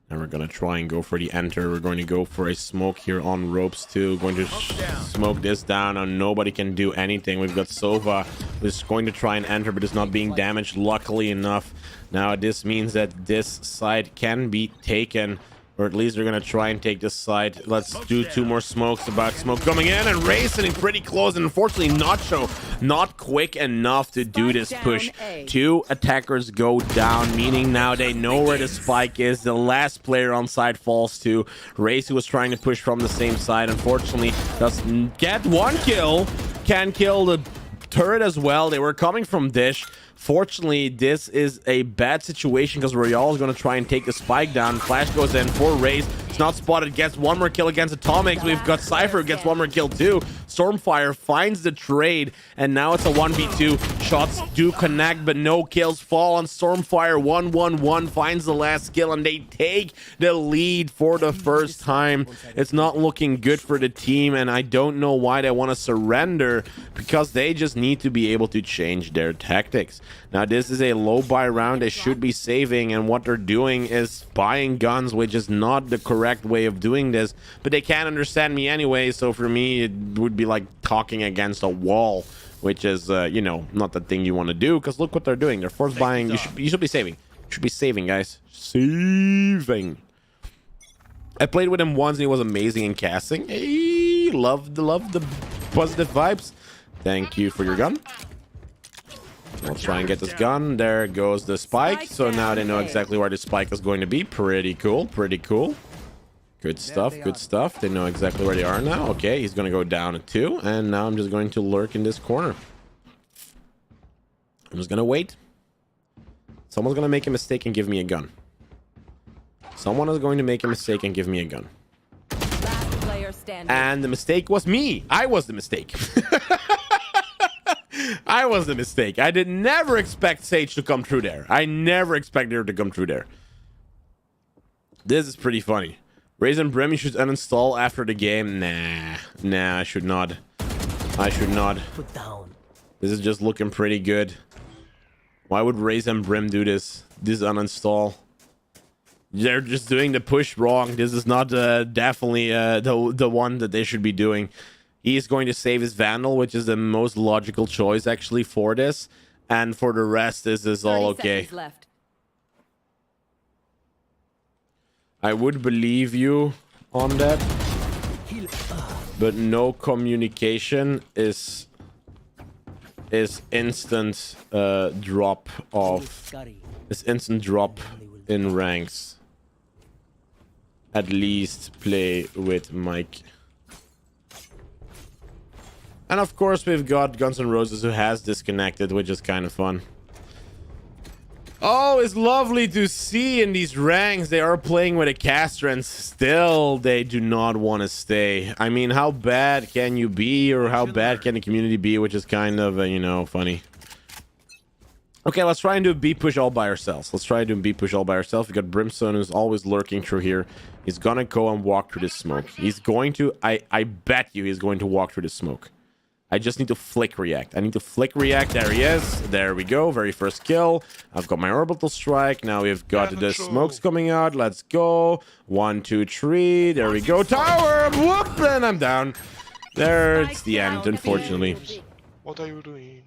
And we're gonna try and go for the enter. We're going to go for a smoke here on ropes too. Going to smoke this down, and nobody can do anything. We've got Sova, who's going to try and enter, but is not being damaged, luckily enough. Now this means that this side can be taken. Or at least they're going to try and take this side. Let's do 2 more smokes. About smoke coming in and racing pretty close. And unfortunately, Nacho not quick enough to do this push. 2 attackers go down, meaning now they know where the spike is. The last player on side falls to Race, who was trying to push from the same side. Unfortunately, doesn't get 1 kill. Can kill the turret as well. They were coming from Dish. Fortunately, this is a bad situation, because Royale is going to try and take the spike down. Flash goes in for Raze. It's not spotted. Gets 1 more kill against Atomics. We've got Cypher who gets 1 more kill too. Stormfire finds the trade, and now it's a 1v2. Shots do connect, but no kills fall on Stormfire. 1-1-1 finds the last kill, and they take the lead for the first time. It's not looking good for the team, and I don't know why they want to surrender, because they just need to be able to change their tactics. Now this is a low buy round. They should be saving, and what they're doing is buying guns, which is not the correct way of doing this, but they can't understand me anyway. So for me, it would be like talking against a wall, which is you know, not the thing you want to do, because look what they're doing. They're force buying. You should be saving. You should be saving, guys. Saving. I played with him once and he was amazing in casting. Hey, love the positive vibes. Thank you for your gun. Let's try and get this gun. There goes the spike. So now they know exactly where the spike is going to be. Pretty cool. Pretty cool. Good stuff. Good stuff. They know exactly where they are now. Okay, he's going to go down at 2. And now I'm just going to lurk in this corner. I'm just going to wait. Someone's going to make a mistake and give me a gun. Someone is going to make a mistake and give me a gun. And the mistake was me. I was the mistake. I was the mistake. I did never expect Sage to come through there. I never expected her to come through there. This is pretty funny. Raisin Brim, you should uninstall after the game. Nah, I should not. I should not. Put down. This is just looking pretty good. Why would Raisin Brim do this? This uninstall. They're just doing the push wrong. This is not definitely the one that they should be doing. He is going to save his Vandal, which is the most logical choice actually for this. And for the rest, this is all okay. Left. I would believe you on that, but no communication is instant drop of instant drop in ranks. At least play with Mike. And of course we've got Guns N' Roses, who has disconnected, which is kind of fun. Oh, it's lovely to see in these ranks they are playing with a caster, and still they do not want to stay. I mean, how bad can you be, or how bad can the community be, which is kind of, you know, funny. Okay, let's try and do a B push all by ourselves. Let's try and do a B push all by ourselves. We got Brimstone, who's always lurking through here. He's gonna go and walk through this smoke. He's going to, I bet you he's going to walk through the smoke. I just need to flick react. I need to flick react. There he is. There we go. Very first kill. I've got my orbital strike. Now we've got the smokes coming out. Let's go. 1, 2, 3. There we go. Tower. Whoop. And I'm down. There. It's the end, unfortunately. What are you doing?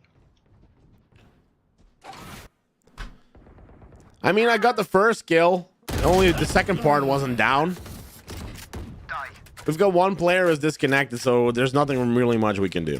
I mean, I got the first kill. Only the second part wasn't down. We've got one player who's disconnected, so there's nothing really much we can do.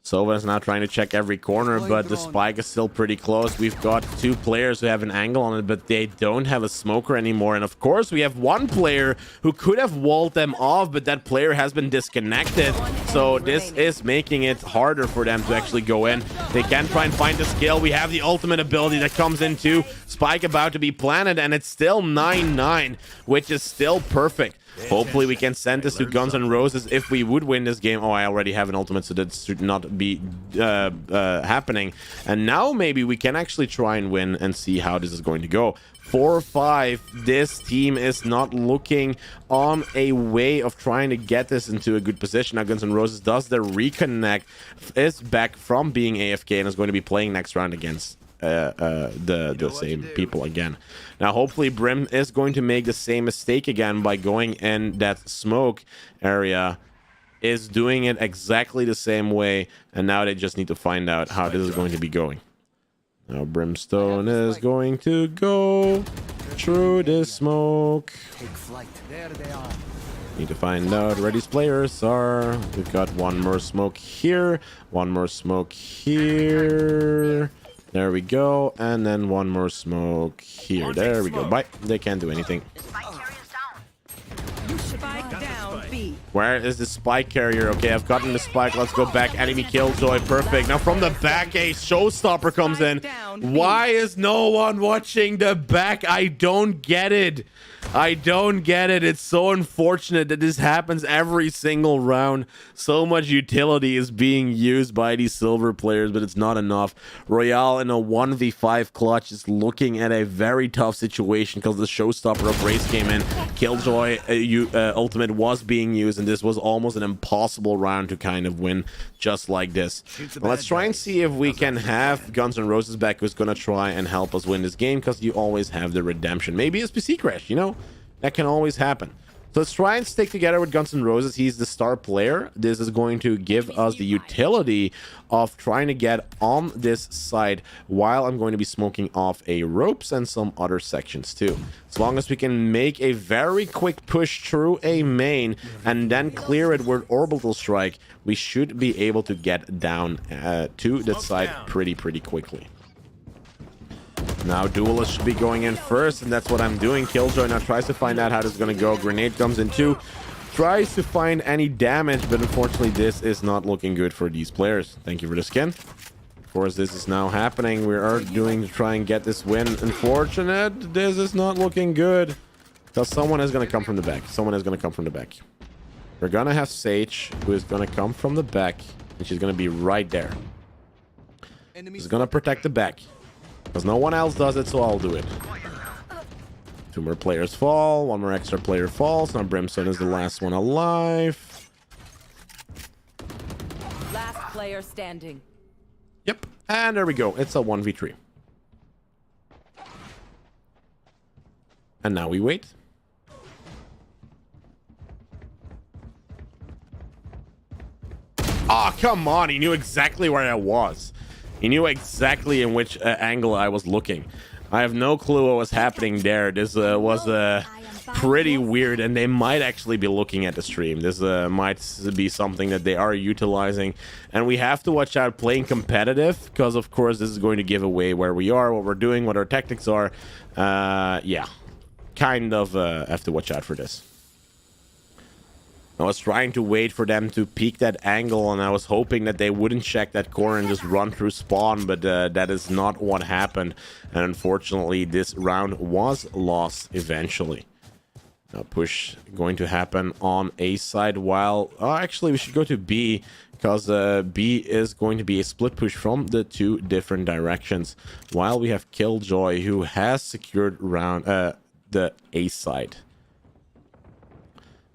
Sova's now trying to check every corner, but the spike is still pretty close. We've got 2 players who have an angle on it, but they don't have a smoker anymore. And of course, we have one player who could have walled them off, but that player has been disconnected. So this is making it harder for them to actually go in. They can try and find the skill. We have the ultimate ability that comes in too. Spike about to be planted, and it's still 9-9, which is still perfect. Hopefully we can send this to Guns N' Roses if we would win this game. Oh, I already have an ultimate, so that should not be happening. And now maybe we can actually try and win and see how this is going to go. 4-5. This team is not looking on a way of trying to get this into a good position. Now Guns N' Roses does the reconnect, is back from being AFK, and is going to be playing next round against the same people again. Now hopefully Brim is going to make the same mistake again by going in that smoke area, is doing it exactly the same way, and now they just need to find out how this is going to be going. Now Brimstone is going to go through this smoke. Take flight. There they are. Need to find out where these players are. We've got one more smoke here, one more smoke here. There we go. And then one more smoke here. There we go. Bye. They can't do anything. Spike down B. Where is the spike carrier? Okay, I've gotten the spike. Let's go back. Enemy killjoy. Perfect. Now from the back, a showstopper comes in. Why is no one watching the back? I don't get it. I don't get it. It's so unfortunate that this happens every single round. So much utility is being used by these silver players, but it's not enough. Royale in a 1v5 clutch is looking at a very tough situation because the showstopper of race came in. Killjoy ultimate was being used, and this was almost an impossible round to kind of win just like this. Well, let's try and see if we can have Guns N' Roses back, who's gonna try and help us win this game, because you always have the redemption. Maybe it's PC crash, you know? That can always happen. So let's try and stick together with Guns N' Roses. He's the star player. This is going to give us the utility of trying to get on this side while I'm going to be smoking off a ropes and some other sections too. As long as we can make a very quick push through a main and then clear it with orbital strike, we should be able to get down to the side pretty quickly. Now Duelist should be going in first, and that's what I'm doing. Killjoy now tries to find out how this is going to go. Grenade comes in too. Tries to find any damage, but unfortunately this is not looking good for these players. Thank you for the skin. Of course, this is now happening. We are doing to try and get this win. Unfortunate, this is not looking good. Because someone is going to come from the back. Someone is going to come from the back. We're going to have Sage, who is going to come from the back, and she's going to be right there. She's going to protect the back. Because no one else does it, so I'll do it. 2 more players fall. 1 more extra player falls. Now Brimstone is the last one alive. Last player standing. Yep. And there we go. It's a 1v3. And now we wait. Oh, come on. He knew exactly where I was. He knew exactly in which angle I was looking. I have no clue what was happening there. This was pretty weird, and they might actually be looking at the stream. This might be something that they are utilizing, and we have to watch out playing competitive, because of course this is going to give away where we are, what we're doing, what our tactics are. Yeah, kind of have to watch out for this. I was trying to wait for them to peek that angle, and I was hoping that they wouldn't check that corner and just run through spawn, but that is not what happened. And unfortunately, this round was lost eventually. Now push going to happen on A side, while... Oh, actually, we should go to B, because B is going to be a split push from the 2 different directions, while we have Killjoy, who has secured round the A side.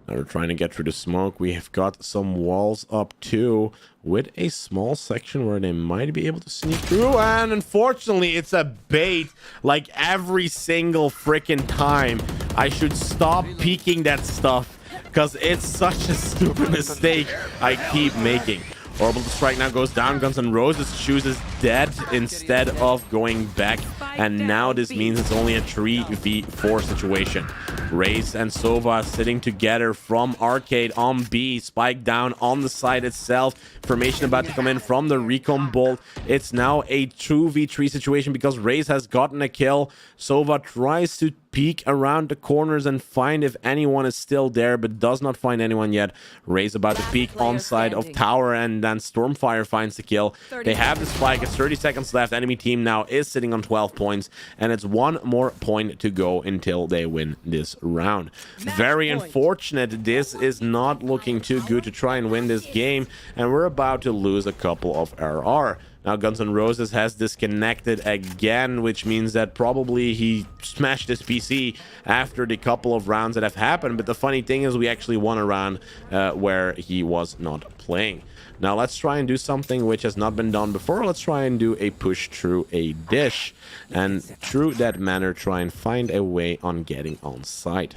Now we're trying to get through the smoke. We have got some walls up too, with a small section where they might be able to sneak through. And unfortunately, it's a bait like every single freaking time. I should stop peeking that stuff, because it's such a stupid mistake I keep making. Orbital Strike now goes down. Guns N' Roses chooses dead instead of going back. And now this means it's only a 3v4 situation. Raze and Sova sitting together from Arcade on B. Spike down on the side itself. Formation about to come in from the Recon Bolt. It's now a 2v3 situation because Raze has gotten a kill. Sova tries to peek around the corners and find if anyone is still there, but does not find anyone yet. Raze about to peek on side of tower, and then Stormfire finds the kill. They have the spike. It's 30 seconds left. Enemy team now is sitting on 12 points, and it's 1 more point to go until they win this round. Very unfortunate. This is not looking too good to try and win this game, and we're about to lose a couple of RR. Now Guns N' Roses has disconnected again, which means that probably he smashed his PC after the couple of rounds that have happened. But the funny thing is we actually won a round where he was not playing. Now let's try and do something which has not been done before. Let's try and do a push through a dish, and through that manner try and find a way on getting on site.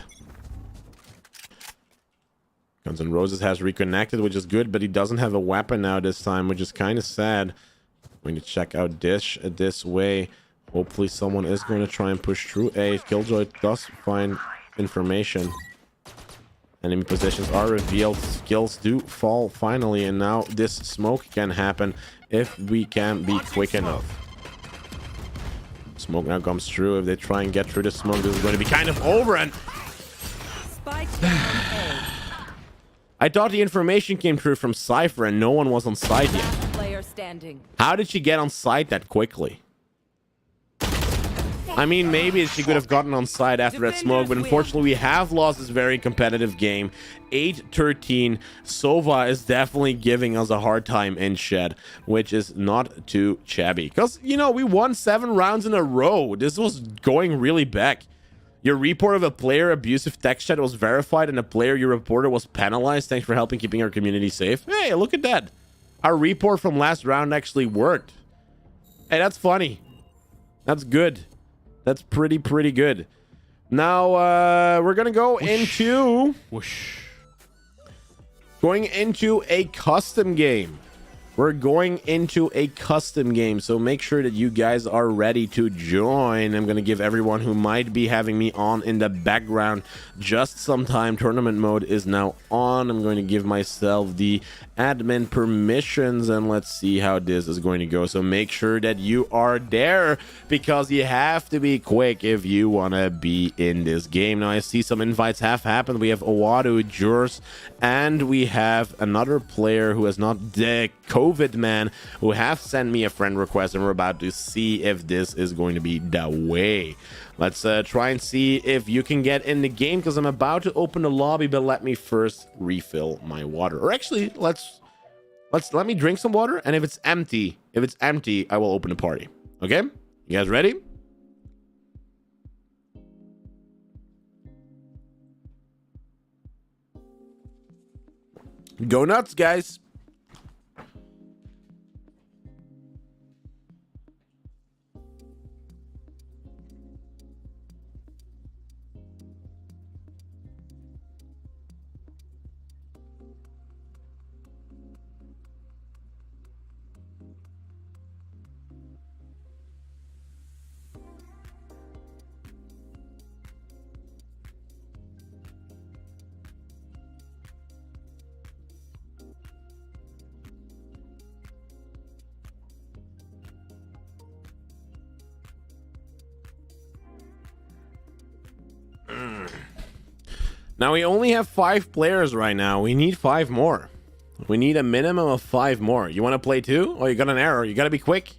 Guns N' Roses has reconnected, which is good, but he doesn't have a weapon now this time, which is kind of sad. Going to check out dish this way. Hopefully someone is going to try and push through A. Killjoy does find information. Enemy positions are revealed. Skills do fall finally, and now this smoke can happen if we can be quick enough. Smoke now comes through. If they try and get through the smoke, this is going to be kind of over. And I thought the information came through from Cypher and no one was on site yet. Standing. How did she get on site that quickly? I mean, maybe she could have gotten on site after that smoke, but unfortunately we have lost this very competitive game. 8-13. Sova is definitely giving us a hard time in Shed, which is not too shabby. Because, you know, we won 7 rounds in a row. This was going really back. Your report of a player abusive text chat was verified, and a player you reported was penalized. Thanks for helping keeping our community safe. Hey, look at that. Our report from last round actually worked. Hey, that's funny. That's good. That's pretty good. Now, we're going to go into... Going into a custom game. We're going into a custom game, so make sure that you guys are ready to join. I'm going to give everyone who might be having me on in the background just some time. Tournament mode is now on. I'm going to give myself the admin permissions, and let's see how this is going to go. So make sure that you are there, because you have to be quick if you want to be in this game. Now, I see some invites have happened. We have Owadu, Jurs, and we have another player who has not the COVID man, who have sent me a friend request, and we're about to see if this is going to be the way. Let's try and see if you can get in the game, because I'm about to open the lobby, but let me first refill my water. Or actually, let me drink some water, and if it's empty, I will open the party. Okay? You guys ready? Go nuts, guys. Now we only have 5 players right now. We need 5 more. We need a minimum of 5 more. You want to play too? Oh, you got an error. You got to be quick.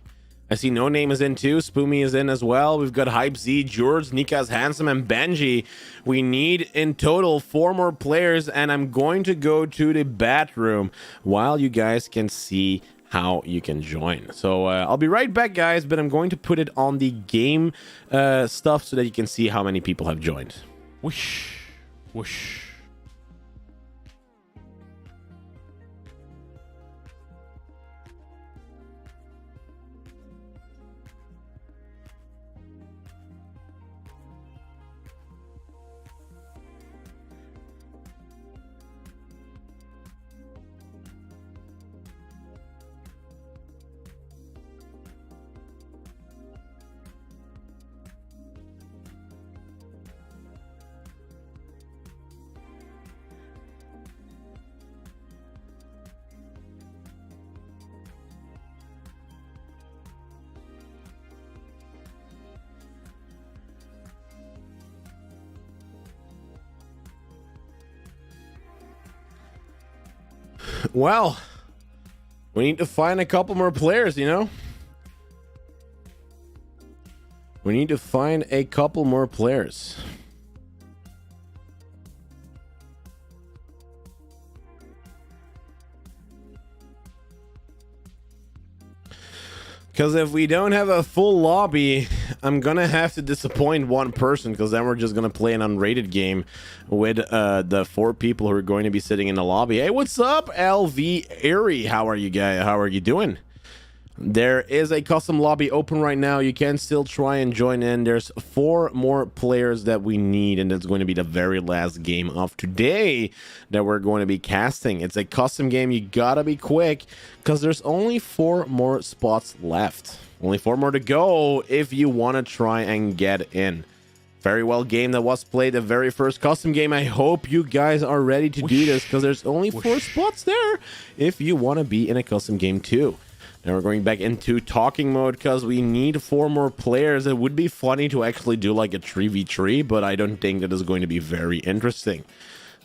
I see No Name is in too. Spoomy is in as well. We've got Hype Z, George, Nika's Handsome, and Benji. We need in total 4 more players, and I'm going to go to the bathroom while you guys can see how you can join. So I'll be right back, guys, but I'm going to put it on the game stuff so that you can see how many people have joined. Whoosh. Whoosh. Well, we need to find a couple more players, you know? We need to find a couple more players. Because if we don't have a full lobby, I'm going to have to disappoint one person, because then we're just going to play an unrated game with the 4 people who are going to be sitting in the lobby. Hey, what's up, LV Airy? How are you guys? How are you doing? There is a custom lobby open right now. You can still try and join in. There's 4 more players that we need, and it's going to be the very last game of today that we're going to be casting. It's a custom game. You gotta be quick, because there's only 4 more spots left. Only 4 more to go if you want to try and get in. Very well game that was played, the very first custom game. I hope you guys are ready to do this, because there's only 4 spots there if you want to be in a custom game too. Now we're going back into talking mode, because we need 4 more players. It would be funny to actually do like a 3v3, but I don't think that is going to be very interesting.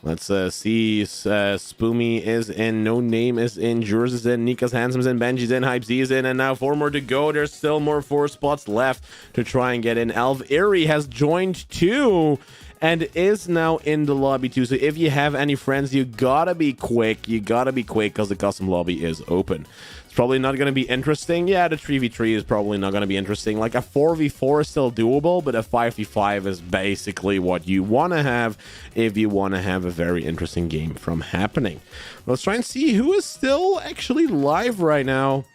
Let's see. Spoomy is in, No Name is in, Jurs is in, Nika's Handsome's in, Benji's in, Hype Z is in, and now 4 more to go. There's still more 4 spots left to try and get in. Elv Eerie has joined too, and is now in the lobby too. So if you have any friends, you gotta be quick. You gotta be quick, because the custom lobby is open. It's probably not going to be interesting. Yeah, the 3v3 is probably not going to be interesting. Like a 4v4 is still doable, but a 5v5 is basically what you want to have if you want to have a very interesting game from happening. Let's try and see who is still actually live right now.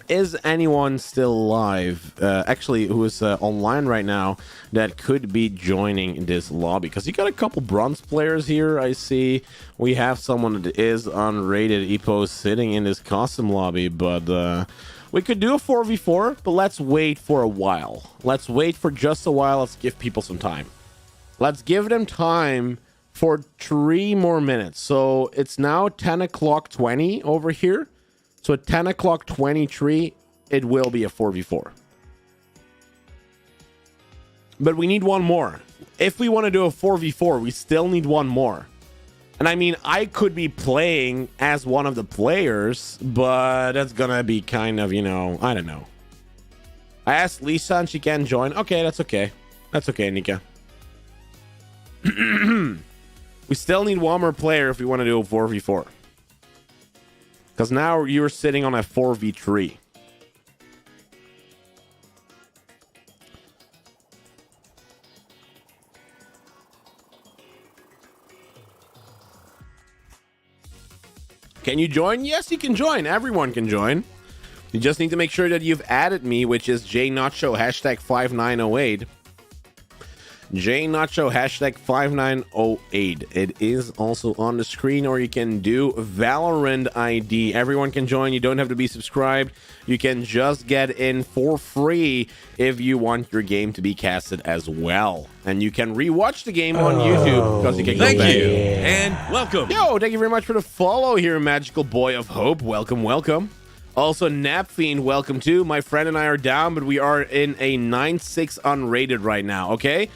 Is anyone still live? Actually, who is online right now that could be joining this lobby? Because you got a couple bronze players here. I see we have someone that is unrated EPO sitting in this custom lobby, but we could do a 4v4, but let's wait for a while. Let's wait for just a while. Let's give people some time. Let's give them time for 3 more minutes. So it's now 10 o'clock 20 over here. So at 10 o'clock 23, it will be a 4v4. But we need 1 more. If we want to do a 4v4, we still need 1 more. And I mean, I could be playing as one of the players, but that's gonna be kind of, you know, I don't know. I asked Lisa and she can join. Okay, that's okay. That's okay, Nika. We still need 1 more player if we want to do a 4v4. Because now you're sitting on a 4v3. Can you join? Yes, you can join. Everyone can join. You just need to make sure that you've added me, which is JNacho hashtag 5908. JNacho hashtag 5908. It is also on the screen, or you can do Valorant ID. Everyone can join. You don't have to be subscribed. You can just get in for free if you want your game to be casted as well. And you can rewatch the game on YouTube because you can go back. Thank you, and welcome. Yo, thank you very much for the follow here, Magical Boy of Hope. Welcome, welcome. Also, Napfiend, welcome too. My friend and I are down, but we are in a 9-6 unrated right now, okay?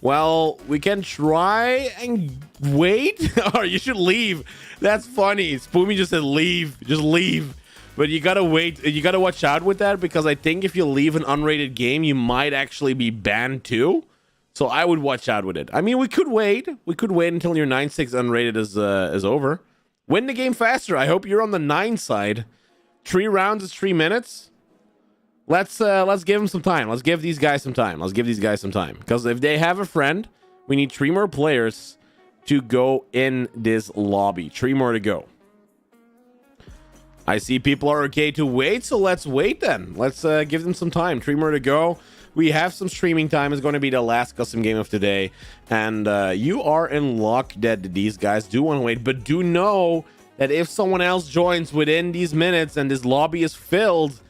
Well, we can try and wait. Or you should leave. That's funny. Spoomy just said leave. Just leave. But you gotta wait. You gotta watch out with that, because I think if you leave an unrated game, you might actually be banned too. So I would watch out with it. I mean, we could wait. We could wait until your 9-6 unrated is over. Win the game faster. I hope you're on the 9 side. 3 rounds is 3 minutes. Let's give them some time. Let's give these guys some time. Because if they have a friend, we need 3 more players to go in this lobby. 3 more to go. I see people are okay to wait, so let's wait then. Let's give them some time. 3 more to go. We have some streaming time. It's going to be the last custom game of today. And you are in luck that these guys do want to wait. But do know that if someone else joins within these minutes and this lobby is filled,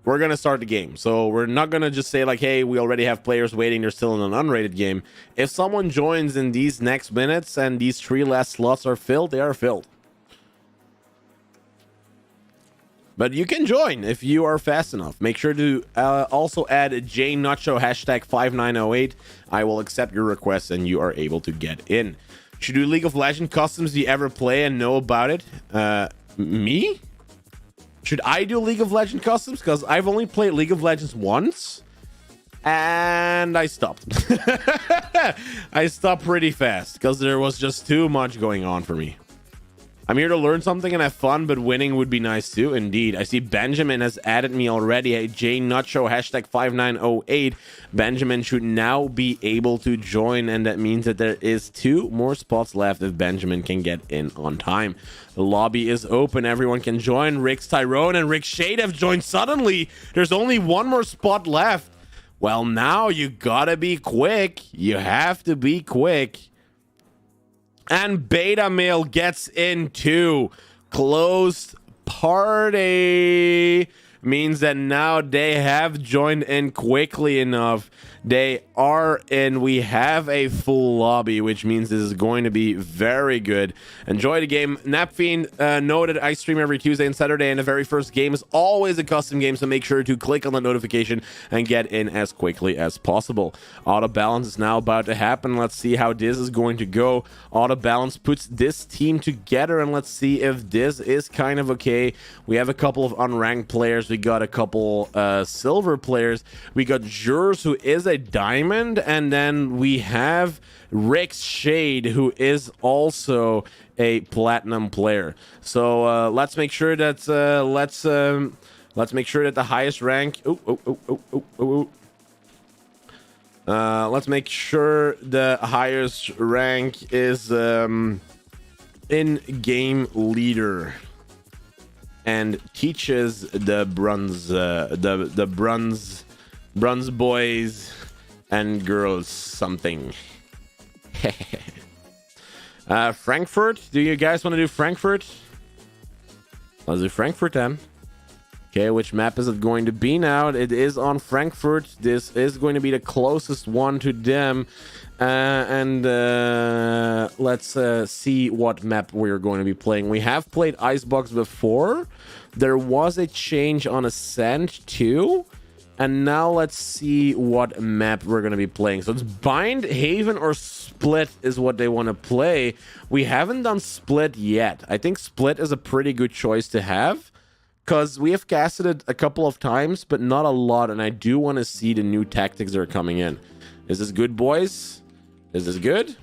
we're going to start the game. So we're not going to just say like, hey, we already have players waiting. They're still in an unrated game. If someone joins in these next minutes and these 3 last slots are filled, they are filled. But you can join if you are fast enough. Make sure to also add JNacho hashtag 5908. I will accept your request and you are able to get in. Should do League of Legends customs you ever play and know about it? Me? Should I do League of Legends customs? Because I've only played League of Legends once. And I stopped. I stopped pretty fast because there was just too much going on for me. I'm here to learn something and have fun, but winning would be nice too. Indeed. I see Benjamin has added me already. Hey, JNacho hashtag 5908. Benjamin should now be able to join, and that means that there is 2 more spots left if Benjamin can get in on time. The lobby is open. Everyone can join. Rick's Tyrone and Rick Shade have joined suddenly. There's only 1 more spot left. Well, now you gotta be quick. You have to be quick. And Beta Male gets into closed party. Means that now they have joined in quickly enough. They are in. We have a full lobby, which means this is going to be very good. Enjoy the game. Napfiend, know that I stream every Tuesday and Saturday, and the very first game is always a custom game, so make sure to click on the notification and get in as quickly as possible. Auto balance is now about to happen. Let's see how this is going to go. Auto balance puts this team together, and let's see if this is kind of okay. We have a couple of unranked players. We got a couple silver players. We got Jurs, who is a diamond, and then we have Rick's Shade, who is also a platinum player. So let's make sure that let's make sure that the highest rank. Let's make sure the highest rank is in game leader. And teaches the bronze boys and girls something. Frankfurt, do you guys want to do Frankfurt? Let's do Frankfurt then. Okay, which map is it going to be now? It is on Frankfurt. This is going to be the closest one to them. Let's see what map we're going to be playing. We have played Icebox before. There was a change on Ascent too. And now let's see what map we're going to be playing. So it's Bind, Haven, or Split is what they want to play. We haven't done Split yet. I think Split is a pretty good choice to have, because we have casted it a couple of times, but not a lot. And I do want to see the new tactics that are coming in. Is this good, boys? Is this good?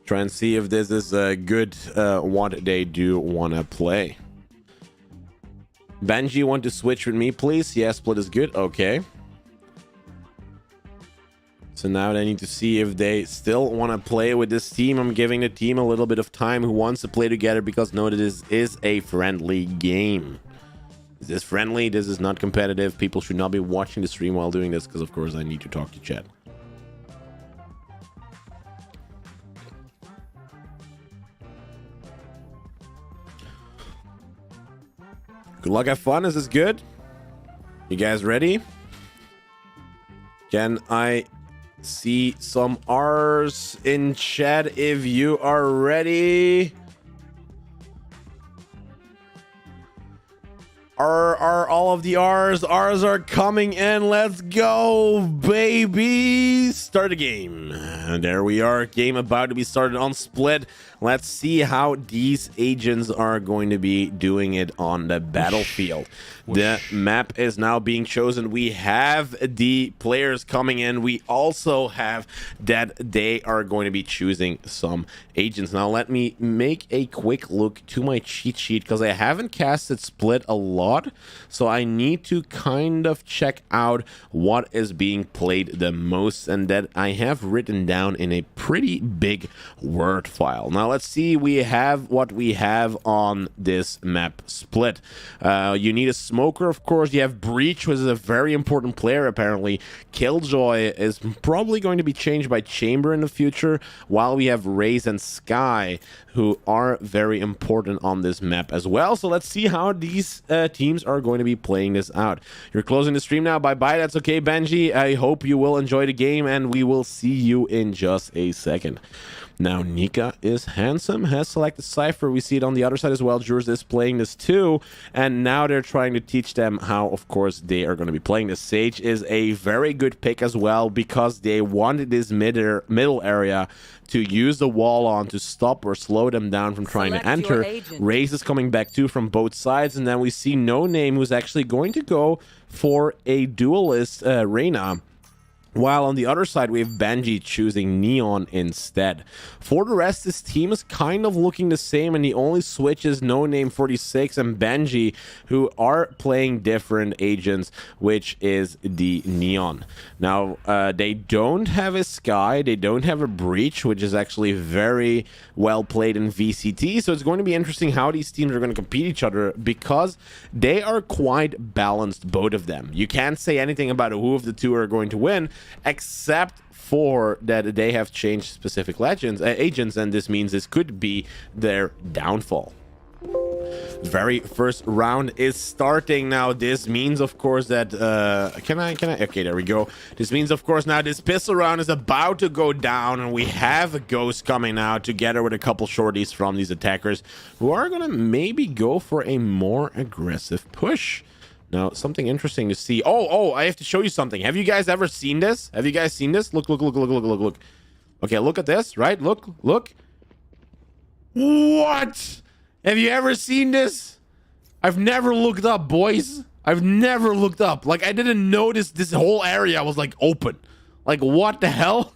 Try and see if this is good what they do want to play. Benji, want to switch with me, please? Yes, Split is good. Okay. So now they need to see if they still want to play with this team. I'm giving the team a little bit of time who wants to play together because no, this is a friendly game. Is this friendly? This is not competitive. People should not be watching the stream while doing this because, of course, I need to talk to chat. Good luck, have fun. Is this good? You guys ready? Can I see some R's in chat if you are ready? Are all of the R's are coming in. Let's go, baby. Start the game. And there we are. Game about to be started on Split. Let's see how these agents are going to be doing it on the battlefield. The map is now being chosen. We have the players coming in. We also have that they are going to be choosing some agents. Now let me make a quick look to my cheat sheet because I haven't casted Split a lot. So I need to kind of check out what is being played the most, and that I have written down in a pretty big Word file. Now let's see. We have what we have on this map Split. You need a smoker, of course. You have Breach, which is a very important player apparently. Killjoy is probably going to be changed by Chamber in the future, while we have Raze and Sky, who are very important on this map as well. So let's see how these teams are going to be playing this out. You're closing the stream now. Bye-bye. That's okay, Benji. I hope you will enjoy the game, and we will see you in just a second. Now, Nika is handsome, has selected Cypher. We see it on the other side as well. Jurs is playing this too. And now they're trying to teach them how, of course, they are going to be playing this. Sage is a very good pick as well because they wanted this middle area to use the wall on to stop or slow them down from trying to enter. Raze is coming back too from both sides. And then we see No Name, who's actually going to go for a duelist, Reyna. While on the other side, we have Benji choosing Neon instead. For the rest, this team is kind of looking the same, and the only switch is No Name 46 and Benji, who are playing different agents, which is the Neon. Now, they don't have a Sky, they don't have a Breach, which is actually very well played in VCT, so it's going to be interesting how these teams are going to compete each other, because they are quite balanced, both of them. You can't say anything about who of the two are going to win, except for that they have changed specific agents, and this means this could be their downfall. Very first round is starting now. This means, of course, that can I okay, there we go. This means, of course, now this pistol round is about to go down, and we have a Ghost coming out together with a couple shorties from these attackers who are gonna maybe go for a more aggressive push. Now, something interesting to see. Oh, I have to show you something. Have you guys ever seen this? Have you guys seen this? Look. Okay, look at this, right? Look. What? Have you ever seen this? I've never looked up, boys. I've never looked up. Like, I didn't notice this whole area was, like, open. Like, what the hell?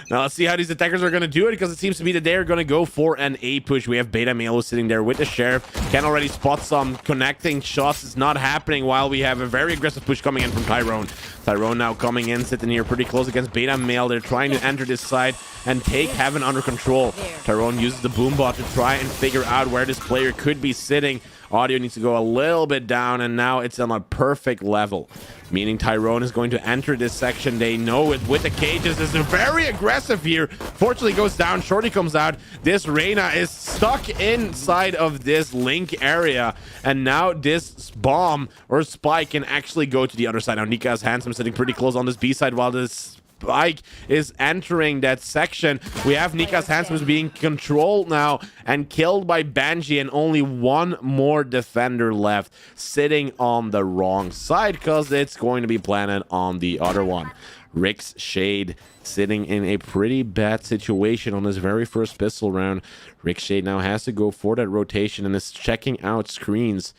Now, let's see how these attackers are going to do it, because it seems to be that they're going to go for an A push. We have Beta Melo sitting there with the Sheriff. Can already spot some connecting shots. It's not happening, while we have a very aggressive push coming in from Tyrone. Tyrone now coming in, sitting here pretty close against Beta Male. They're trying to enter this side and take Heaven under control. Tyrone uses the Boombot to try and figure out where this player could be sitting. Audio needs to go a little bit down, and now it's on a perfect level, meaning Tyrone is going to enter this section. They know it with the cages. This is very aggressive here. Fortunately goes down. Shorty comes out. This Reyna is stuck inside of this link area, and now this bomb or spike can actually go to the other side. Now Nika's handsome sitting pretty close on this B side, while this Spike is entering that section. We have Nika's Handsome being controlled now and killed by Banshee, and only one more defender left sitting on the wrong side, because it's going to be planted on the other one. Rick's Shade sitting in a pretty bad situation on his very first pistol round. Rick Shade now has to go for that rotation and is checking out screens.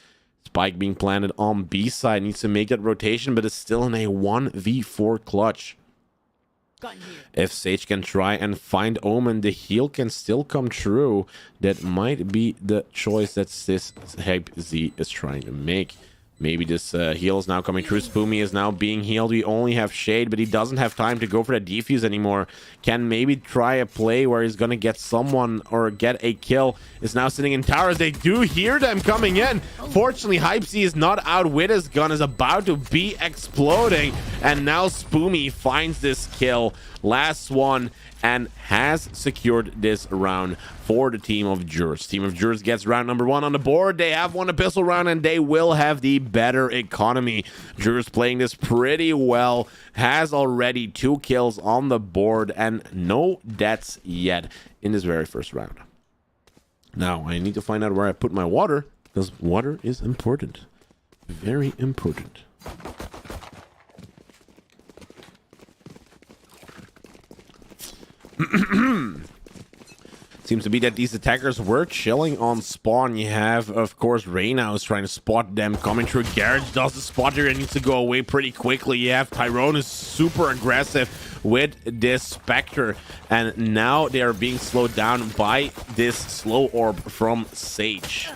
Spike being planted on B side, needs to make that rotation, but is still in a 1v4 clutch. If Sage can try and find Omen, the heal can still come true. That might be the choice that this Hype Z is trying to make. Maybe this heal is now coming through. Spoomy is now being healed. We only have Shade, but he doesn't have time to go for that defuse anymore. Can maybe try a play where he's going to get someone or get a kill. Is now sitting in towers. They do hear them coming in. Fortunately, Hypesy is not out with his gun. Is about to be exploding. And now Spoomy finds this kill. Last one. And has secured this round for the team of Jurs. Team of Jurs gets round number 1 on the board. They have won a pistol round and they will have the better economy. Jurs playing this pretty well. Has already 2 kills on the board and no deaths yet in this very first round. Now, I need to find out where I put my water because water is important. Very important. Seems to be that these attackers were chilling on spawn. You have, of course, Reyna is trying to spot them coming through. Garage does the spotter and needs to go away pretty quickly. You have Tyrone is super aggressive with this Spectre, and now they are being slowed down by this slow orb from Sage.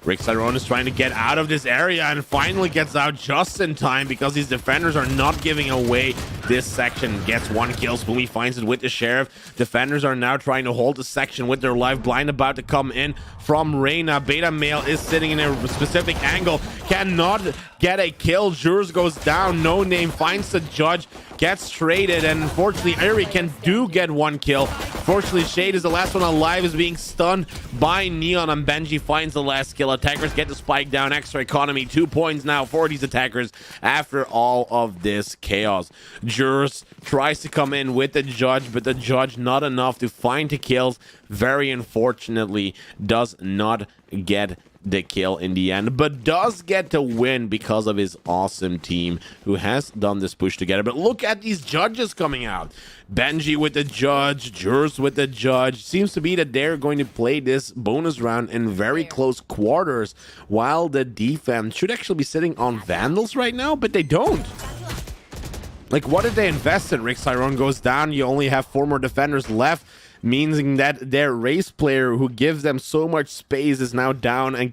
Rick Tyrone is trying to get out of this area and finally gets out just in time because these defenders are not giving away this section. Gets 1 kill. Spoomy finds it with the Sheriff. Defenders are now trying to hold the section with their life blind about to come in from Reyna. Beta Male is sitting in a specific angle. Cannot get a kill. Jurs goes down. No Name finds the judge. Gets traded, and unfortunately Eri can get 1 kill. Fortunately, Shade is the last one alive, is being stunned by Neon, and Benji finds the last kill. Attackers get the spike down. Extra economy, 2 points now for these attackers after all of this chaos. Jurs tries to come in with the judge, but the judge not enough to find the kills. Very unfortunately, does not get the kill in the end, but does get to win because of his awesome team who has done this push together. But look at these judges coming out. Benji with the judge, Jurs with the judge. Seems to be that they're going to play this bonus round in very close quarters, while the defense should actually be sitting on Vandals right now, but they don't. Like, what did they invest in? Rick Tyrone goes down. You only have 4 more defenders left, meaning that their race player who gives them so much space is now down and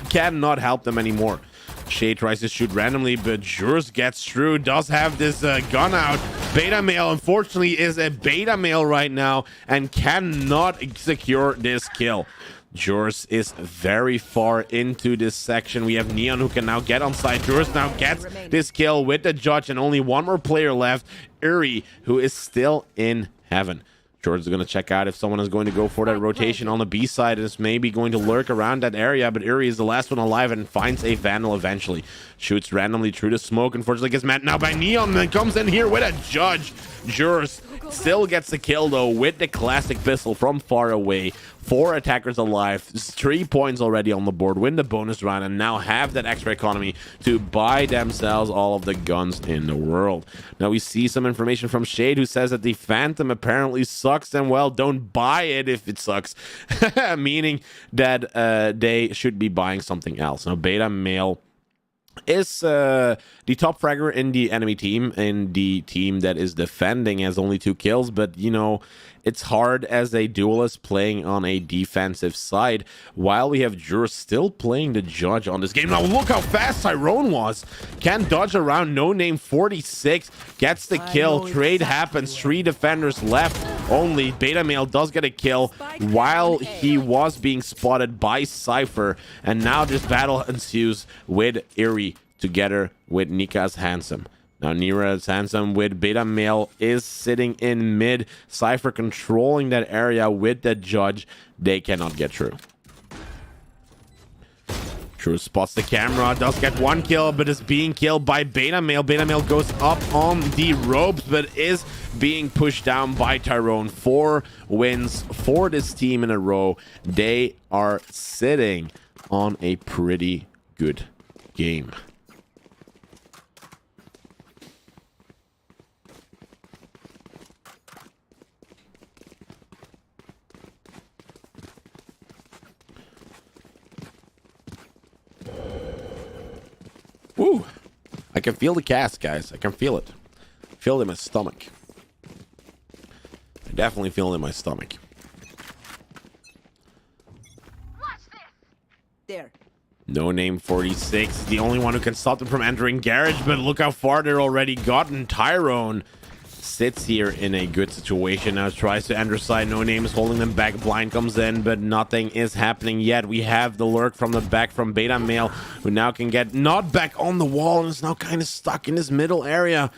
cannot help them anymore. Shade tries to shoot randomly, but Jurs gets through, does have this gun out. Beta Male, unfortunately, is a Beta Male right now and cannot secure this kill. Jurs is very far into this section. We have Neon who can now get on side. Jurs now gets this kill with the judge and only 1 more player left. Uri, who is still in heaven. George is going to check out if someone is going to go for that rotation on the B side. Is maybe going to lurk around that area, but Uri is the last one alive and finds a Vandal eventually. Shoots randomly through the smoke. Unfortunately, gets met now by Neon and comes in here with a judge. Jurs still gets the kill, though, with the classic pistol from far away. 4 attackers alive. 3 points already on the board. Win the bonus round and now have that extra economy to buy themselves all of the guns in the world. Now we see some information from Shade who says that the Phantom apparently sucks, and well, don't buy it if it sucks. Meaning that they should be buying something else. Now Beta Male is the top fragger in the enemy team, and the team that is defending has only 2 kills, but you know, it's hard as a duelist playing on a defensive side, while we have Jur still playing the judge on this game. Now look how fast Tyrone was. Can dodge around. No Name 46 gets the kill. Trade happens. 3 defenders left only. Beta Male does get a kill while he was being spotted by Cypher, and now this battle ensues with Eri together with Nika's Handsome. Now Nira's Handsome with Beta Male is sitting in mid. Cypher controlling that area with the judge. They cannot get through. True spots the camera, does get 1 kill, but is being killed by Beta Male. Beta Male goes up on the ropes, but is being pushed down by Tyrone. 4 wins for this team in a row. They are sitting on a pretty good game. Woo! I can feel the cast, guys. I can feel it. I feel it in my stomach. I definitely feel it in my stomach. There. No Name 46, the only one who can stop them from entering garage, but look how far they're already gotten. Tyrone sits here in a good situation now, tries to enter side. No Name is holding them back. Blind comes in, but nothing is happening yet. We have the lurk from the back from Beta Male, who now can get not back on the wall and is now kind of stuck in this middle area.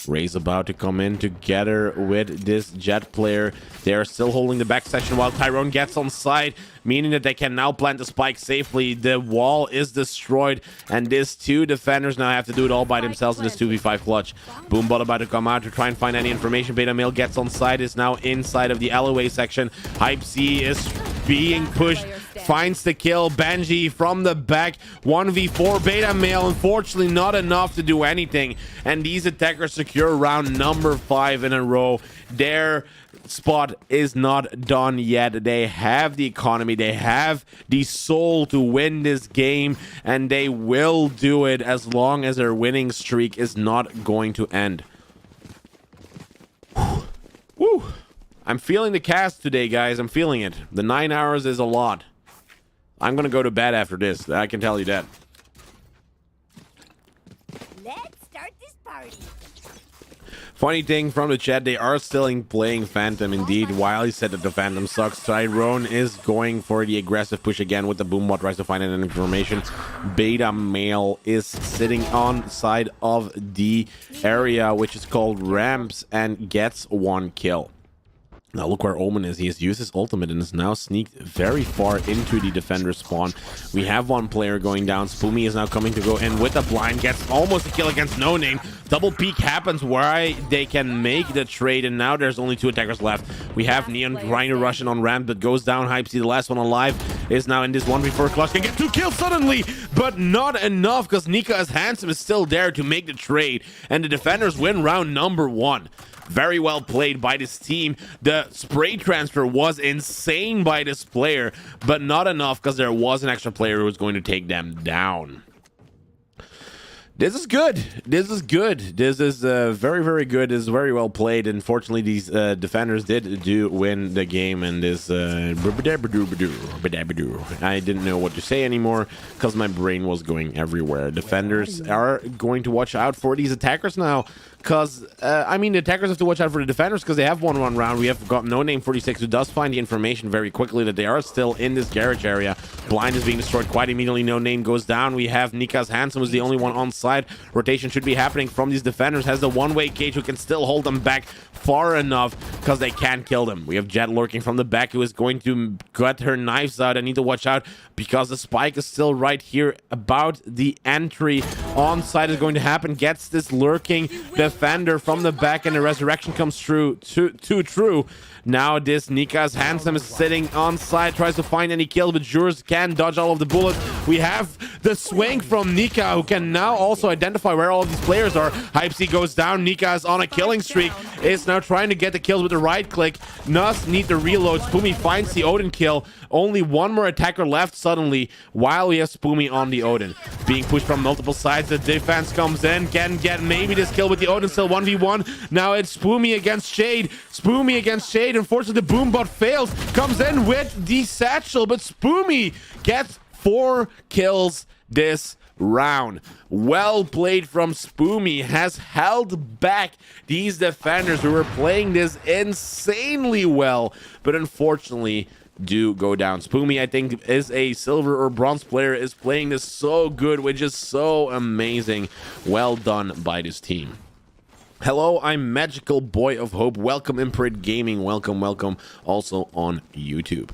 Ray's about to come in together with this Jet player. They are still holding the back section while Tyrone gets on side, meaning that they can now plant the spike safely. The wall is destroyed, and these two defenders now have to do it all by themselves in this 2v5 clutch. Boombot about to come out to try and find any information. Beta Male gets on side, is now inside of the alleyway section. Hype C is being pushed, finds the kill. Benji from the back, 1v4 Beta Male, unfortunately not enough to do anything, and these attackers secure round number 5 in a row. Their spot is not done yet. They have the economy, they have the soul to win this game, and they will do it as long as their winning streak is not going to end. Woo. I'm feeling the cast today, guys. I'm feeling it. The 9 hours is a lot. I'm gonna go to bed after this, I can tell you that. Let's start this party. Funny thing from the chat, they are still playing Phantom indeed. While he said that the Phantom sucks, Tyrone is going for the aggressive push again with the Boombot, tries to find any information. Beta Male is sitting on side of the area, which is called ramps, and gets 1 kill. Now look where Omen is. He has used his ultimate and is now sneaked very far into the defender spawn. We have 1 player going down. Spoomy is now coming to go in with a blind. Gets almost a kill against No Name. Double peek happens where they can make the trade, and now there's only 2 attackers left. We have Neon trying to rush in on ramp, but goes down. Hype C, the last one alive, is now in this 1v4 clutch. Can get 2 kills suddenly, but not enough because Nika as Handsome is still there to make the trade, and the defenders win round number 1. Very well played by this team. The spray transfer was insane by this player, but not enough because there was an extra player who was going to take them down. This is good. This is good. This is very, very good. This is very well played. Unfortunately, these defenders did win the game, and this I didn't know what to say anymore because my brain was going everywhere. Defenders are going to watch out for these attackers now, because I mean, the attackers have to watch out for the defenders because they have won 1 round. We have got No Name 46 who does find the information very quickly that they are still in this garage area. Blind is being destroyed quite immediately. No Name goes down. We have Nika's Handsome who's the only one on side. Rotation should be happening from these defenders. Has the one-way cage who can still hold them back far enough because they can't kill them. We have Jet lurking from the back who is going to gut her knives out. I need to watch out because the spike is still right here about the entry. On side is going to happen. Gets this lurking defender from the back, and the resurrection comes through. Too true. Now this Nika's Handsome is sitting on side, tries to find any kill, but Jurs can dodge all of the bullets. We have the swing from Nika, who can now also identify where all of these players are. Hype C goes down. Nika is on a killing streak, is now trying to get the kills with the right click. Nuss need the reload. Spoomy finds the Odin kill. Only 1 more attacker left suddenly, while we have Spoomy on the Odin. Being pushed from multiple sides, the defense comes in, can get maybe this kill with the Odin, still 1v1. Now it's Spoomy against Shade. Spoomy against Shade. Unfortunately, the Boombot fails. Comes in with the satchel, but Spoomy gets 4 kills this round. Well played from Spoomy. Has held back these defenders who were playing this insanely well, but unfortunately do go down. Spoomy, I think, is a silver or bronze player, is playing this so good, which is so amazing. Well done by this team. Hello, I'm Magical Boy of Hope. Welcome, Imprint Gaming. Welcome, welcome. Also on YouTube.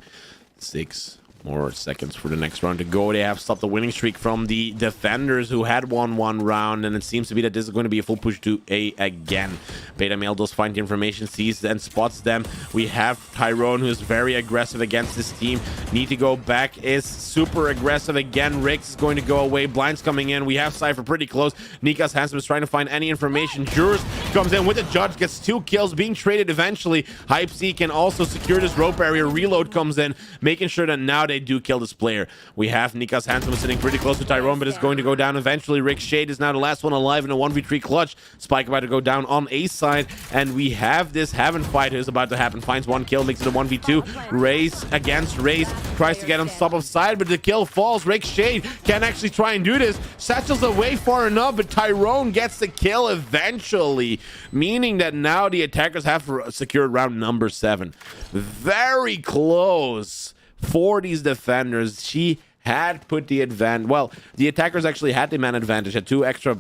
6 more seconds for the next round to go. They have stopped the winning streak from the defenders who had won 1 round, and it seems to be that this is going to be a full push to A again. Beta Male does find the information, sees and spots them. We have Tyrone, who's very aggressive against this team. Need to go back, is super aggressive again. Rix is going to go away. Blind's coming in. We have Cypher pretty close. Nika's Handsome is trying to find any information. Jurs comes in with the judge, gets 2 kills, being traded eventually. Hype C can also secure this rope area. Reload comes in, making sure that now they they do kill this player. We have Nika's Handsome sitting pretty close to Tyrone, but it's going to go down eventually. Rick Shade is now the last one alive in a 1v3 clutch. Spike about to go down on A side, and we have this Heaven fight is about to happen. Finds one kill, makes it a 1v2. Raze against Raze, tries to get on top of side, but the kill falls. Rick Shade can actually try and do this. Satchel's away far enough, but Tyrone gets the kill eventually, meaning that now the attackers have secured round number 7. Very close for these defenders. She had put the advantage. Well, the attackers actually had the man advantage at two extra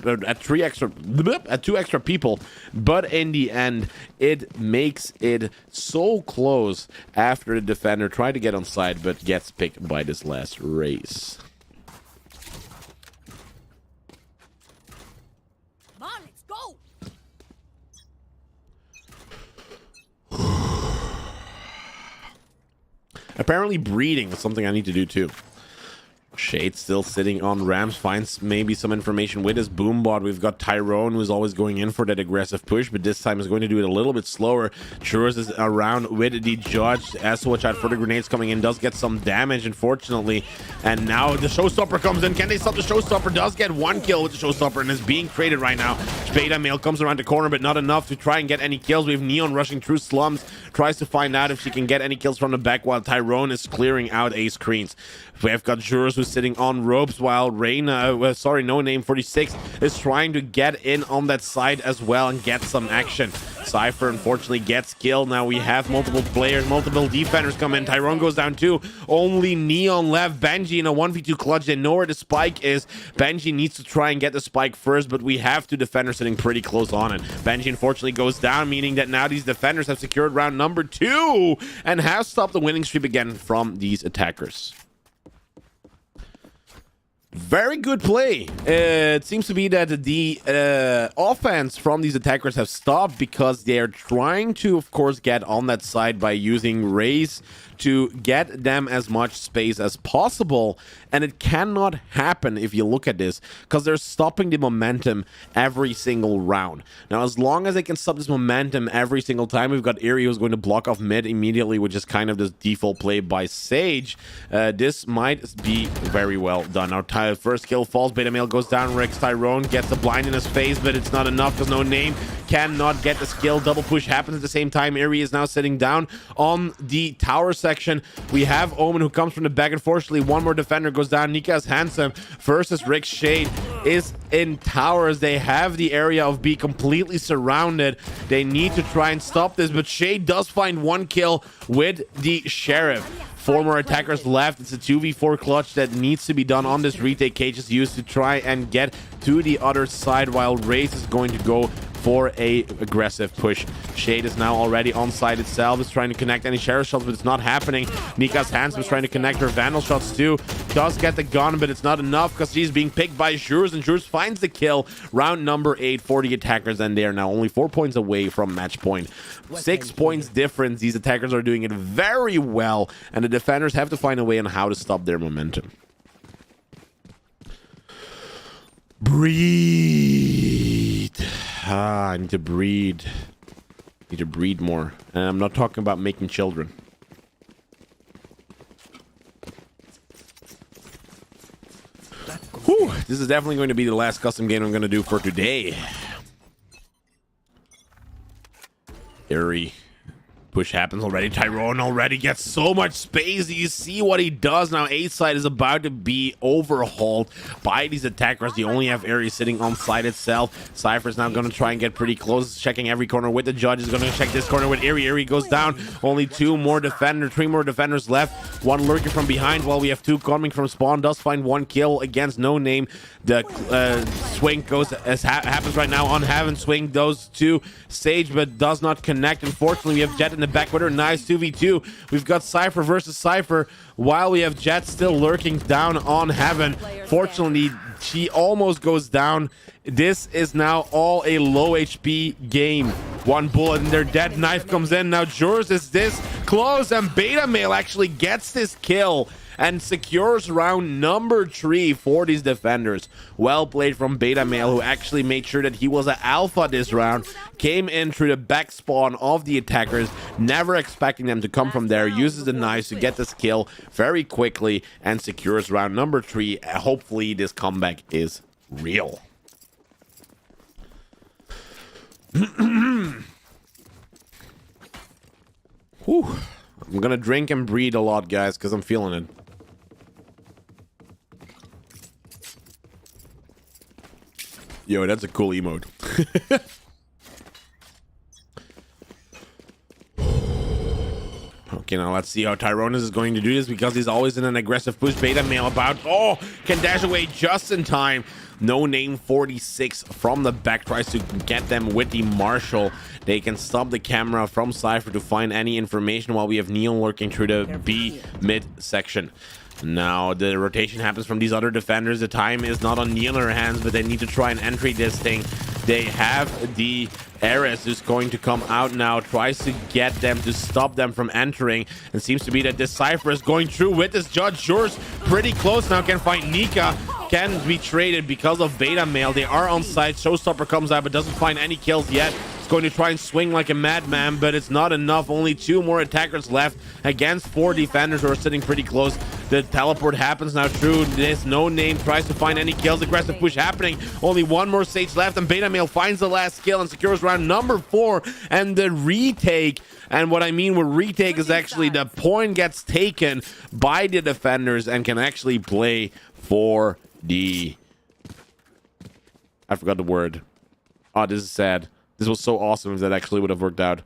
people, but in the end, it makes it so close after the defender tried to get on side, but gets picked by this last race. Come on, let's go. Apparently breeding is something I need to do too. Shade still sitting on ramps, finds maybe some information with his boombot. We've got Tyrone, who's always going in for that aggressive push, but this time is going to do it a little bit slower. Churros is around with the judge. As watch out for the grenades coming in, does get some damage, unfortunately. And now the showstopper comes in. Can they stop the showstopper? Does get one kill with the showstopper and is being created right now. Beta Male comes around the corner, but not enough to try and get any kills. We have Neon rushing through slums, tries to find out if she can get any kills from the back while Tyrone is clearing out A screens. We have got Juros who's sitting on ropes while No Name 46 is trying to get in on that side as well and get some action. Cypher unfortunately gets killed. Now we have multiple players, multiple defenders come in. Tyrone goes down too. Only Neon left. Benji in a 1v2 clutch. They know where the spike is. Benji needs to try and get the spike first, but we have two defenders sitting pretty close on it. Benji unfortunately goes down, meaning that now these defenders have secured round number 2 and have stopped the winning streak again from these attackers. Very good play. It seems to be that the offense from these attackers have stopped because they are trying to, of course, get on that side by using Raze to get them as much space as possible. And it cannot happen if you look at this, because they're stopping the momentum every single round. Now, as long as they can stop this momentum every single time, we've got Eerie who's going to block off mid immediately, which is kind of this default play by Sage. This might be very well done. Our first kill falls. Beta Male goes down. Rex Tyrone gets a blind in his face, but it's not enough because No Name cannot get the skill. Double push happens at the same time. Eerie is now sitting down on the tower section. We have Omen who comes from the back. Unfortunately, one more defender goes down. Nika's Handsome versus Rick Shade is in towers. They have the area of B completely surrounded. They need to try and stop this, but Shade does find one kill with the Sheriff. 4 more attackers left. It's a 2v4 clutch that needs to be done on this retake. Cage is used to try and get to the other side, while Race is going to go for a aggressive push. Shade is now already on side itself, is trying to connect any sheriff shots, but it's not happening. Nika's Hands was trying to connect her vandal shots too. Does get the gun, but it's not enough because she's being picked by Jurs, and Jurs finds the kill. Round number 8 for the attackers, and they are now only 4 points away from match point. 6 points difference. These attackers are doing it very well, and the defenders have to find a way on how to stop their momentum. Breathe. I need to breed. Need to breed more. And I'm not talking about making children. Whew, this is definitely going to be the last custom game I'm going to do for today. Eerie. Push happens already. Tyrone already gets so much space. You see what he does now. A side is about to be overhauled by these attackers. They only have Eerie sitting on side itself. Cypher's now going to try and get pretty close, checking every corner with the judge. Is going to check this corner with Eerie. Eerie goes down. Only 3 more defenders left. One lurking from behind while we have 2 coming from spawn. Does find 1 kill against No Name. The swing goes as happens right now on Heaven. Swing those 2 Sage, but does not connect. Unfortunately, we have Jet in the back with her. Nice 2v2. We've got Cypher versus Cypher, while we have Jet still lurking down on Heaven. Fortunately, she almost goes down. This is now all a low HP game One bullet and they're dead. Knife comes in. Now Jurs is this close, and Beta Male actually gets this kill and secures round number 3 for these defenders. Well played from Beta Male, who actually made sure that he was an alpha this round. Came in through the back spawn of the attackers, never expecting them to come from there. Uses the knives to get this kill very quickly and secures round number 3. Hopefully this comeback is real. Whew. I'm gonna drink and breathe a lot, guys, because I'm feeling it. Yo, that's a cool emote. Okay, now let's see how Tyronis is going to do this, because he's always in an aggressive push. Beta Male about, oh, can dash away just in time. No name 46 from the back tries to get them with the Marshall. They can stop the camera from Cypher to find any information, while we have Neon lurking through the B mid section. Now the rotation happens from these other defenders. The time is not on Neon's hands, but they need to try and entry this thing. They have the Ares who's going to come out now, tries to get them to stop them from entering. It seems to be that this Cypher is going through with this Judge. Jurs pretty close now, can find Nika, can be traded because of Beta Male. They are on site. Showstopper comes out but doesn't find any kills yet. It's going to try and swing like a madman, but it's not enough. Only 2 more attackers left against 4 defenders who are sitting pretty close. The teleport happens now through this. No name tries to find any kills. Aggressive push happening. Only 1 more Sage left, and Beta Male finds the last kill and secures round number 4 and the retake. And what I mean with retake is actually the point gets taken by the defenders and can actually play for the... I forgot the word. Oh, this is sad. This was so awesome if that actually would have worked out.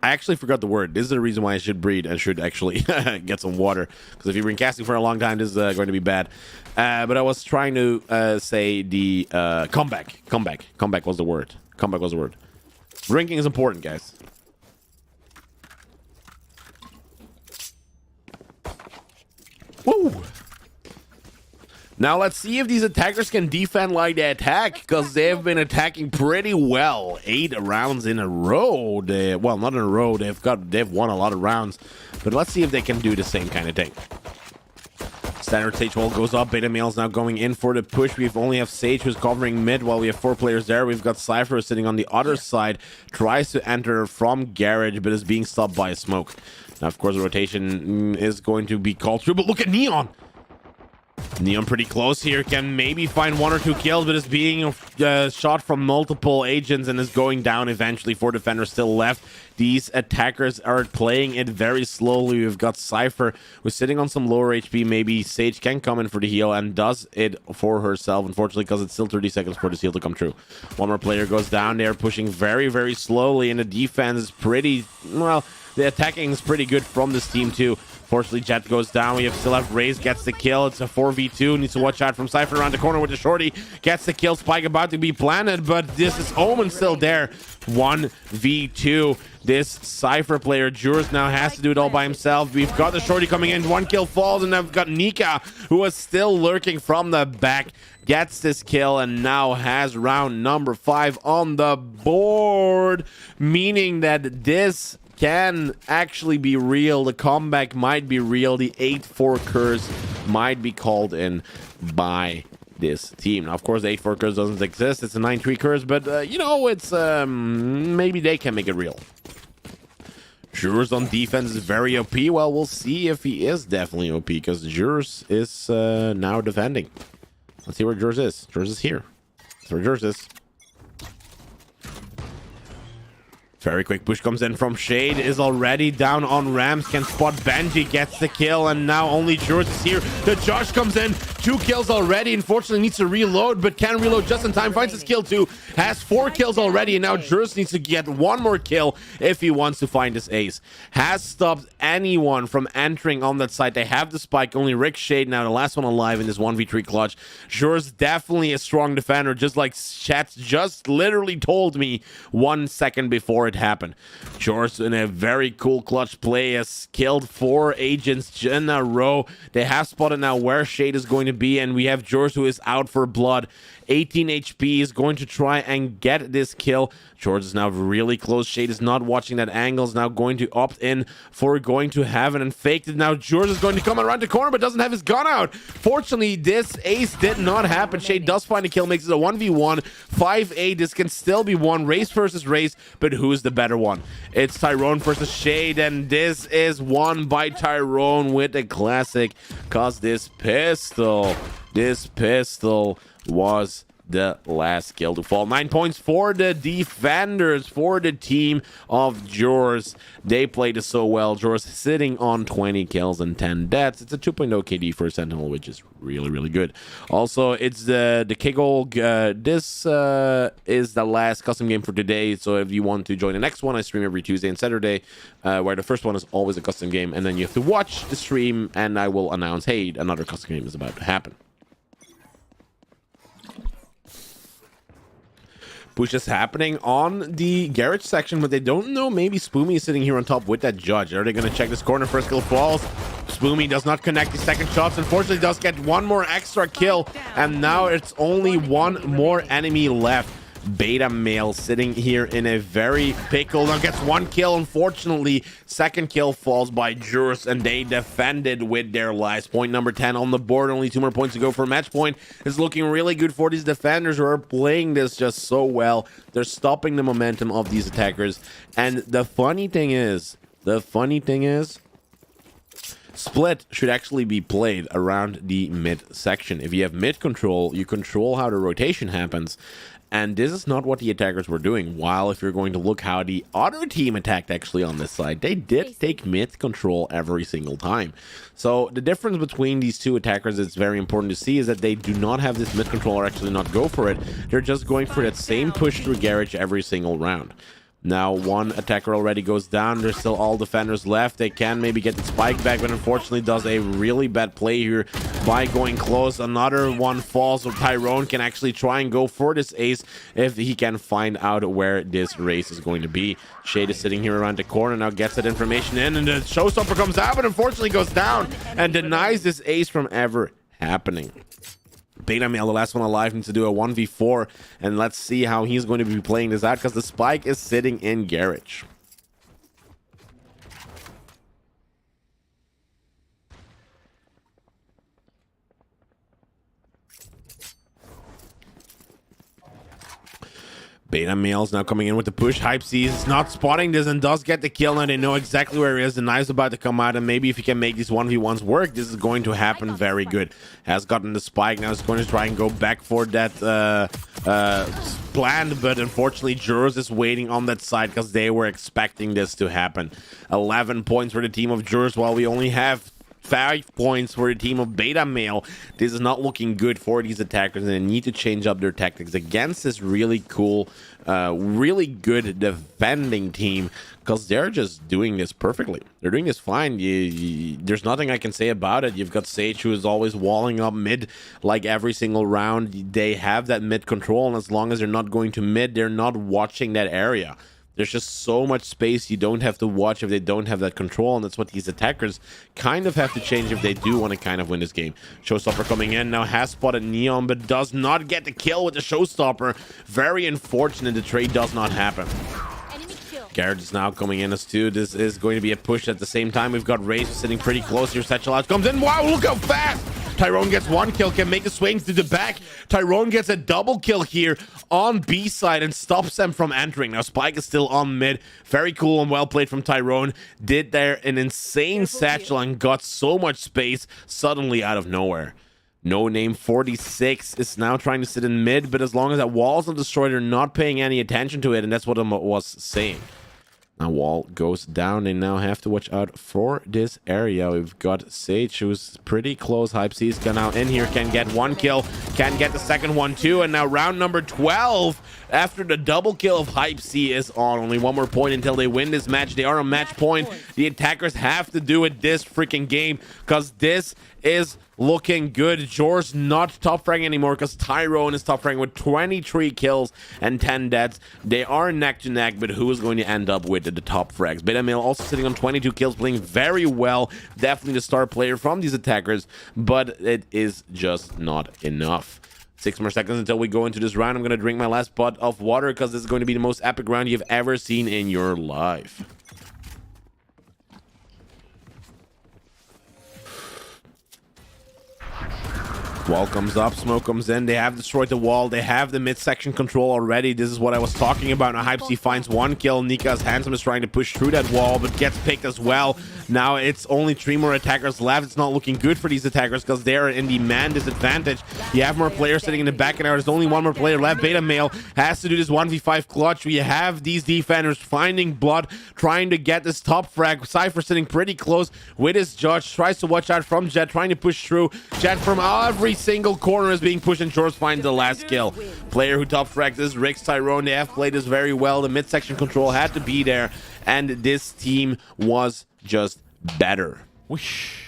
I actually forgot the word. This is the reason why I should breed and should actually get some water. Because if you've been casting for a long time, this is going to be bad. But I was trying to say the comeback. Comeback was the word. Comeback was the word. Drinking is important, guys. Woo! Now let's see if these attackers can defend like they attack, because they've been attacking pretty well. 8 rounds in a row. Well, not in a row. They've won a lot of rounds. But let's see if they can do the same kind of thing. Standard Sage wall goes up. Beta Male's now going in for the push. We only have Sage who's covering mid while we have 4 players there. We've got Cypher sitting on the other side. Tries to enter from Garage, but is being stopped by a smoke. Now, of course, the rotation is going to be called through. But look at Neon. Neon pretty close here, can maybe find 1 or 2 kills, but is being shot from multiple agents and is going down eventually. 4 defenders still left. These attackers are playing it very slowly. We've got Cypher who's sitting on some lower HP. Maybe Sage can come in for the heal and does it for herself, unfortunately, because it's still 30 seconds for this heal to come true. 1 more player goes down. They're pushing very, very slowly, and the defense is pretty, well, the attacking is pretty good from this team too. Fortunately, Jet goes down. We still have Raze gets the kill. It's a 4v2. Needs to watch out from Cypher around the corner with the shorty. Gets the kill. Spike about to be planted, but this is Omen still there. 1v2. This Cypher player, Jurs, now has to do it all by himself. We've got the shorty coming in. 1 kill falls, and I've got Nika, who is still lurking from the back. Gets this kill and now has round number 5 on the board, meaning that this can actually be real. The comeback might be real. The 8-4 curse might be called in by this team. Now, of course, the 8-4 curse doesn't exist. It's a 9-3 curse, but you know, it's maybe they can make it real. Jurs on defense is very OP. Well, we'll see if he is definitely OP, because Jurs is now defending. Let's see where Jurs is. Jurs is here. That's where Jurs is. Very quick push comes in from Shade, is already down on ramps, can spot Benji, gets the kill, and now only Jurs is here. The Josh comes in, 2 kills already, unfortunately needs to reload, but can reload just in time, finds his kill too, has 4 kills already, and now Jurs needs to get 1 more kill if he wants to find his ace. Has stopped anyone from entering on that side. They have the spike, only Rick Shade now, the last one alive in this 1v3 clutch. Jurs definitely a strong defender, just like chat just literally told me 1 second before it happened. Jurs in a very cool clutch play has killed 4 agents in a row. They have spotted now where Shade is going to to be, and we have George who is out for blood. 18 HP is going to try and get this kill. George is now really close. Shade is not watching that angle, is now going to opt in for going to heaven and faked it. Now George is going to come around the corner but doesn't have his gun out. Fortunately, this ace did not happen. Shade does find a kill, makes it a 1v1. 5-8, this can still be won. Race versus race, but who's the better one? It's Tyrone versus Shade, and this is won by Tyrone with a classic, cause this pistol was the last kill to fall. 9 points for the defenders, for the team of Jors. They played it so well. Jors sitting on 20 kills and 10 deaths. It's a 2.0 KD for Sentinel, which is really good. Also, it's the Kegel. This is the last custom game for today. So if you want to join the next one, I stream every Tuesday and Saturday, where the first one is always a custom game, and then you have to watch the stream, and I will announce, hey, another custom game is about to happen. Push is happening on the garage section, but they don't know. Maybe Spoomy is sitting here on top with that judge. Are they going to check this corner? First kill falls. Spoomy does not connect the second shots. Unfortunately, does get one more extra kill, and now it's only one more enemy left. Beta Male sitting here in a very pickle. Now gets one kill. Unfortunately, second kill falls by Jurs, and they defended with their lives. Point number 10 on the board. Only 2 more points to go for match point. It's looking really good for these defenders who are playing this just so well. They're stopping the momentum of these attackers. And the funny thing is, Split should actually be played around the mid section. If you have mid control, you control how the rotation happens. And this is not what the attackers were doing. While if you're going to look how the other team attacked actually on this side, they did take mid control every single time. So the difference between these two attackers that's very important to see is that they do not have this mid control or actually not go for it. They're just going for that same push through garage every single round. Now one attacker already goes down. There's still all defenders left. They can maybe get the spike back, but unfortunately does a really bad play here by going close. Another one falls, so Tyrone can actually try and go for this ace if he can find out where this race is going to be. Shade is sitting here around the corner, now gets that information in, and the showstopper comes out, but unfortunately goes down and denies this ace from ever happening. Beta Male, the last one alive, needs to do a 1v4, and let's see how he's going to be playing this out, because the spike is sitting in garage. Beta Male's now coming in with the push. Hype sees is not spotting this and does get the kill. Now they know exactly where he is. The knife's about to come out, and maybe if he can make these 1v1s work, this is going to happen very good. Has gotten the spike. Now is going to try and go back for that plan, but unfortunately Jurs is waiting on that side because they were expecting this to happen. 11 points for the team of Jurs, while we only have 5 points for the team of Beta Male. This is not looking good for these attackers, and they need to change up their tactics against this really cool, really good defending team, because they're just doing this perfectly. They're doing this fine. There's nothing I can say about it. You've got Sage, who is always walling up mid like every single round. They have that mid control, and as long as they're not going to mid, they're not watching that area. There's just so much space you don't have to watch if they don't have that control, and that's what these attackers kind of have to change if they do want to kind of win this game. Showstopper coming in now, has spotted Neon, but does not get the kill with the Showstopper. Very unfortunate the trade does not happen. Garrett is now coming in as two. This is going to be a push at the same time. We've got Raze sitting pretty close here. Satchel out comes in. Wow, look how fast! Tyrone gets one kill, can make a swing to the back. Tyrone gets a double kill here on B side and stops them from entering. Now Spike is still on mid. Very cool and well played from Tyrone. Did there an insane satchel and got so much space suddenly out of nowhere. No Name 46 is now trying to sit in mid, but as long as that wall's not destroyed, they're not paying any attention to it, and that's what I was saying. Now wall goes down. They now have to watch out for this area. We've got Sage, who's pretty close. Hype C's can now in here, can get one kill, can get the second one too, and now round number 12 after the double kill of Hype C is on. Only one more point until they win this match. They are on match point. The attackers have to do it this freaking game, because this is looking good. Jor's not top rank anymore because Tyrone is top rank with 23 kills and 10 deaths. They are neck to neck, but who is going to end up with the the top frags. Beta Male also sitting on 22 kills, playing very well. Definitely the star player from these attackers, but it is just not enough. 6 more seconds until we go into this round. I'm going to drink my last pot of water because this is going to be the most epic round you've ever seen in your life. Wall comes up, smoke comes in. They have destroyed the wall. They have the midsection control already. This is what I was talking about. Now Hypesy finds one kill. Nika's Handsome is trying to push through that wall, but gets picked as well. Now it's only 3 more attackers left. It's not looking good for these attackers because they're in the man disadvantage. You have more players sitting in the back, and there's only 1 more player left. Beta Male has to do this 1v5 clutch. We have these defenders finding blood, trying to get this top frag. Cypher sitting pretty close with his judge. Tries to watch out from Jet, trying to push through. Jet from every single corner is being pushed, and Shores finds the last kill. Player who top fragged is Rick's Tyrone. They have played this very well. The midsection control had to be there, and this team was just better. Whoosh.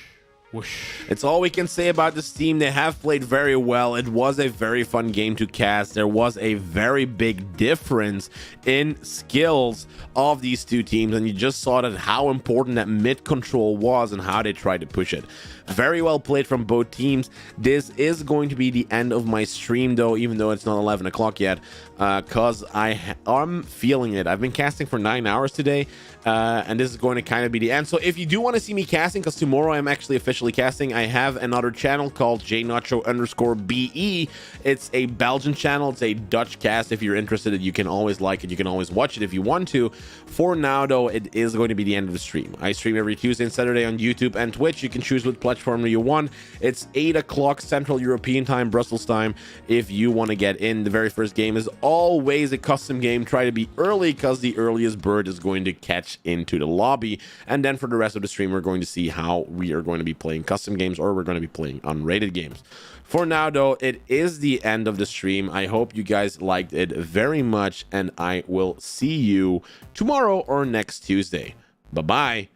Whoosh. It's all we can say about this team. They have played very well. It was a very fun game to cast. There was a very big difference in skills of these two teams, and you just saw that how important that mid control was and how they tried to push it. Very well played from both teams. This is going to be the end of my stream, though, even though it's not 11 o'clock yet, because I'm feeling it. I've been casting for 9 hours today, and this is going to kind of be the end. So if you do want to see me casting, because tomorrow I'm actually officially casting, I have another channel called JNacho_BE. It's a Belgian channel. It's a Dutch cast. If you're interested, you can always like it. You can always watch it if you want to. For now, though, it is going to be the end of the stream. I stream every Tuesday and Saturday on YouTube and Twitch. You can choose what platform you want. It's 8 o'clock Central European time, Brussels time, if you want to get in. The very first game is always a custom game. Try to be early because the earliest bird is going to catch into the lobby. And then for the rest of the stream, we're going to see how we are going to be playing custom games, or we're going to be playing unrated games. For now, though, it is the end of the stream. I hope you guys liked it very much, and I will see you tomorrow or next Tuesday. Bye-bye.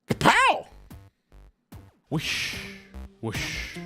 Kapow! Whoosh. Whoosh.